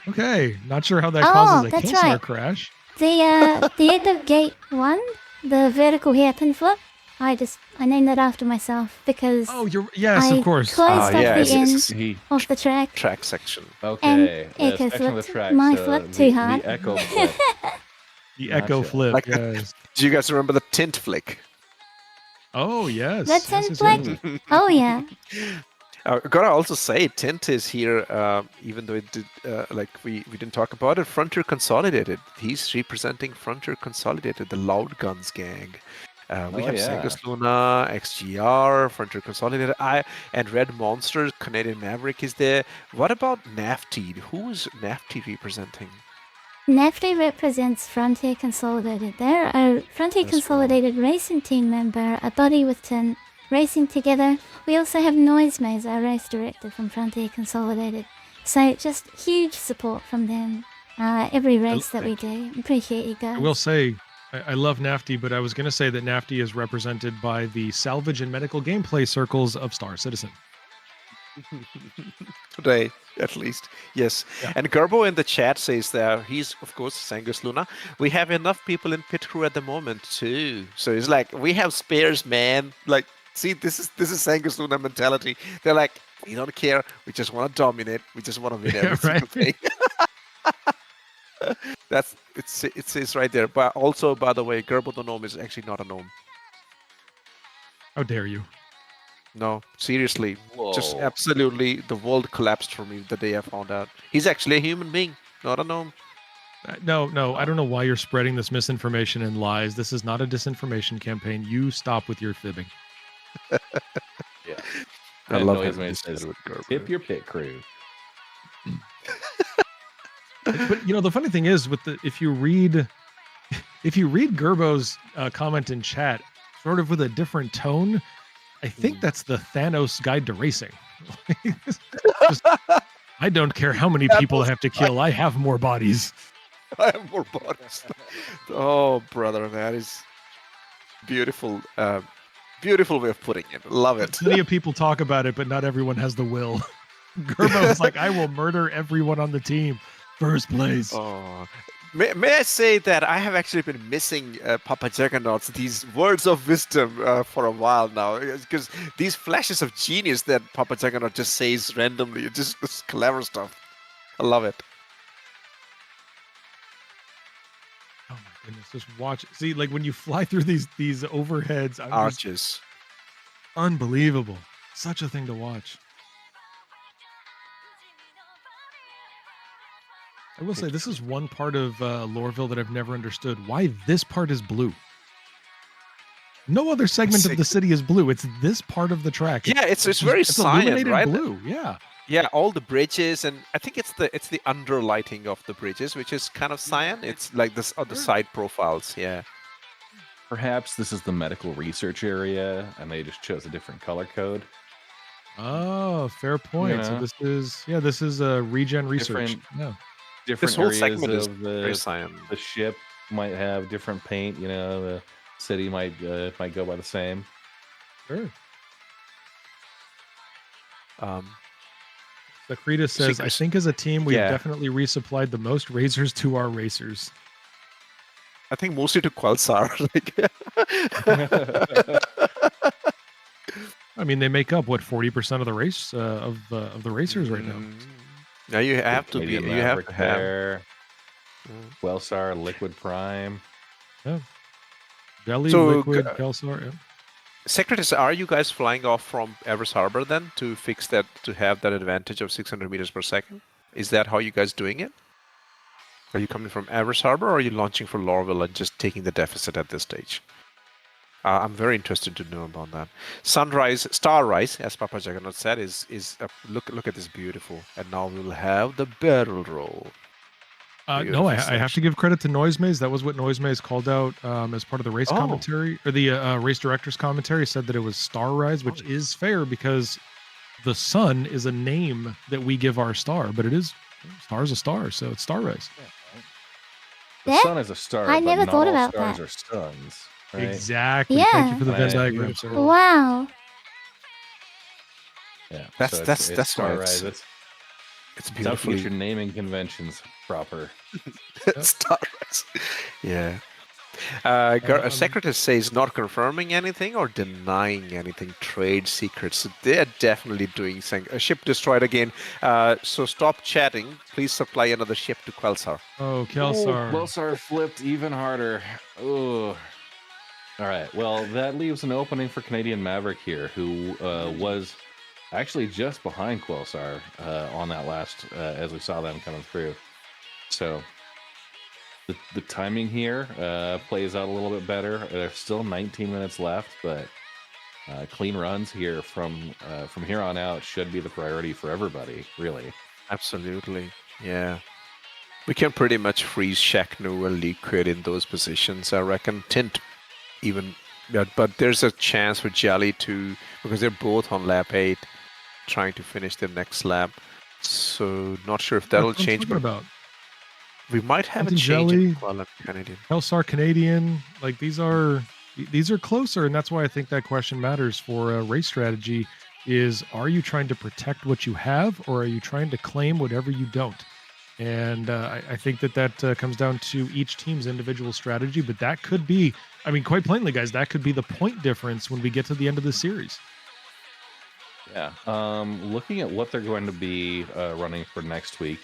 Okay, not sure how that causes a that's Kelsar right. crash. The end of gate 1, the vertical hairpin flip. I named that after myself because Oh, yes, of course. closed off the end He of the track. Track section. okay. And The Echo section of the flipped track. my so flip too hard. The echo flip. The Echo Gotcha. flip. Like Yes. Do you guys remember the tint flick? Oh yes. That's yes, in yes, flick. yes. Oh yeah. Gotta also say, Tint is here, even though it did, we didn't talk about it. Frontier Consolidated. He's representing Frontier Consolidated, the Loud Guns gang. We have Sangus Luna, XGR, Frontier Consolidated, and Red Monster. Canadian Maverick is there. What about Nafty? Who is Nafty representing? Nafty represents Frontier Consolidated. They're a Frontier Consolidated racing team member, a buddy with Tin, racing together. We also have Noisemaze, our race director from Frontier Consolidated. So just huge support from them. Every race that we do. Appreciate you guys. I will say, I love Nafty, but I was going to say that Nafty is represented by the salvage and medical gameplay circles of Star Citizen. Today, at least. Yes. Yeah. And Gerbo in the chat says that he's, of course, Sangus Luna. We have enough people in pit crew at the moment, too. So it's like, we have spares, man. Like, see, this is Sangus Luna mentality. They're like, we don't care. We just want to dominate. We just want to win every single thing. It says right there. But also, by the way, Gerbo the gnome is actually not a gnome. How dare you? No, seriously. Just Whoa. absolutely, the world collapsed for me the day I found out. He's actually a human being, not a gnome. No, I don't know why you're spreading this misinformation and lies. This is not a disinformation campaign. You stop with your fibbing. Yeah. I And love Noisemaze having says, with Gerbo. tip your pit crew. But the funny thing is, if you read Gerbo's comment in chat, sort of with a different tone, I think that's the Thanos guide to racing. Just, I don't care how many people I have to kill. I have more bodies. I have more bodies. Oh, brother, that is beautiful. Beautiful way of putting it. Love it. Plenty of people talk about it, but not everyone has the will. Gerbo is like, I will murder everyone on the team. First place. Oh. May I say that I have actually been missing Papa Juggernaut's these words of wisdom for a while now, because these flashes of genius that Papa Juggernaut just says randomly, just this clever stuff. I love it. Oh my goodness, just watch. See, like when you fly through these overheads, Arches. Unbelievable. Such a thing to watch. I will say this is one part of Loreville that I've never understood. Why this part is blue. No other segment of the city is blue. It's this part of the track. Yeah, it's very cyan, illuminated right? blue. Yeah. Yeah, all the bridges, and I think it's the underlighting of the bridges, which is kind of cyan. It's like this on the side profiles. Yeah. Perhaps this is the medical research area, and they just chose a different color code. Oh, fair point. So Yeah. this is regen research. Yeah. Different This whole areas segment is of very cyan. the ship might have different paint. The city might go by the same. Sure. Um, Sakrita says, I think as a team, we've Yeah. definitely resupplied the most razors to our racers. I think mostly to Qualsar. I mean, they make up what 40% of the race of the racers right now. Now you have to be. Canadian You have Maverick to have. there, Wellstar, Liquid Prime. Jelly, So, Liquid, Kelsar. Yeah. Secretaries, are you guys flying off from Everest Harbor then to fix that, to have that advantage of 600 meters per second? Is that how you guys doing it? Are you coming from Everest Harbor, or are you launching for Lorville and just taking the deficit at this stage? I'm very interested to know about that. Starrise, as Papa Juggernaut said, is look at this beautiful. And now we will have the barrel roll. No, I have to give credit to Noisemaze. That was what Noisemaze called out as part of the race commentary, or the race director's commentary. Said that it was Star Rise, which is fair because the sun is a name that we give our star, but it is star's a star, so it's Star Rise. The Yeah, sun is a star. I but never not thought all about stars that. are suns. Right? Exactly. Yeah. Thank you for the Venn Right. diagram, sir. Beautiful. Wow. Yeah. That's so that's it's that's why Star Rise. it's It's how to beautifully get your naming conventions proper. Star Wars. Yeah. Secretary says not confirming anything or denying anything. Trade secrets. They're definitely doing something. A ship destroyed again. So stop chatting. Please supply another ship to Quelsar. Oh, Kelsar. Welsar flipped even harder. Oh. All right. Well, that leaves an opening for Canadian Maverick here, who was actually just behind Quelsar on that last, as we saw them coming through. So the timing here plays out a little bit better. There's still 19 minutes left, but clean runs here from here on out should be the priority for everybody, really. Absolutely. Yeah. We can pretty much freeze Shaknu and Liquid in those positions, I reckon. Tint even, but there's a chance for Jelly to, because they're both on lap 8, trying to finish their next lap. So not sure if that'll change, but about we might have a Tint and change Jelly, in Kuala Canadian. Kelsar Canadian, like these are closer, and that's why I think that question matters for race strategy. Is, are you trying to protect what you have, or are you trying to claim whatever you don't? And I think that comes down to each team's individual strategy, but that could be, I mean, quite plainly, guys, that could be the point difference when we get to the end of the series. Yeah. Looking at what they're going to be running for next week,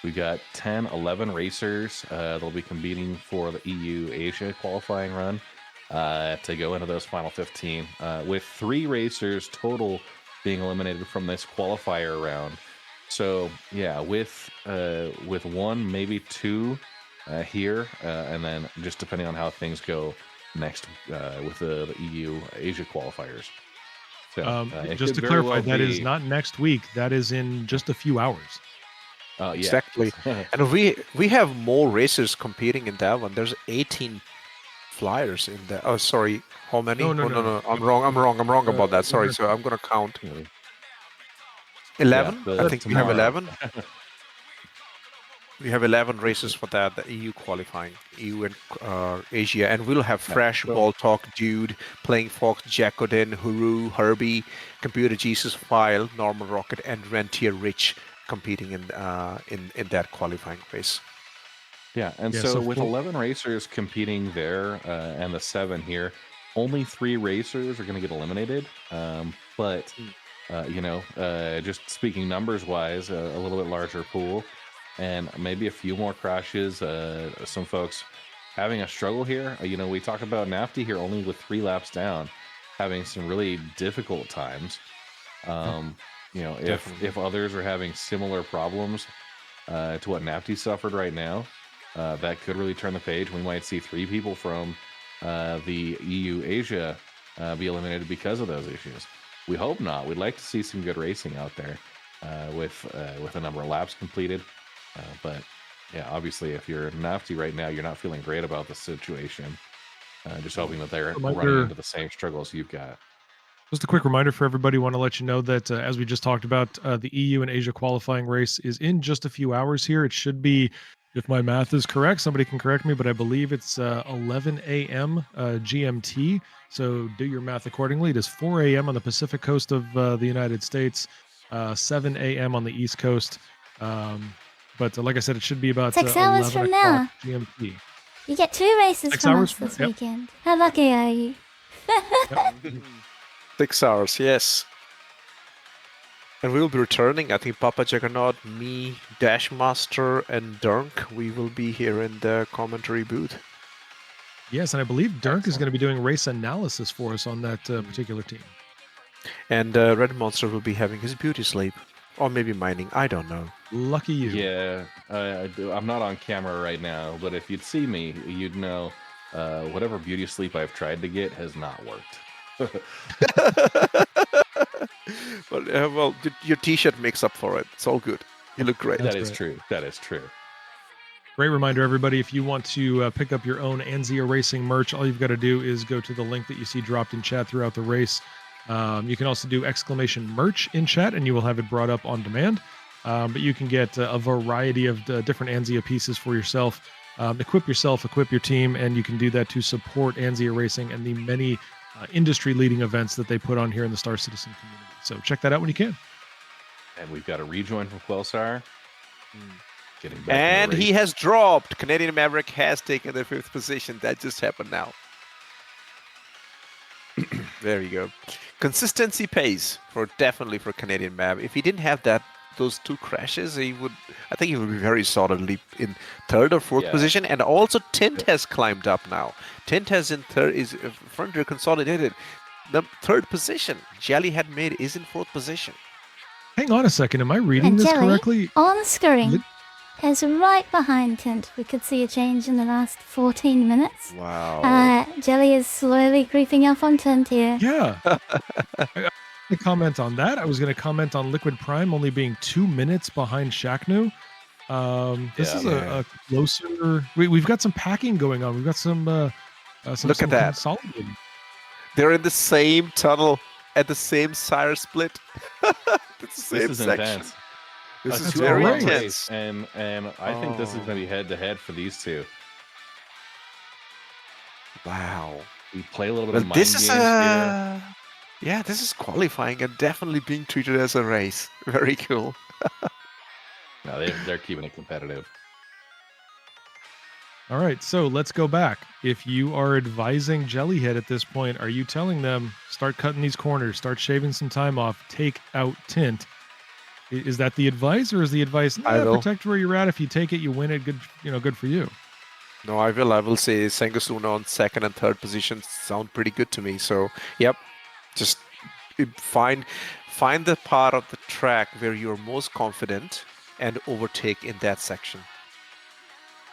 we've got 10, 11 racers that'll be competing for the EU Asia qualifying run to go into those final 15, with 3 racers total being eliminated from this qualifier round. So yeah, with 1, maybe 2 here, and then just depending on how things go next with the EU Asia qualifiers. So, just to clarify, that is not next week. That is in just a few hours. Yeah. Exactly. And we have more racers competing in that one. There's 18 flyers in there. Oh, sorry. How many? No. I'm wrong about that. Sorry. So I'm gonna count. 11. I think tomorrow. we have 11. We have 11 races for that, the EU qualifying, EU and Asia, and we'll have Fresh, Ball Talk, Dude, Playing Fox, Jacodin, Huru, Herbie, Computer Jesus, File, Normal Rocket, and Rentier Rich competing in that qualifying race. Yeah, and so with 11 racers competing there and the 7 here, only 3 racers are going to get eliminated. But just speaking numbers wise, a little bit larger pool. And maybe a few more crashes. Some folks having a struggle here. We talk about Nafty here only with 3 laps down, having some really difficult times. If others are having similar problems to what Nafty suffered right now, that could really turn the page. We might see 3 people from the EU Asia be eliminated because of those issues. We hope not. We'd like to see some good racing out there with a number of laps completed. But yeah, obviously, if you're Nafty right now, you're not feeling great about the situation. Just hoping that they're running into the same struggles you've got. Just a quick reminder for everybody. Want to let you know that as we just talked about, the EU and Asia qualifying race is in just a few hours here. It should be, if my math is correct, somebody can correct me, but I believe it's 11 a.m. GMT. So do your math accordingly. It is 4 a.m. on the Pacific coast of the United States, 7 a.m. on the East Coast. But like I said, it should be about 6 hours from now. GMT. You get 2 races 6 from hours us this yep. weekend. How lucky are you? 6 hours, yes. And we'll be returning. I think Papa Juggernaut, me, Dashmaster, and Dunk, we will be here in the commentary booth. Yes, and I believe Dunk is going to be doing race analysis for us on that particular team. And Red Monster will be having his beauty sleep. Or maybe mining, I don't know. Lucky you. Yeah, I'm not on camera right now, but if you'd see me, you'd know whatever beauty sleep I've tried to get has not worked. Well, your t-shirt makes up for it. It's all good. You look great. That is true. That is true. Great reminder, everybody. If you want to pick up your own Anzia Racing merch, all you've got to do is go to the link that you see dropped in chat throughout the race. You can also do !merch in chat, and you will have it brought up on demand. But you can get a variety of different Anzia pieces for yourself. Equip yourself, equip your team, and you can do that to support Anzia Racing and the many industry-leading events that they put on here in the Star Citizen community. So check that out when you can. And we've got a rejoin from Quelsar. Getting back And in the he race. has dropped. Canadian Maverick has taken the 5th position. That just happened now. There you go. Consistency pays definitely for Canadian Mav. If he didn't have those 2 crashes, I think he would be very solidly in 3rd or 4th position. And also Tint has climbed up now. Tint has is front rear consolidated. The 3rd position. Jellyhead Made is in 4th position. Hang on a second. Am I reading And this Jelly, correctly? on the screen, is right behind Tint. We could see a change in the last 14 minutes. Wow. Jelly is slowly creeping up on Tint here. Yeah. I to comment on that. I was going to comment on Liquid Prime only being 2 minutes behind Shaknu. This is a closer. We've got some packing going on. We've got some. Look at that. Consolidating. They're in the same tunnel at the same sire split. It's the same This is section. intense. This That's is very right. intense. And I think this is going to be head-to-head for these two. Wow. We play a little bit of Well, mind this games is here. yeah, this is qualifying and definitely being treated as a race. Very cool. No, they're keeping it competitive. All right, so let's go back. If you are advising Jellyhead at this point, are you telling them start cutting these corners, start shaving some time off, take out Tint? Is that the advice, or is the advice protect where you're at? If you take it, you win it. Good, good for you. No, I will say Sangosuna on 2nd and 3rd position sound pretty good to me. So, yep, just find the part of the track where you're most confident and overtake in that section.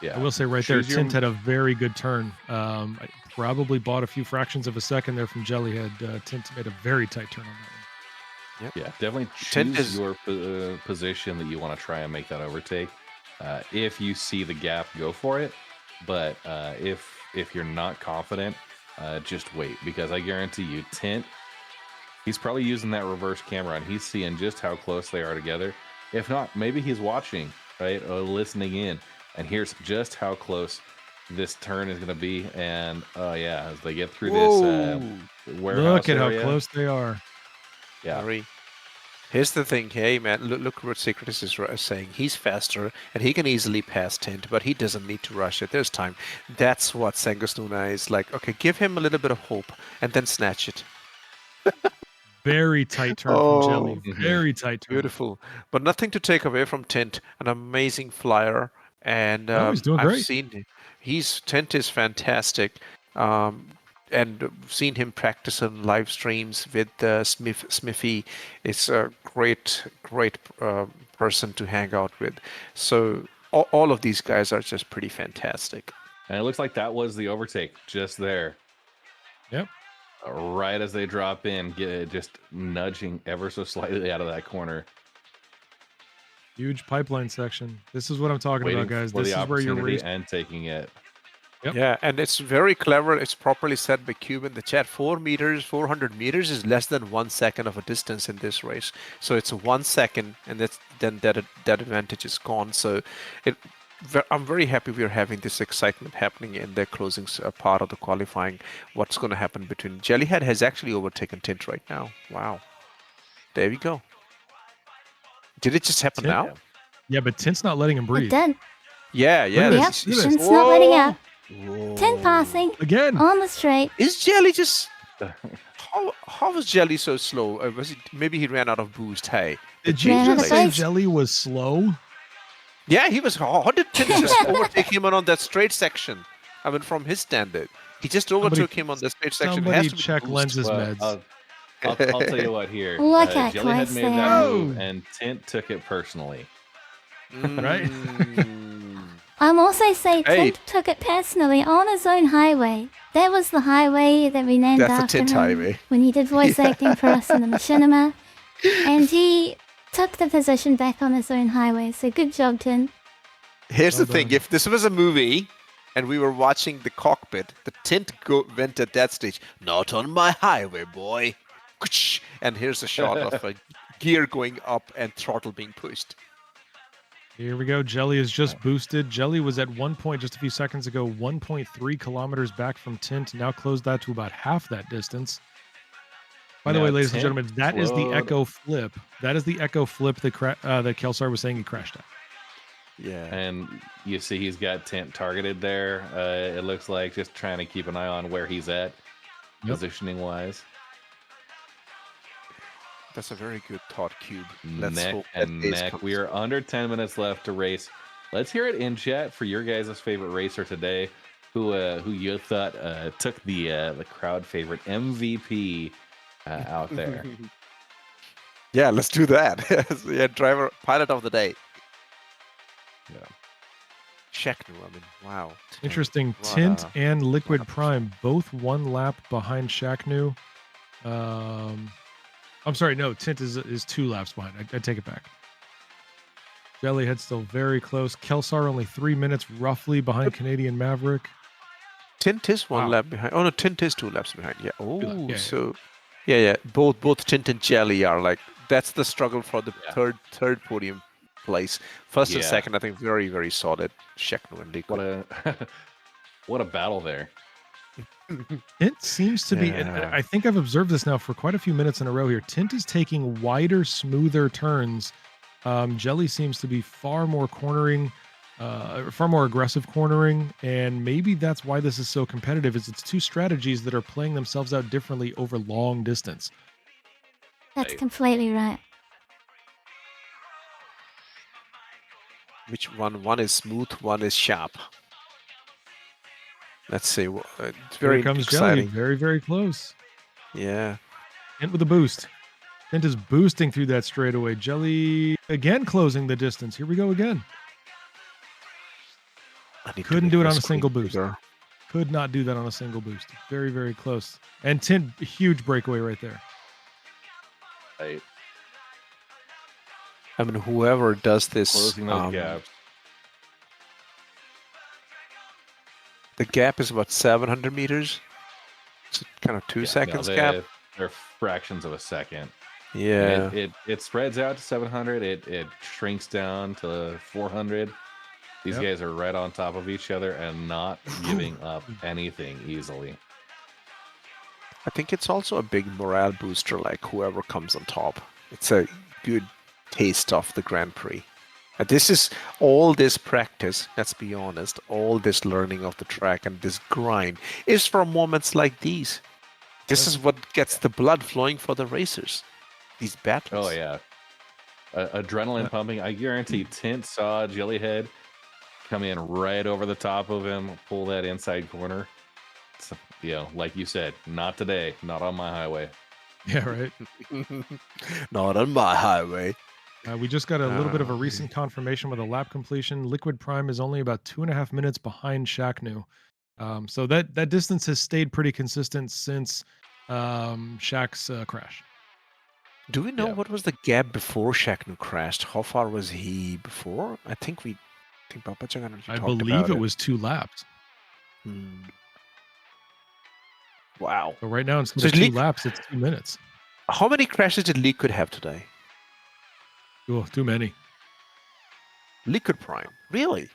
Yeah, I will say right there, Tint had a very good turn. I probably bought a few fractions of a second there from Jellyhead. Tint made a very tight turn on that one. Yep. Yeah, definitely choose your position that you want to try and make that overtake. If you see the gap, go for it. But if you're not confident, just wait, because I guarantee you, Tint, he's probably using that reverse camera and he's seeing just how close they are together. If not, maybe he's watching, right, or listening in, and here's just how close this turn is going to be. And yeah, as they get through this warehouse look at area, how close they are. Yeah. Here's the thing, hey man, look what Secretus is saying. He's faster and he can easily pass Tint, but he doesn't need to rush it. There's time. That's what Sangosuna is like. Okay, give him a little bit of hope and then snatch it. Very tight turn from Jelly. Very tight turn. Beautiful. But nothing to take away from Tint. An amazing flyer. And he's doing I've great. seen Tint is fantastic. And seen him practice on live streams with Smithy. It's a great person to hang out with. So all of these guys are just pretty fantastic. And it looks like that was the overtake just there. Yep. Right as they drop in, just nudging ever so slightly out of that corner. Huge pipeline section. This is what I'm talking about, guys. For This the is where you're opportunity and taking it. Yep. Yeah, and it's very clever. It's properly said by Cube in the chat. 400 meters is less than 1 second of a distance in this race. So it's 1 second, and then that advantage is gone. So I'm very happy we're having this excitement happening in the closing part of the qualifying. What's going to happen between Jellyhead has actually overtaken Tint right now. Wow. There we go. Did it just happen Tint, now? Yeah, but Tint's not letting him It breathe. did. Yeah. Yep, this. Tint's not letting up. Whoa. Tint passing Again. on the straight. Is Jelly just... How was Jelly so slow? Maybe he ran out of boost. Hey. Did you you just just say say Jelly was slow? Yeah, he was. How did Tint just overtake him on that straight section? I mean, from his standard. He just overtook him on the straight section. It Somebody has to be check boost. Lenses Well, meds. I'll tell you what here. Look at Jellyhead close made they that are. move, and Tint took it personally. Right? I'm also saying Hey. Tint took it personally on his own highway. That was the highway that we named That's the after Tint him highway. when he did voice acting for us in the machinima. And he took the position back on his own highway. So good job, Tint. Here's Well the thing: done. if this was a movie and we were watching the cockpit, the tint went at that stage. Not on my highway, boy. And here's a shot of a gear going up and throttle being pushed. Here we go. Jelly is just boosted. Jelly was at one point just a few seconds ago, 1.3 kilometers back from Tint. Now closed that to about half that distance. By the Now, way, ladies and Tint gentlemen, that is the slowed- Echo Flip. That is the Echo Flip that Kelsar was saying he crashed at. Yeah. And you see he's got Tint targeted there. It looks like just trying to keep an eye on where he's at, Yep. positioning wise. That's a very good thought, Cube. Let's Neck hope that and days neck. comes. We are under 10 minutes left to race. Let's hear it in chat for your guys' favorite racer today, who you thought took the crowd favorite MVP out there. Yeah, let's do that. Yeah, driver, pilot of the day. Yeah. Sheknu, I mean, wow. Interesting. What Tint a- and Liquid what a Prime both one lap behind Shaknu. I'm sorry, no, Tint is 2 laps behind. I take it back. Jellyhead still very close. Kelsar only 3 minutes roughly behind Canadian Maverick. Tint is one Wow. lap behind. Oh no, Tint is 2 laps behind. Yeah. Oh, laps, yeah. so yeah. Both Tint and Jelly are like that's the struggle for the Yeah. third podium place. First and Yeah. second, I think very very solid. Sheknu and Liquid. What a battle there. Tint seems to be, and Yeah. I think I've observed this now for quite a few minutes in a row here. Tint is taking wider, smoother turns. Jelly seems to be far more cornering, far more aggressive cornering, and maybe that's why this is so competitive. Is it's 2 strategies that are playing themselves out differently over long distance. That's Right. completely right. Which one? One is smooth, one is sharp. Let's see. It's very Here comes exciting. Jelly, very, very close. Yeah. Tint with a boost. Tint is boosting through that straightaway. Jelly again closing the distance. Here we go again. I need to Couldn't make do it my on a screen single boost. bigger. Could not do that on a single boost. Very, very close. And Tint, huge breakaway right there. Right. I mean, whoever does this, Closing those gaps. the gap is about 700 meters. It's kind of 2 Yeah, seconds no, gap. they're fractions of a second. Yeah. It spreads out to 700. It shrinks down to 400. These Yep. guys are right on top of each other and not giving up anything easily. I think it's also a big morale booster, like whoever comes on top. It's a good taste of the Grand Prix. And this is all this practice, let's be honest, all this learning of the track and this grind is for moments like these. This is what gets the blood flowing for the racers. These battles. Oh yeah, adrenaline pumping. I guarantee Tint saw Jellyhead come in right over the top of him, pull that inside corner. So, like you said, not today, not on my highway. Yeah, right. Not on my highway. We just got a little bit of a Oh, recent confirmation with a lap completion. Liquid Prime is only about 2.5 minutes behind Shaknu. So that distance has stayed pretty consistent since Shaq's crash. Do we know Yeah. what was the gap before Shaknu crashed? How far was he before? I think Papa Jagan I talked believe about it was 2 laps. Wow. So right now, instead So of 2 Lee- laps, it's 2 minutes. How many crashes did Liquid have today? Oh, too many. Liquid Prime. Really?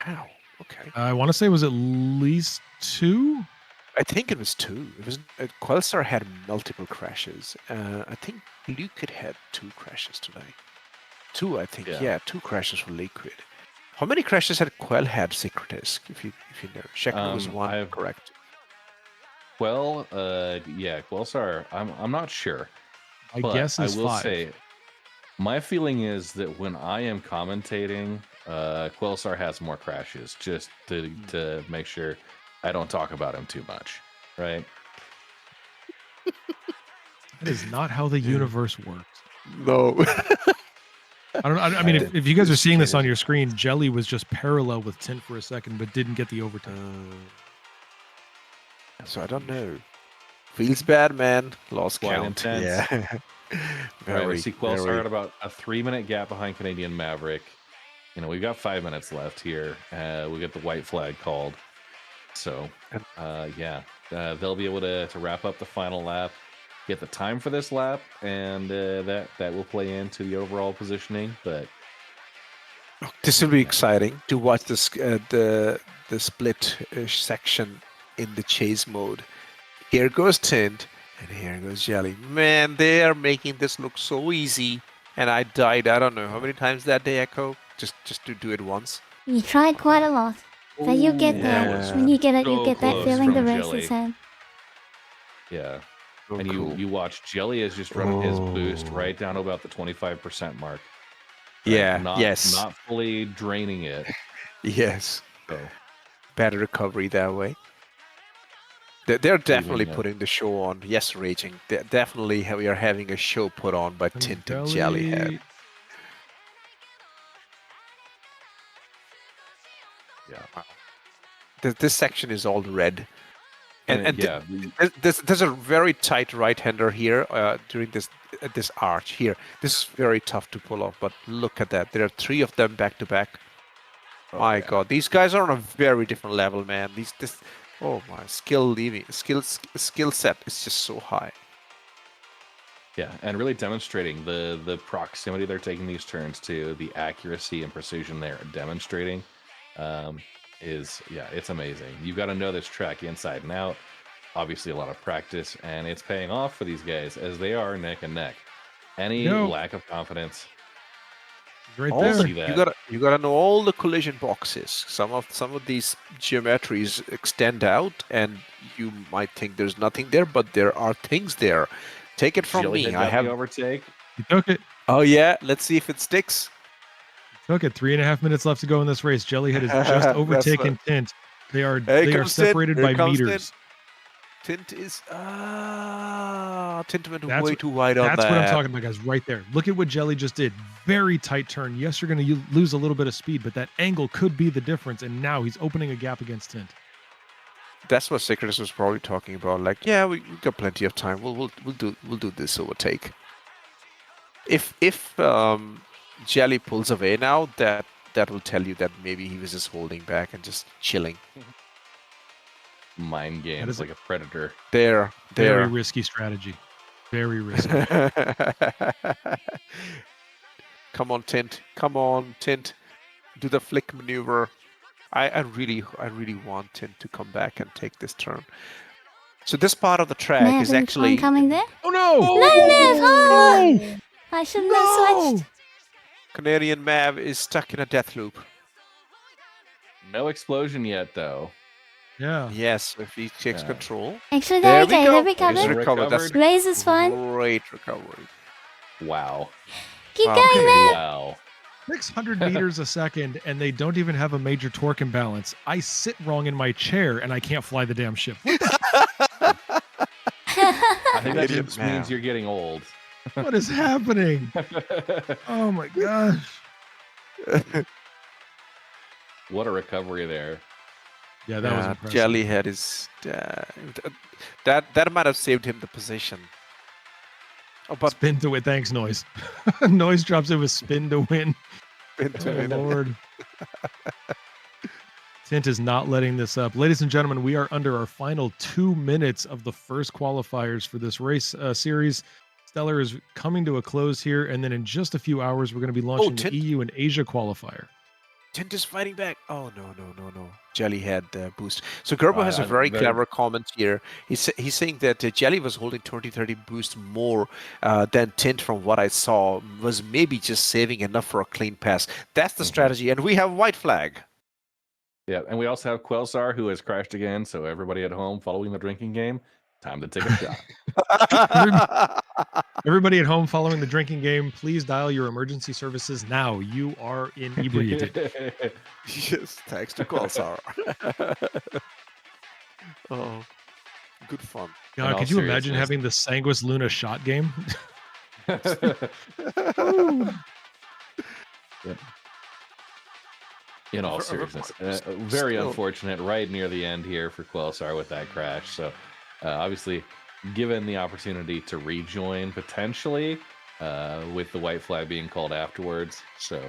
Wow. Okay. I want to say it was at least 2. I think it was 2. It was Quelstar had multiple crashes. I think Liquid had 2 crashes today. 2, I think. Yeah. Yeah, 2 crashes for Liquid. How many crashes had Quell had, Secretisk, if you know? Sheknu was 1, correct. Well, yeah, Quelsar. I'm not sure. My But guess is I will 5. say, my feeling is that when I am commentating, Quelsar has more crashes, just to make sure I don't talk about him too much, right? That is not how the universe works. No. I don't know. I mean, if you guys are seeing this on your screen, Jelly was just parallel with Tint for a second, but didn't get the overtime. So I don't know. Feels bad, man. Lost Quite count. intense. Yeah. Right, we see Quelsar at about a 3-minute gap behind Canadian Maverick. we've got 5 minutes left here. We get the white flag called. So, they'll be able to wrap up the final lap, get the time for this lap, and that will play into the overall positioning. But this will be exciting to watch this the split section in the chase mode. Here goes Tint, and here goes Jelly. Man, they are making this look so easy. And I died, I don't know how many times that day, Echo, just to do it once. You tried quite a lot. But you get there. yeah. When you get it, you So get that close feeling the from race Jelly. is had. yeah, So and cool. you watch Jelly is just running his boost right down to about the 25% mark. Yeah, not, yes. not fully draining it. Yes. So Better recovery that way. They're definitely Leaving, putting the show on. Yes, Raging. Definitely we are having a show put on by Tint and Jellyhead. yeah, This section is all red. And yeah, there's a very tight right-hander here during this arch here. This is very tough to pull off, but look at that. There are 3 of them back to back. My yeah. God, these guys are on a very different level, man. Oh my, skill set is just so high. Yeah, and really demonstrating the proximity they're taking these turns to, the accuracy and precision they're demonstrating, it's amazing. You've got to know this track inside and out. Obviously, a lot of practice, and it's paying off for these guys as they are neck and neck. Any lack of confidence, Right Also, there. you gotta know all the collision boxes. Some of these geometries extend out, and you might think there's nothing there, but there are things there. Take it from me. I have the overtake. You took it. Oh yeah, let's see if it sticks. Took it. 3.5 minutes left to go in this race. Jellyhead has just overtaken Tint. They are separated by meters. Tint is Tint went way too wide on that. That's what I'm talking about, guys. Right there. Look at what Jelly just did. Very tight turn. Yes, you're going to lose a little bit of speed, but that angle could be the difference. And now he's opening a gap against Tint. That's what Secretus was probably talking about. Like, yeah, we got plenty of time. We'll do this overtake. If Jelly pulls away now, that will tell you that maybe he was just holding back and just chilling. Mind games like a predator. There. Very risky strategy. Very risky. Come on, Tint. Do the flick maneuver. I really want Tint to come back and take this turn. So this part of the track is actually coming there. Oh no! No, Mav! Oh! I shouldn't have switched. Canadian Mav is stuck in a death loop. No explosion yet, though. Yeah. Yes, if he takes control. Actually, there we go. They recovered. That's Blaze is fine. Great recovery. Wow. Keep going, man. Wow. 600 meters a second, and they don't even have a major torque imbalance. I sit wrong in my chair, and I can't fly the damn ship. I think that just means you're getting old. What is happening? Oh my gosh. What a recovery there. Yeah, that was impressive. Jellyhead is that might have saved him the position. Oh, but spin to win. Thanks, Noise. Noise drops it with spin to win. Spin to win. Lord. Tint is not letting this up. Ladies and gentlemen, we are under our final 2 minutes of the first qualifiers for this race series. Stellar is coming to a close here, and then in just a few hours, we're going to be launching the EU and Asia qualifier. Tint is fighting back. Oh, no. Jelly had boost. So Gerbo has a very clever comment here. He's saying that Jelly was holding 20-30 boost more than Tint from what I saw, was maybe just saving enough for a clean pass. That's the strategy, and we have white flag. Yeah, and we also have Quelsar, who has crashed again, so everybody at home following the drinking game, time to take a shot. Everybody at home following the drinking game, please dial your emergency services now. You are inebriated. Yes, thanks to Quelsar. Oh, good fun. God, could you imagine having the Sanguis Luna shot game? Yep. In all seriousness, very unfortunate right near the end here for Quelsar with that crash. So obviously, given the opportunity to rejoin potentially with the white flag being called afterwards. So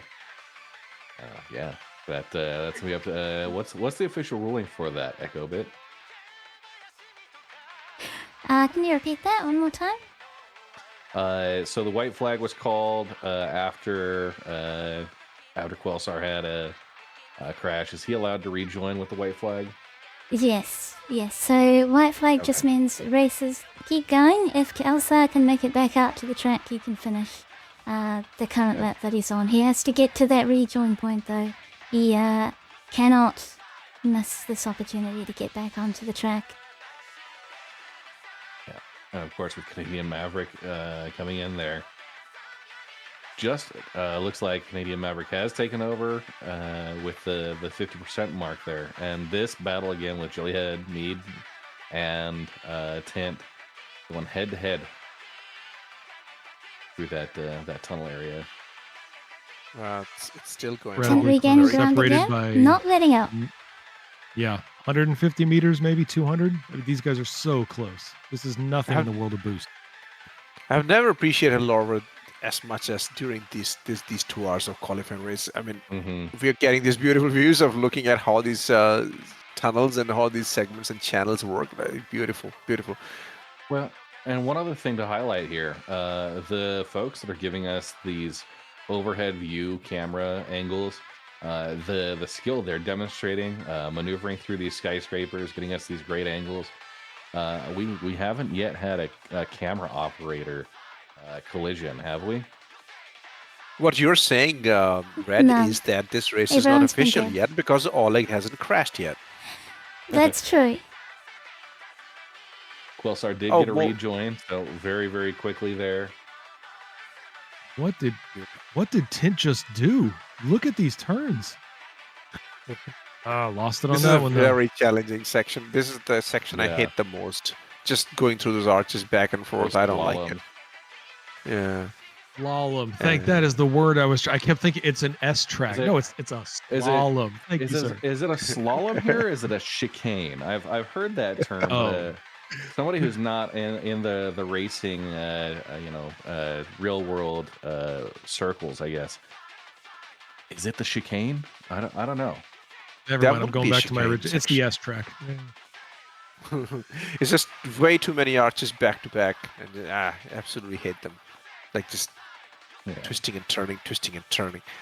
Yeah, that's gonna be up to what's the official ruling for that, Echo Bit? Can you repeat that one more time? So the white flag was called after Quelsar had a crash. Is he allowed to rejoin with the white flag? Yes, yes. So white flag just Okay. means races keep going. If Elsa can make it back out to the track, he can finish the current lap that he's on. He has to get to that rejoin point though. He cannot miss this opportunity to get back onto the track. Yeah, and of course with Canadian Maverick coming in there. Just looks like Canadian Maverick has taken over with the 50% mark there. And this battle again with Jellyhead, Mead, and Tint going head to head through that tunnel area. It's still going. Incredibly Tint regained close. ground Separated again. by- Not letting up. Yeah, 150 meters, maybe 200. I mean, these guys are so close. This is nothing in the world of boost. I've never appreciated Laura as much as during these 2 hours of qualifying race. I mean, we're getting these beautiful views of looking at how these tunnels and how these segments and channels work. Beautiful, beautiful. Well, and one other thing to highlight here, the folks that are giving us these overhead view camera angles, the skill they're demonstrating, maneuvering through these skyscrapers, getting us these great angles. We haven't yet had a camera operator collision, have we? What you're saying, Red, No. is that this race is not Everyone's been official good. yet because Oleg hasn't crashed yet. That's true. Quelsar did Oh, get a well- rejoin, so very, very quickly there. What did Tint just do? Look at these turns. Lost it on This is that a one though. very challenging section. This is the section I Yeah. hate the most. Just going through those arches back and forth. I don't like it. Yeah. Slalom. That is the word I kept thinking. It's an S track. Is it- No, it's a slalom. Thank you, sir. Is it a slalom here? Or is it a chicane? I've heard that term. Oh. Somebody who's not in the racing, real world circles, I guess. Is it the chicane? I don't know. Never That mind. I'm would going be back to my chicane original. It's the S track. It's just way too many arches back to back, and absolutely hate them. Like just Yeah. twisting and turning.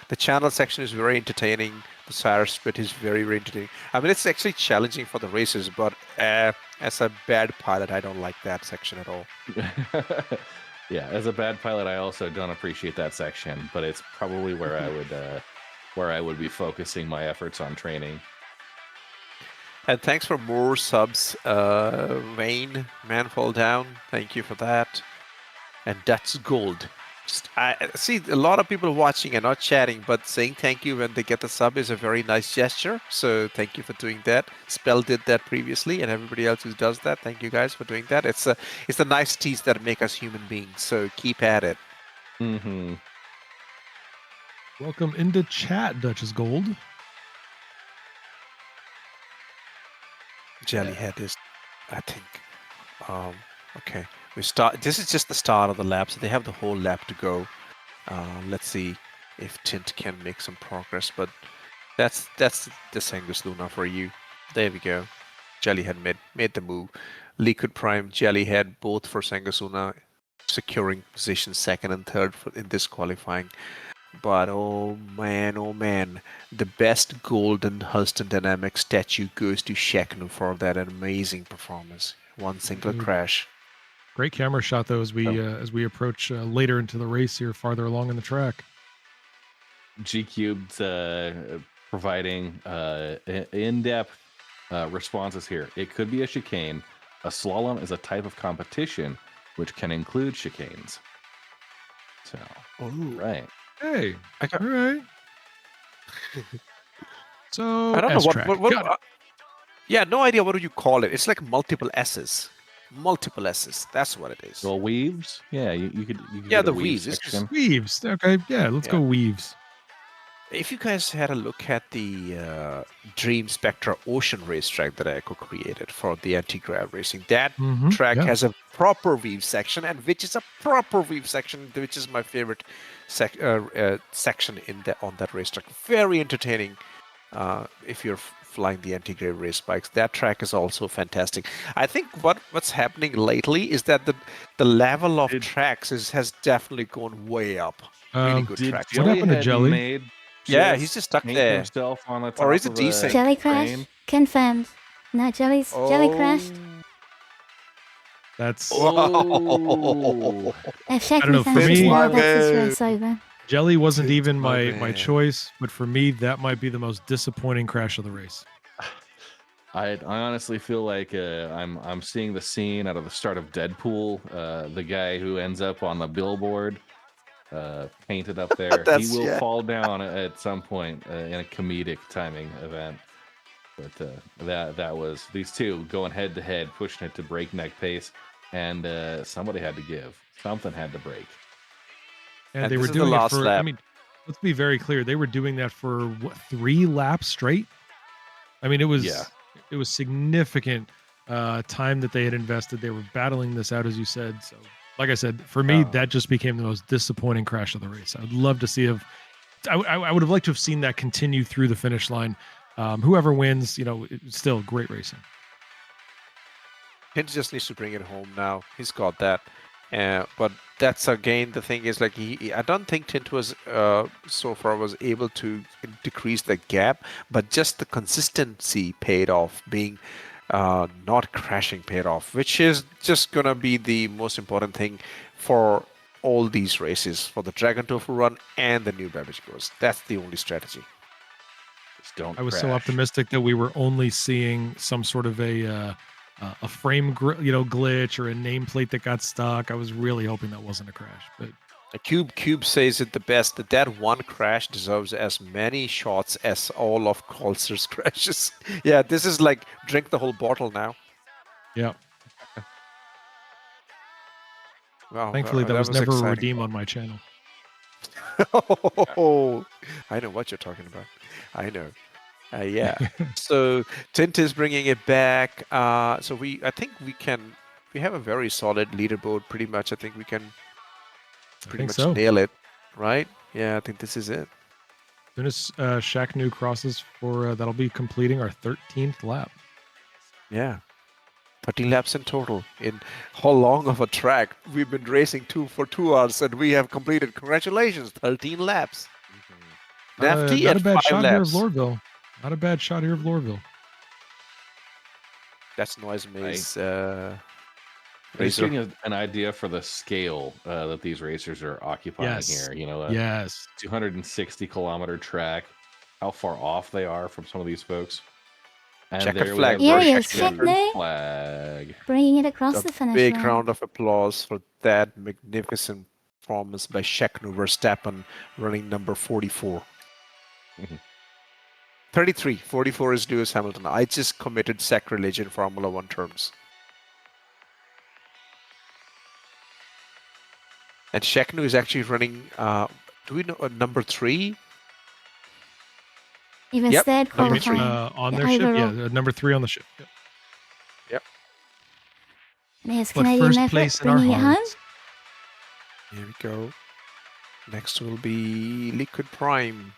The channel section is very entertaining. The Cyrus split is very, very entertaining. I mean, it's actually challenging for the races, but as a bad pilot, I don't like that section at all. Yeah, as a bad pilot, I also don't appreciate that section, but it's probably where I would be focusing my efforts on training. And thanks for more subs, Wayne, Man Fall Down. Thank you for that. And that's gold. I see a lot of people watching and not chatting, but saying thank you when they get the sub is a very nice gesture. So thank you for doing that. Spell did that previously, and everybody else who does that, thank you guys for doing that. It's the niceties that make us human beings. So keep at it. Mm-hmm. Welcome into chat, Duchess Gold. Jellyhead is, I think. Okay, we start. This is just the start of the lap, so they have the whole lap to go. Let's see if Tint can make some progress, but that's the Sangus Luna for you. There we go. Jellyhead made the move. Liquid Prime, Jellyhead, both for Sangus Luna, securing position second and third in this qualifying. But oh man, the best golden Huston Dynamics statue goes to Sheknu for that amazing performance. One single crash. Great camera shot though as we approach later into the race here, farther along in the track. G Cubed providing in-depth responses here. It could be a chicane. A slalom is a type of competition which can include chicanes. So, right. Hey, Okay. all right. So I don't know S-track. what yeah, no idea what do you call it. It's like multiple S's. Multiple S's. That's what it is. Well, weaves. Yeah, you could. Yeah, get a the weave weaves. It's section. Weaves. Okay, yeah, let's go weaves. If you guys had a look at the Dream Spectra Ocean racetrack that Echo created for the anti-grav racing, that track yeah. has a proper weave section, and which is a proper weave section, which is my favorite section on that racetrack. Very entertaining if you're flying the anti-grav race bikes. That track is also fantastic. I think what's happening lately is that the level of tracks has definitely gone way up. Really good Did tracks. What happened to Jellyhead Jelly? Made Yeah, he's just stuck paint there. himself on the top Or is of it the decent? Jelly crash train? confirmed. No, Jelly crashed. That's Oh, If I don't know, Shaknu for finishes me- now, that's his race over. Jelly wasn't It's even my my man. choice, but for me, that might be the most disappointing crash of the race. I honestly feel like I'm seeing the scene out of the start of Deadpool. The guy who ends up on the billboard, painted up there. He will fall down at some point in a comedic timing event. But that was these two going head to head, pushing it to breakneck pace, and somebody had to give. Something had to break. And And they this were is the doing it last for, lap. I mean, let's be very clear. They were doing that for what, 3 laps straight? I mean, it was significant time that they had invested. They were battling this out, as you said. So, like I said, for me, that just became the most disappointing crash of the race. I'd love to see I would have liked to have seen that continue through the finish line. Whoever wins, it's still great racing. Hint just needs to bring it home now. He's got that. But that's again the thing is like I don't think Tint was so far was able to decrease the gap, but just the consistency paid off. Being not crashing paid off, which is just gonna be the most important thing for all these races, for the Dragon Tofu run and the new Babbage Goes. That's the only strategy. Just don't. I was so crash. optimistic that we were only seeing some sort of a frame glitch or a nameplate that got stuck. I was really hoping that wasn't a crash, but Cube says it the best that one crash deserves as many shots as all of Colster's crashes. Yeah, this is like drink the whole bottle now. yeah. Wow, Thankfully, that was never a exciting. redeem on my channel. Oh, I know what you're talking about. I know. Yeah. So Tint is bringing it back. So I think we have a very solid leaderboard. Pretty much, I think we can pretty much nail it, right? Yeah, I think this is it. As soon as Shaknu crosses that'll be completing our 13th lap. Yeah. 13 laps in total. In how long of a track? We've been racing for 2 hours and we have completed. Congratulations, 13 laps. Nafty not at a bad 5 shot laps. here of Lorville. Not a bad shot here of Lorville. That's Noise Maze. It's giving an idea for the scale that these racers are occupying here. Yes. 260-kilometer track. How far off they are from some of these folks. And Checkered there flag. we have Here he is, checkered Shaknu. flag. Bringing it across the finish Big line. round of applause for that magnificent performance by Shaknu Verstappen, running number 44. 33. 44 is Lewis Hamilton. I just committed sacrilege in Formula 1 terms. And Shaknu is actually running, do we know, number 3? He was Yep, third number three. qualifying. On the their ship, overall. yeah, number 3 on the ship. Yep. And here's But Canadian first Maverick place in our bringing it home. hearts. Here we go. Next will be Liquid Prime.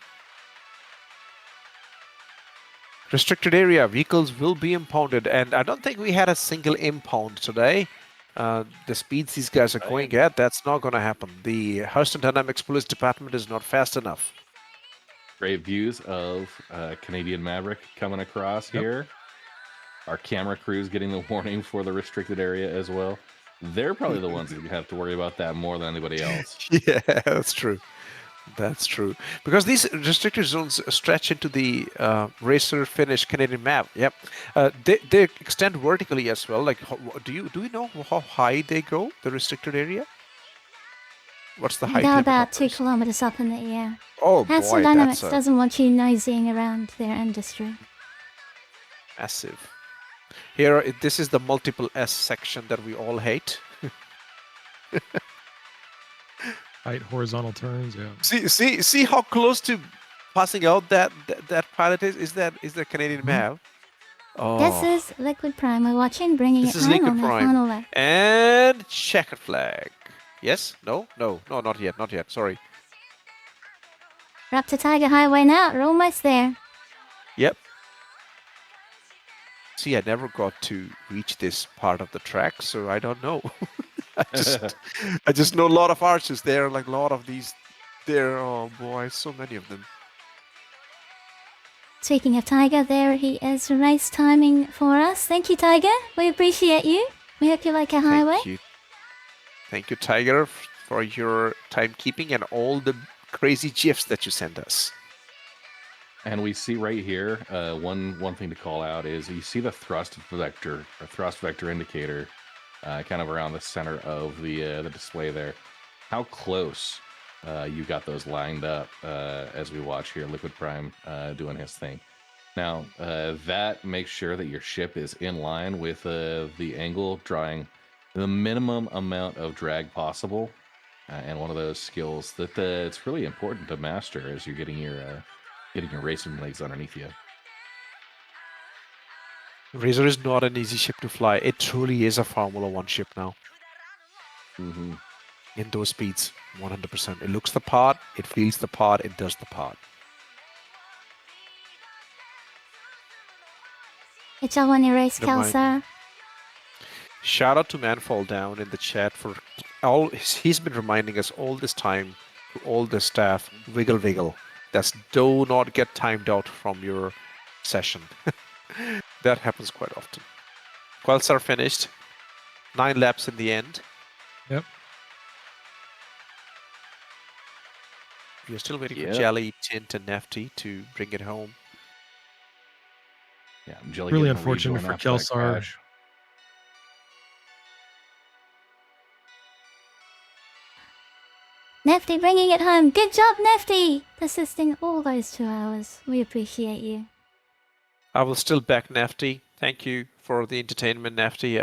Restricted area. Vehicles will be impounded. And I don't think we had a single impound today. The speeds these guys are going at, that's not going to happen. The Houston Dynamics Police Department is not fast enough. Great views of Canadian Maverick coming across here. Our camera crews getting the warning for the restricted area as well. They're probably the ones that have to worry about that more than anybody else. Yeah, that's true. That's true. Because these restricted zones stretch into the racer finish Canadian map. Yep. They extend vertically as well. Like, do we know how high they go, the restricted area? What's the height? They're limit about on 2 those? kilometers up in the air. Oh Houston boy, Dynamics that's doesn't want you nosing around their industry. massive. Here, this is the multiple S section that we all hate. Tight horizontal turns, yeah. See how close to passing out that pilot is that Canadian map? Oh, This is Liquid Prime. We're watching, bringing this it is home Liquid on that Prime. final lap. And checkered flag. Yes? No, not yet. Sorry. We're up to Tiger Highway now. We're almost there. Yep. See, I never got to reach this part of the track, so I don't know. I just know a lot of arches there, like a lot of these there. Oh boy, so many of them. Speaking of Tiger, there he is race timing for us. Thank you, Tiger. We appreciate you. We hope you like our highway. Thank you, Tiger, for your timekeeping and all the crazy GIFs that you send us. And we see right here, one thing to call out is you see the thrust vector indicator kind of around the center of the display there. How close you got those lined up as we watch here, Liquid Prime doing his thing. Now, that makes sure that your ship is in line with the angle, drawing the minimum amount of drag possible. And one of those skills that it's really important to master as you're getting your racing legs underneath you. Razor is not an easy ship to fly. It truly is a Formula One ship now. Mm-hmm. In those speeds, 100%. It looks the part, it feels the part, it does the part. It's all on your race, Kelsar. Shout out to Manfall Down in the chat for all. He's been reminding us all this time, to all the staff, wiggle. That's do not get timed out from your session. That happens quite often. Quells are finished. 9 laps in the end. Yep. We are still waiting for Jelly, Tint, and Nefty to bring it home. Yeah, Jelly really unfortunate for Kelsar. Nefty bringing it home. Good job, Nefty! Persisting all those 2 hours. We appreciate you. I will still back Nefty. Thank you for the entertainment, Nefty.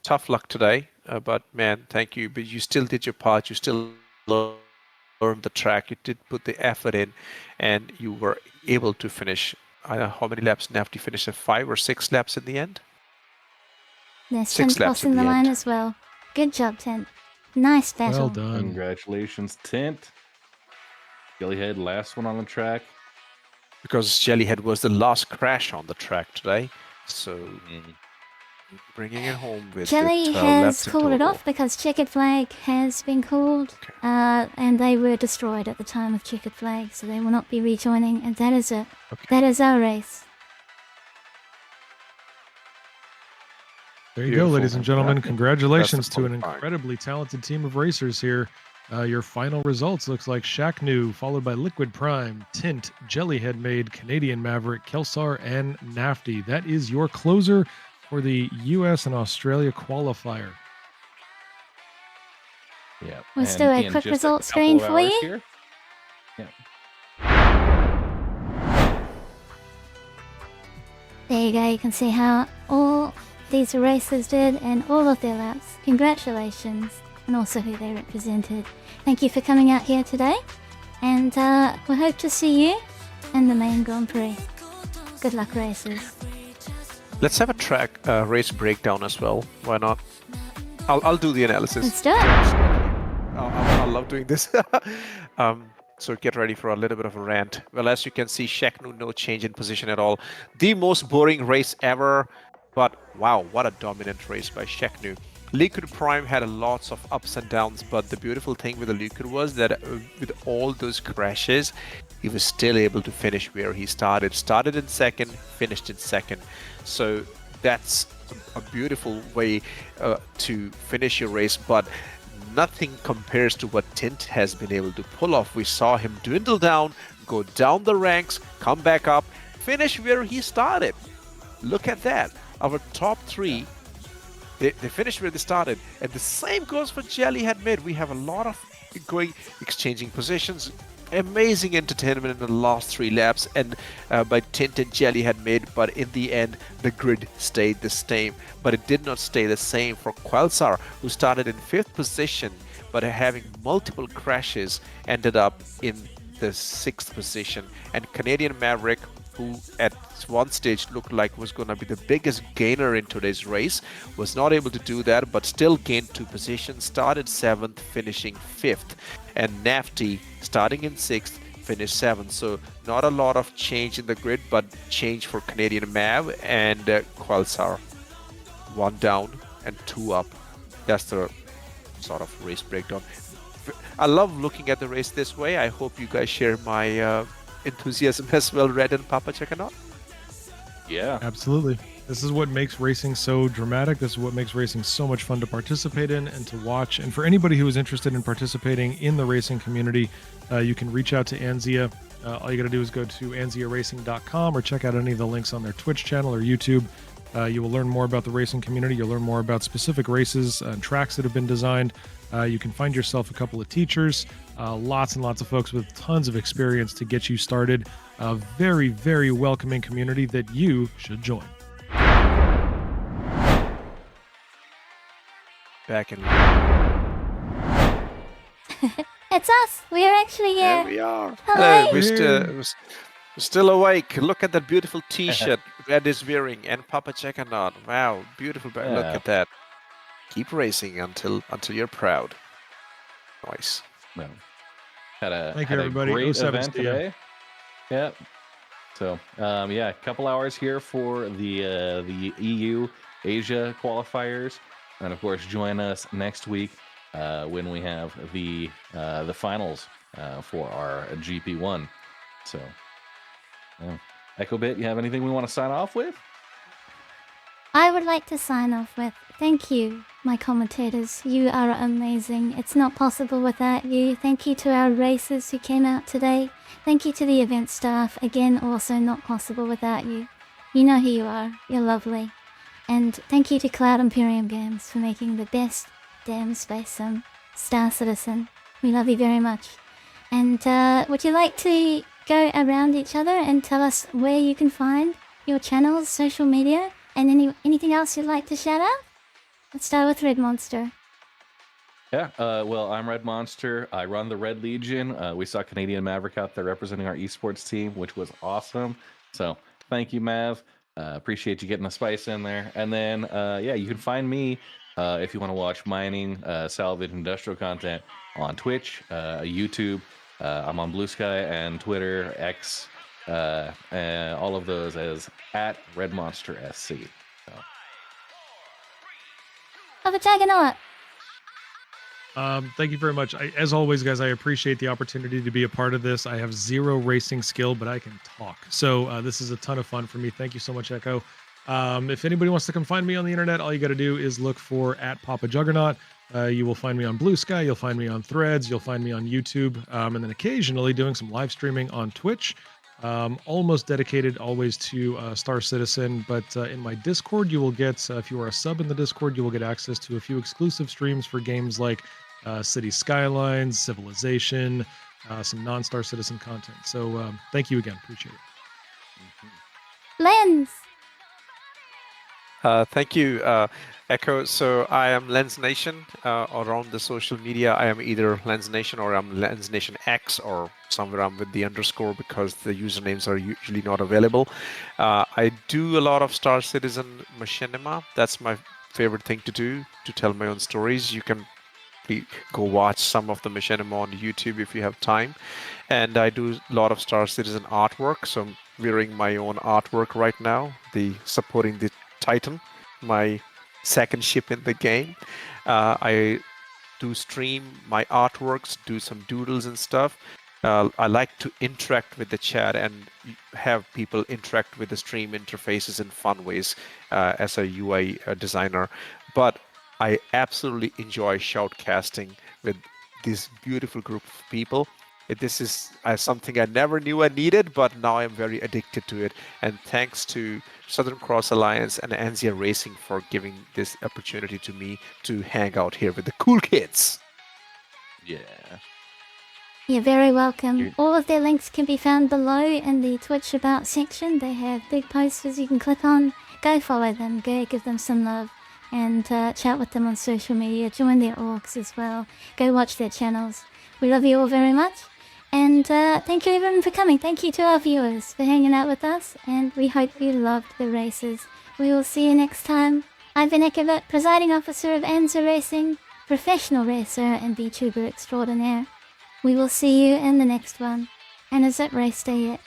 Tough luck today, but man, thank you. But you still did your part. You still learned the track. You did put the effort in, and you were able to finish. I don't know how many laps Nefty finished. 5 or 6 laps in the end. There's 6 Tint laps crossing in the the line end. as well. Good job, Tint. Nice battle. Well done. Congratulations, Tint. Jellyhead, last one on the track. Because Jellyhead was the last crash on the track today, so bringing it home with Jelly 12 has laps in called it total. off because Checkered Flag has been called, and they were destroyed at the time of Checkered Flag, so they will not be rejoining, and that is it. Okay. That is our race. There you Beautiful. go, ladies and gentlemen. That's Congratulations the to an qualifying. incredibly talented team of racers here. Your final results looks like Shaqnu, followed by Liquid Prime, Tint, Jellyhead Made, Canadian Maverick, Kelsar, and Nafty. That is your closer for the US and Australia qualifier. Yeah. Let's and do a in quick just results couple screen of for hours you. here- Yeah. There you go, you can see how all these racers did and all of their laps. Congratulations, and also who they represented. Thank you for coming out here today, and we hope to see you in the main Grand Prix. Good luck, racers. Let's have a track race breakdown as well. Why not? I'll do the analysis. Let's do it. I love doing this. So get ready for a little bit of a rant. Well, as you can see, Shaqnu, no change in position at all. The most boring race ever, but wow, what a dominant race by Shaqnu. Liquid Prime had lots of ups and downs, but the beautiful thing with the Liquid was that with all those crashes, he was still able to finish where he started. Started in second, finished in second. So that's a beautiful way to finish your race, but nothing compares to what Tint has been able to pull off. We saw him dwindle down, go down the ranks, come back up, finish where he started. Look at that. Our top 3, they finished where they started. And the same goes for Jellyhead Mid. We have a lot of exchanging positions. Amazing entertainment in the last 3 laps and by Tint and Jellyhead Mid, but in the end the grid stayed the same. But it did not stay the same for Quells, who started in 5th position but having multiple crashes ended up in the 6th position. And Canadian Maverick, who at one stage looked like was going to be the biggest gainer in today's race, was not able to do that, but still gained 2 positions, started 7th, finishing 5th. And Nafty, starting in 6th, finished 7th. So not a lot of change in the grid, but change for Canadian Mav and Qualsar. 1 down and 2 up. That's the sort of race breakdown. I love looking at the race this way. I hope you guys share my enthusiasm as well, Red and Papa Checkernaut. Yeah. Absolutely. This is what makes racing so dramatic. This is what makes racing so much fun to participate in and to watch. And for anybody who is interested in participating in the racing community, you can reach out to Anzia. All you got to do is go to anziaracing.com or check out any of the links on their Twitch channel or YouTube. You will learn more about the racing community. You'll learn more about specific races and tracks that have been designed. You can find yourself a couple of teachers, lots and lots of folks with tons of experience to get you started. A very, very welcoming community that you should join. Back in. It's us. We are actually here. There we are. Hello. We're still awake. Look at that beautiful T-shirt Red is wearing, and Papa Checkernaut. Wow, beautiful. Look Yeah. at that. Keep racing until you're proud. Nice. No. Had a Thank you, had everybody. a great 07 event to you. today. Yeah. So yeah, a couple hours here for the EU Asia qualifiers, and of course join us next week when we have the finals for our GP1. So, EchoBit, you have anything we want to sign off with? I would like to sign off with thank you, my commentators. You are amazing. It's not possible without you. Thank you to our racers who came out today. Thank you to the event staff. Again, also not possible without you. You know who you are. You're lovely. And thank you to Cloud Imperium Games for making the best damn space sim, Star Citizen. We love you very much. And would you like to go around each other and tell us where you can find your channels, social media, and anything else you'd like to shout out? Let's start with Red Monster. Yeah, well, I'm Red Monster. I run the Red Legion. We saw Canadian Maverick out there representing our esports team, which was awesome. So thank you, Mav. Appreciate you getting the spice in there. And then, yeah, you can find me if you want to watch mining, salvage, industrial content on Twitch, YouTube. I'm on Blue Sky and Twitter, X, all of those as at Red Monster SC. So. Have a Juggernaut. Thank you very much. As always, guys, I appreciate the opportunity to be a part of this. I have zero racing skill, but I can talk. So this is a ton of fun for me. Thank you so much, Echo. If anybody wants to come find me on the internet, all you got to do is look for at Papa Juggernaut. You will find me on Blue Sky. You'll find me on Threads. You'll find me on YouTube. And then occasionally doing some live streaming on Twitch. Almost dedicated always to Star Citizen, but in my Discord, you will get, if you are a sub in the Discord, you will get access to a few exclusive streams for games like City Skylines, Civilization, some non-Star Citizen content. So thank you again. Appreciate it. Lens. Thank you, Echo. So I am Lens Nation. Around the social media, I am either Lens Nation or I'm Lens Nation X, or somewhere I'm with the underscore because the usernames are usually not available. I do a lot of Star Citizen machinima. That's my favorite thing to do, to tell my own stories. You can go watch some of the machinima on YouTube if you have time. And I do a lot of Star Citizen artwork. So I'm wearing my own artwork right now, supporting the Titan, my second ship in the game. I do stream my artworks, do some doodles and stuff. I like to interact with the chat and have people interact with the stream interfaces in fun ways as a UI designer. But I absolutely enjoy shoutcasting with this beautiful group of people. This is something I never knew I needed, but now I'm very addicted to it. And thanks to Southern Cross Alliance and Anzia Racing for giving this opportunity to me to hang out here with the cool kids. Yeah. You're very welcome. All of their links can be found below in the Twitch About section. They have big posters you can click on. Go follow them. Go give them some love. And chat with them on social media. Join their orgs as well. Go watch their channels. We love you all very much. And thank you everyone for coming. Thank you to our viewers for hanging out with us. And we hope you loved the races. We will see you next time. I've been Ekibet, presiding officer of Anzu Racing, professional racer and VTuber extraordinaire. We will see you in the next one. And is it race day yet?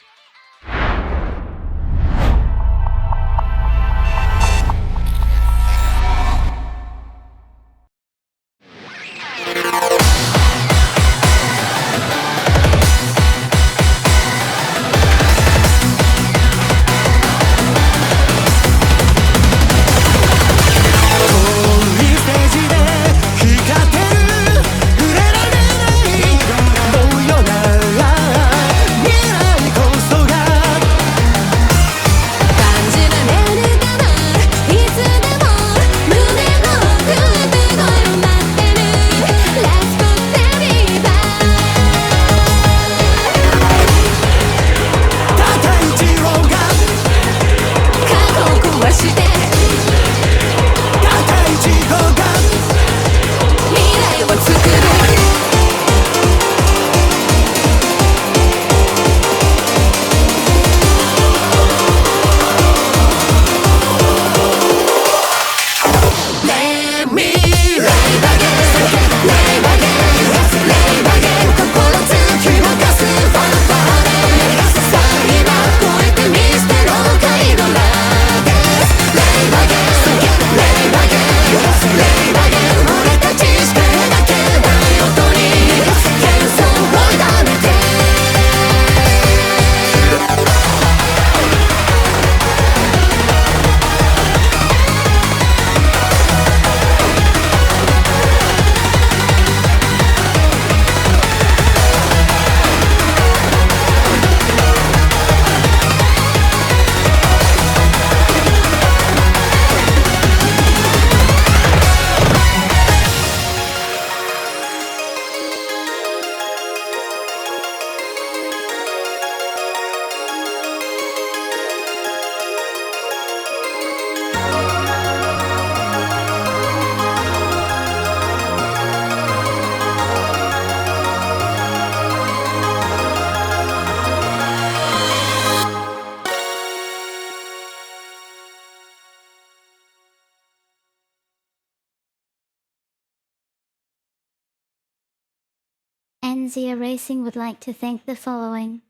Anzia Racing would like to thank the following: